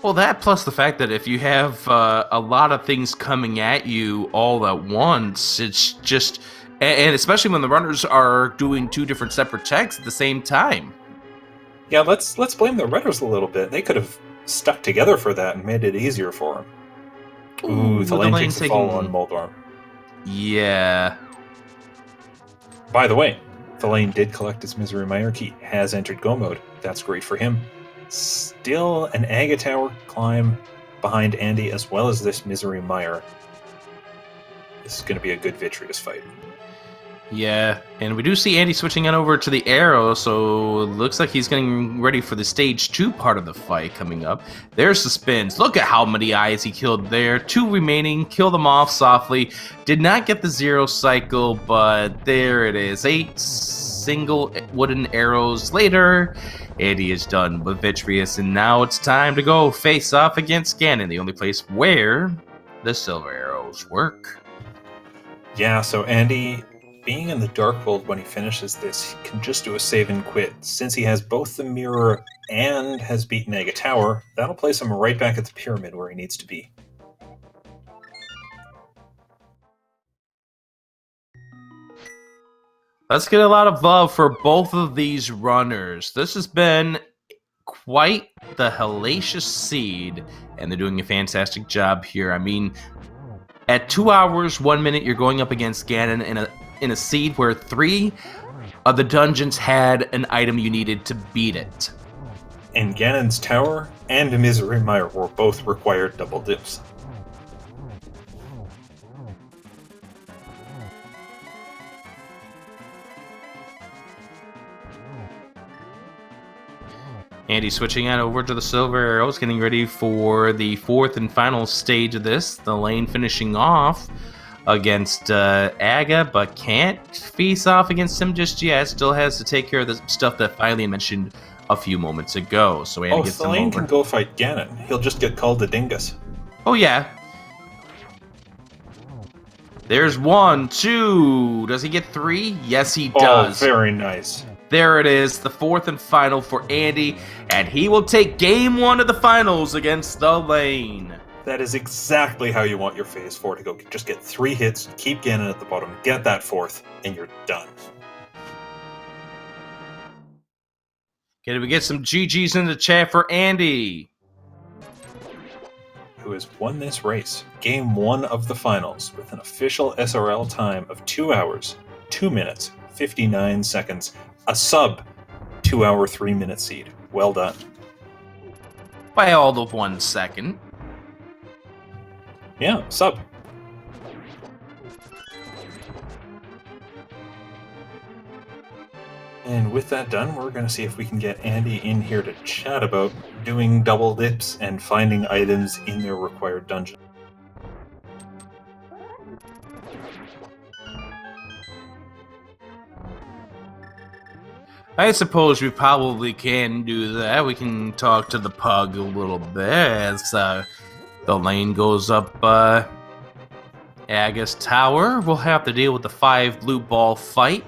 Well, that plus the fact that if you have a lot of things coming at you all at once, it's just... And especially when the runners are doing 2 different separate checks at the same time. Yeah, let's blame the runners a little bit. They could have stuck together for that and made it easier for them. Ooh, thalane takes the fall on Moldorm. Yeah. By the way, thalane did collect his Misery Mire key, has entered go mode. That's great for him. Still an Aga Tower climb behind Andy, as well as this Misery Mire. This is going to be a good Vitreous fight. Yeah, and we do see Andy switching on over to the arrow, so it looks like he's getting ready for the stage 2 part of the fight coming up. There's the spins. Look at how many eyes he killed there. 2 remaining. Kill them off softly. Did not get the 0 cycle, but there it is. 8 single wooden arrows later. Andy is done with Vitreous, and now it's time to go face off against Ganon, the only place where the silver arrows work. Yeah, so Andy, being in the Dark World when he finishes this, he can just do a save and quit. Since he has both the mirror and has beaten Aga Tower, that'll place him right back at the pyramid where he needs to be. Let's get a lot of love for both of these runners. This has been quite the hellacious seed, and they're doing a fantastic job here. I mean, at 2 hours, 1 minute, you're going up against Ganon in a seed where 3 of the dungeons had an item you needed to beat it. And Ganon's Tower and Misery Mire were both required double dips. Andy switching on over to the silver arrows, getting ready for the 4th and final stage of this. The lane finishing off against Aga, but can't face off against him just yet. Still has to take care of the stuff that Thalane mentioned a few moments ago. So Andy gets him over. Thalane can go fight Ganon. He'll just get called a dingus. Oh yeah. There's 1, 2. Does he get 3? Yes, he does. Oh, very nice. There it is, the 4th and final for Andy, and he will take game 1 of the finals against the lane. That is exactly how you want your phase 4 to go. Just get 3 hits, keep Ganon at the bottom, get that 4th, and you're done. Can we get some GGs in the chat for Andy? Who has won this race, game 1 of the finals, with an official SRL time of 2 hours, 2 minutes, 59 seconds, a sub 2 hour 3 minute seed. Well done. By all of 1 second. Yeah, sub. And with that done, we're going to see if we can get Andy in here to chat about doing double dips and finding items in their required dungeon. I suppose we probably can do that. We can talk to the pug a little bit as the lane goes up Aga's Tower. We'll have to deal with the 5 blue ball fight.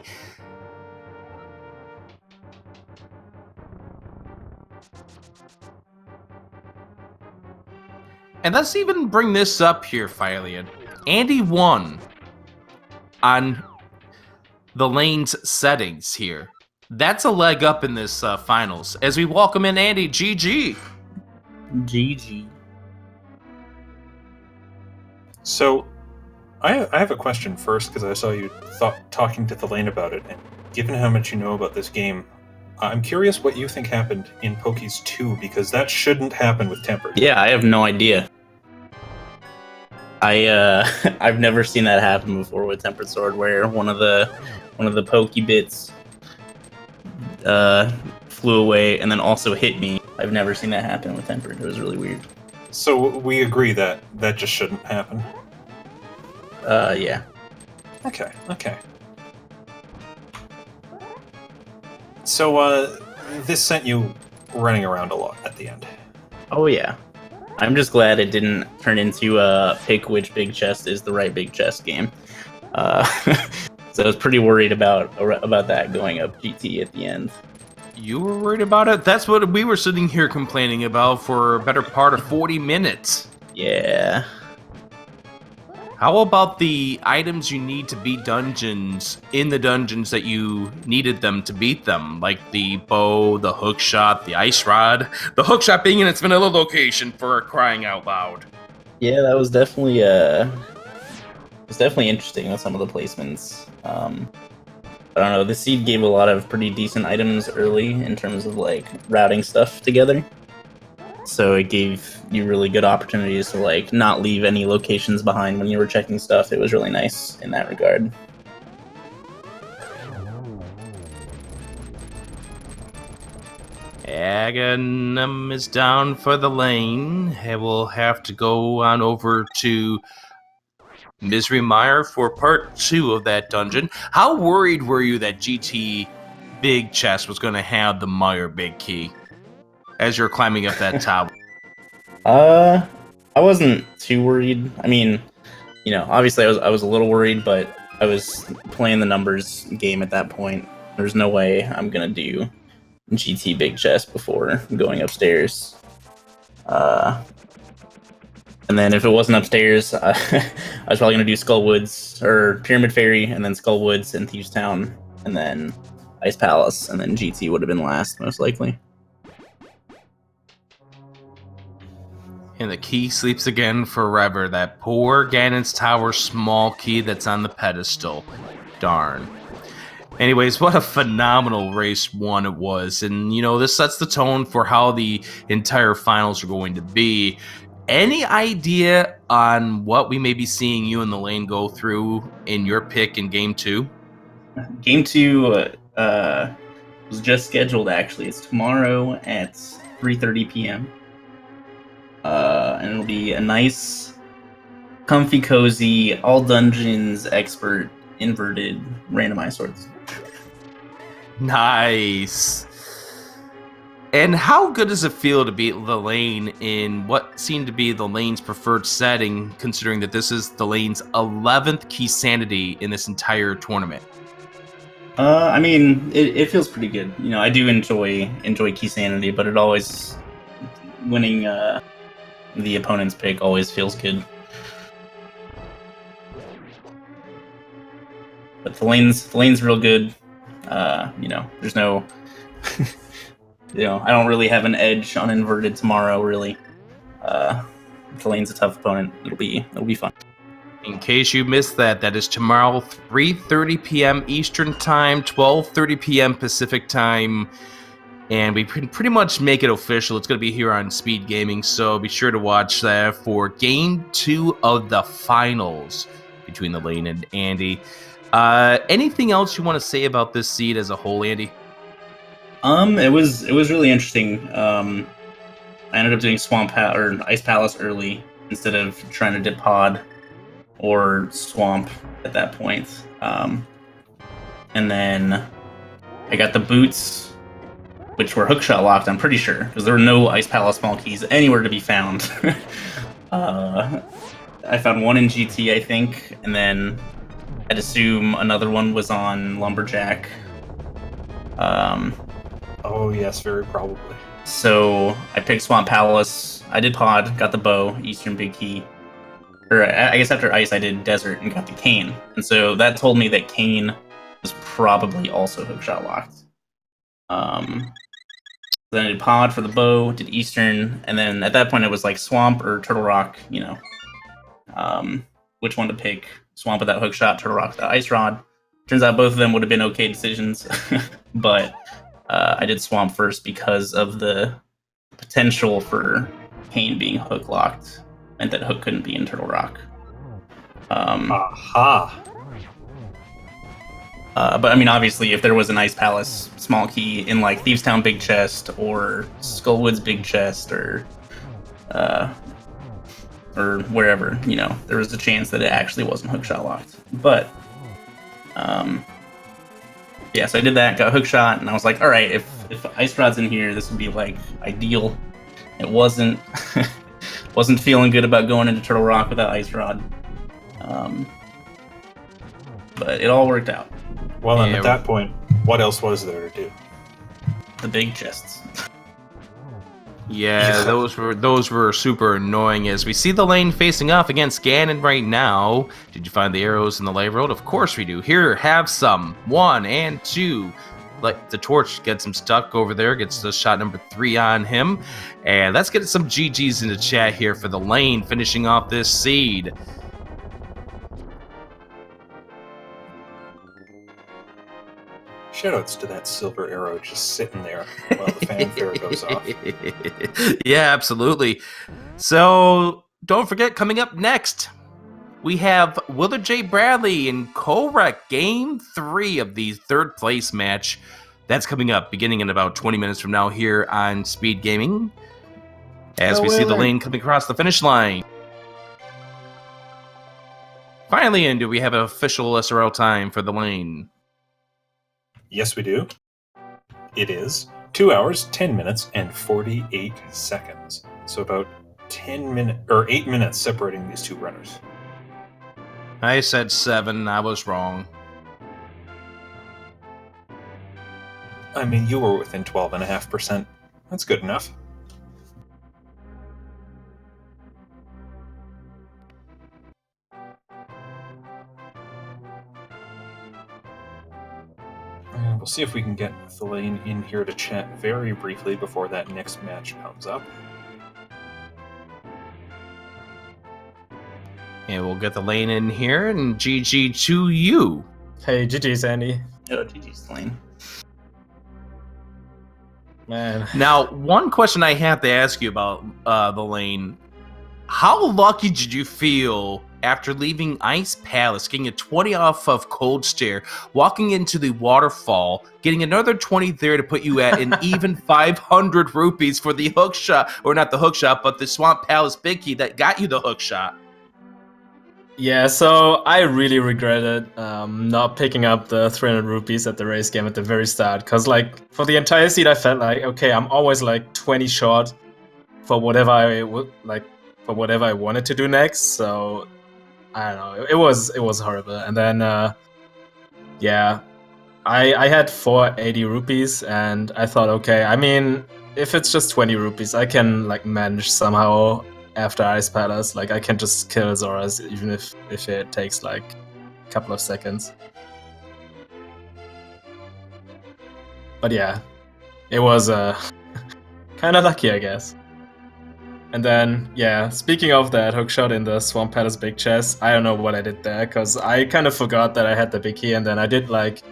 And let's even bring this up here, Philion. Andy won on the lane's settings here. That's a leg up in this finals. As we welcome in Andy, GG. GG. So, I have a question first, because I saw you talking to Thalane about it, and given how much you know about this game, I'm curious what you think happened in Pokies 2, because that shouldn't happen with Tempered. Yeah, I have no idea. I've never seen that happen before with Tempered Sword, where one of the pokey bits flew away and then also hit me. I've never seen that happen with Tempered. It was really weird. So we agree that that just shouldn't happen. Yeah. Okay. So this sent you running around a lot at the end. Oh yeah. I'm just glad it didn't turn into a pick which big chest is the right big chest game. So I was pretty worried about that going up GT at the end. You were worried about it? That's what we were sitting here complaining about for a better part of 40 minutes. Yeah. How about the items you need to beat dungeons in the dungeons that you needed them to beat them? Like the bow, the hook shot, the ice rod. The hook shot being in its vanilla location for crying out loud. Yeah, that was definitely interesting with some of the placements. I don't know, the seed gave a lot of pretty decent items early in terms of like routing stuff together. So it gave you really good opportunities to like not leave any locations behind when you were checking stuff. It was really nice in that regard. Agahnim is down for the lane. We'll have to go on over to Misery Mire for part 2 of that dungeon. How worried were you that GT Big Chest was going to have the Mire Big Key as you're climbing up that tower? I wasn't too worried. I mean, you know, obviously I was a little worried, but I was playing the numbers game at that point. There's no way I'm gonna do GT Big Chest before going upstairs. And then if it wasn't upstairs, I was probably gonna do Skullwoods or Pyramid Fairy, and then Skullwoods and Thieves Town, and then Ice Palace, and then GT would have been last, most likely. And the key sleeps again forever. That poor Ganon's Tower small key that's on the pedestal. Darn. Anyways, what a phenomenal race one it was. And, you know, this sets the tone for how the entire finals are going to be. Any idea on what we may be seeing you and the lane go through in your pick in Game 2? Game 2 was just scheduled, actually. It's tomorrow at 3:30 p.m. And it'll be a nice, comfy, cozy, all dungeons expert, inverted, randomized swords. Nice. And how good does it feel to beat the lane in what seemed to be the lane's preferred setting, considering that this is the lane's 11th key sanity in this entire tournament? I mean, it feels pretty good. You know, I do enjoy key sanity, but it always winning the opponent's pick always feels good. But the lane's real good. You know, there's no you know, I don't really have an edge on inverted tomorrow, really. The lane's a tough opponent. It'll be fun. In case you missed that, that is tomorrow, 3:30 p.m. Eastern Time, 12:30 p.m. Pacific Time. And we can pretty much make it official. It's going to be here on Speed Gaming, so be sure to watch that for Game 2 of the finals between the lane and Andy. Anything else you want to say about this seed as a whole, Andy? It was really interesting. I ended up doing or Ice Palace early instead of trying to dip Pod or Swamp at that point. And then I got the boots, which were hookshot locked, I'm pretty sure, because there were no Ice Palace small keys anywhere to be found. I found one in GT, I think, and then I'd assume another one was on Lumberjack. Oh yes, very probably. So I picked Swamp Palace. I did Pod, got the bow, Eastern Big Key. Or I guess after Ice, I did Desert and got the Cane. And so that told me that Cane was probably also hookshot locked. Then I did Pod for the bow, did Eastern, and then at that point it was like Swamp or Turtle Rock, you know, which one to pick. Swamp without hook shot, Turtle Rock without Ice Rod. Turns out both of them would have been okay decisions, but I did Swamp first because of the potential for Pain being hook locked, meant that Hook couldn't be in Turtle Rock. Aha! But I mean, obviously, if there was an Ice Palace small key in like Thieves Town Big Chest or Skullwoods Big Chest or wherever, you know, there was a chance that it actually wasn't hookshot locked. But yeah, so I did that, got hookshot, and I was like, all right, if Ice Rod's in here, this would be like ideal. It wasn't. Wasn't feeling good about going into Turtle Rock without Ice Rod. But it all worked out. Well, and at that point, what else was there to do? The big chests. Yeah, those were super annoying. As we see the lane facing off against Ganon right now. Did you find the arrows in the lay road? Of course we do. Here, have some. 1 and 2. Like the torch gets him stuck over there, gets the shot number 3 on him. And let's get some GGs in the chat here for the lane finishing off this seed. Shoutouts to that silver arrow just sitting there while the fanfare goes off. Yeah, absolutely. So don't forget, coming up next, we have Willard J. Bradley and Korek Game 3 of the 3rd place match. That's coming up beginning in about 20 minutes from now here on Speed Gaming. As we see the lane coming across the finish line. Finally, and do we have an official SRL time for the lane? Yes, we do. It is 2 hours, 10 minutes, and 48 seconds. So about 8 minutes separating these two runners. I said 7. I was wrong. I mean, you were within 12.5%. That's good enough. We'll see if we can get Thalane in here to chat very briefly before that next match comes up. And we'll get the lane in here, and GG to you. Hey, GG's, Andy. Oh, GG's Lane. Man. Now, one question I have to ask you about the lane. How lucky did you feel after leaving Ice Palace, getting a 20 off of Cold Stare, walking into the waterfall, getting another 20 there to put you at an even 500 rupees for the hook shot, or not the hook shot, but the Swamp Palace Big Key that got you the hook shot? Yeah, so I really regretted not picking up the 300 rupees at the race game at the very start, because like for the entire seed I felt like, okay, I'm always like 20 short for whatever I wanted to do next. So I don't know, it was horrible. And then yeah, I had 480 rupees, and I thought, okay, I mean, if it's just 20 rupees, I can like manage somehow. After Ice Palace, like I can just kill Zoras even if it takes like a couple of seconds. But yeah, it was kind of lucky, I guess. And then yeah, speaking of that hookshot in the Swamp Palace Big Chest, I don't know what I did there, because I kind of forgot that I had the big key, and then I did like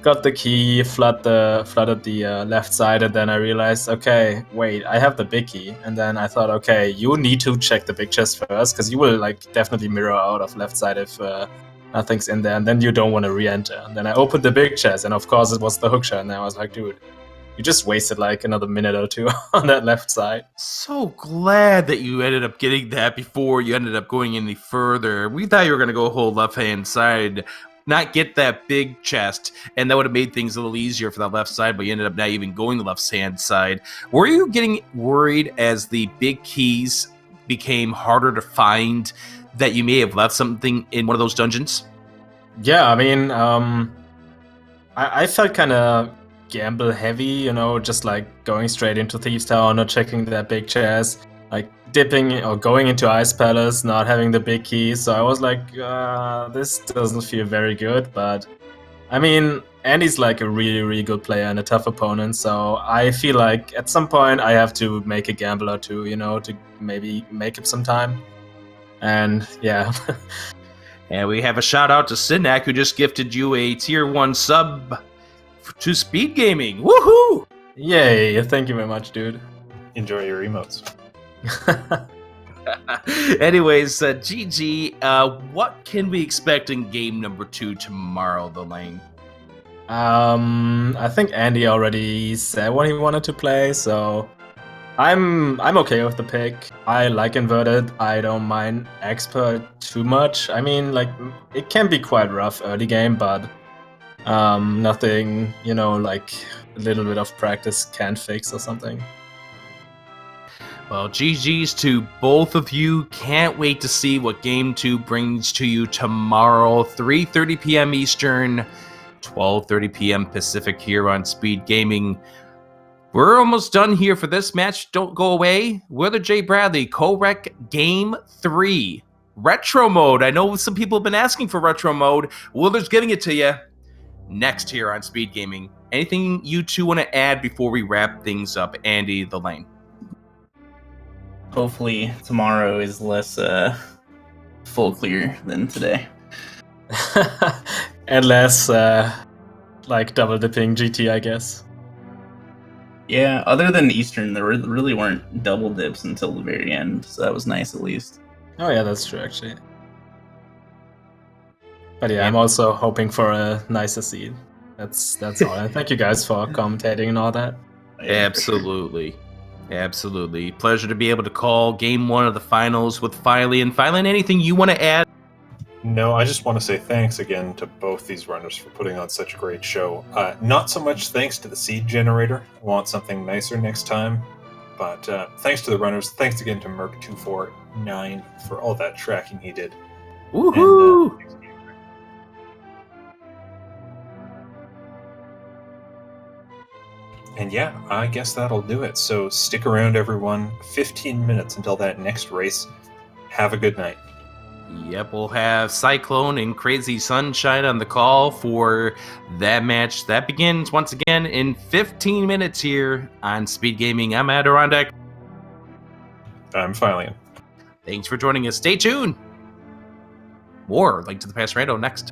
got the key, flooded the left side, and then I realized, okay, wait, I have the big key. And then I thought, okay, you need to check the big chest first, because you will like definitely mirror out of left side if nothing's in there, and then you don't want to re-enter. And then I opened the big chest, and of course it was the hookshot, and then I was like, dude, you just wasted like another minute or two on that left side. So glad that you ended up getting that before you ended up going any further. We thought you were going to go whole left-hand side, not get that big chest, and that would have made things a little easier for that left side, but you ended up not even going the left hand side. Were you getting worried as the big keys became harder to find that you may have left something in one of those dungeons? Yeah, I mean, I felt kind of gamble heavy, you know, just like going straight into Thieves Tower, not checking that big chest, like dipping or going into Ice Palace, not having the big key. So I was like, this doesn't feel very good. But I mean, Andy's like a really, really good player and a tough opponent. So I feel like at some point I have to make a gamble or two, you know, to maybe make up some time. And yeah. And we have a shout out to Sinak, who just gifted you a tier 1 sub to Speed Gaming. Woohoo! Yay! Thank you very much, dude. Enjoy your emotes. Anyways, GG, what can we expect in game number 2 tomorrow, Thalane? I think Andy already said what he wanted to play, so I'm okay with the pick. I like inverted. I don't mind expert too much. I mean, like, it can be quite rough early game, but nothing, like a little bit of practice can't fix or something. Well, GG's to both of you. Can't wait to see what Game 2 brings to you tomorrow, 3:30 p.m. Eastern, 12:30 p.m. Pacific here on Speed Gaming. We're almost done here for this match. Don't go away. We're the Jay Bradley, Co-Rec Game 3. Retro Mode. I know some people have been asking for Retro Mode. Wilder's giving it to you next here on Speed Gaming. Anything you two want to add before we wrap things up? Andy, Thalane. Hopefully tomorrow is less full clear than today. And less like double dipping GT, I guess. Yeah, other than Eastern, there really weren't double dips until the very end, so that was nice at least. Oh yeah, that's true actually. But yeah, I'm also hoping for a nicer seed. That's all. And thank you guys for commentating and all that. Absolutely. Absolutely. Pleasure to be able to call game 1 of the finals with Phylene. Phylene, anything you want to add? No, I just want to say thanks again to both these runners for putting on such a great show. Not so much thanks to the seed generator. I want something nicer next time. But thanks to the runners. Thanks again to Merc249 for all that tracking he did. Woohoo! And yeah, I guess that'll do it. So stick around, everyone. 15 minutes until that next race. Have a good night. Yep, we'll have Cyclone and Crazy Sunshine on the call for that match. That begins once again in 15 minutes here on Speed Gaming. I'm Adirondack. I'm Phylene. Thanks for joining us. Stay tuned. More Link to the Past Rando next.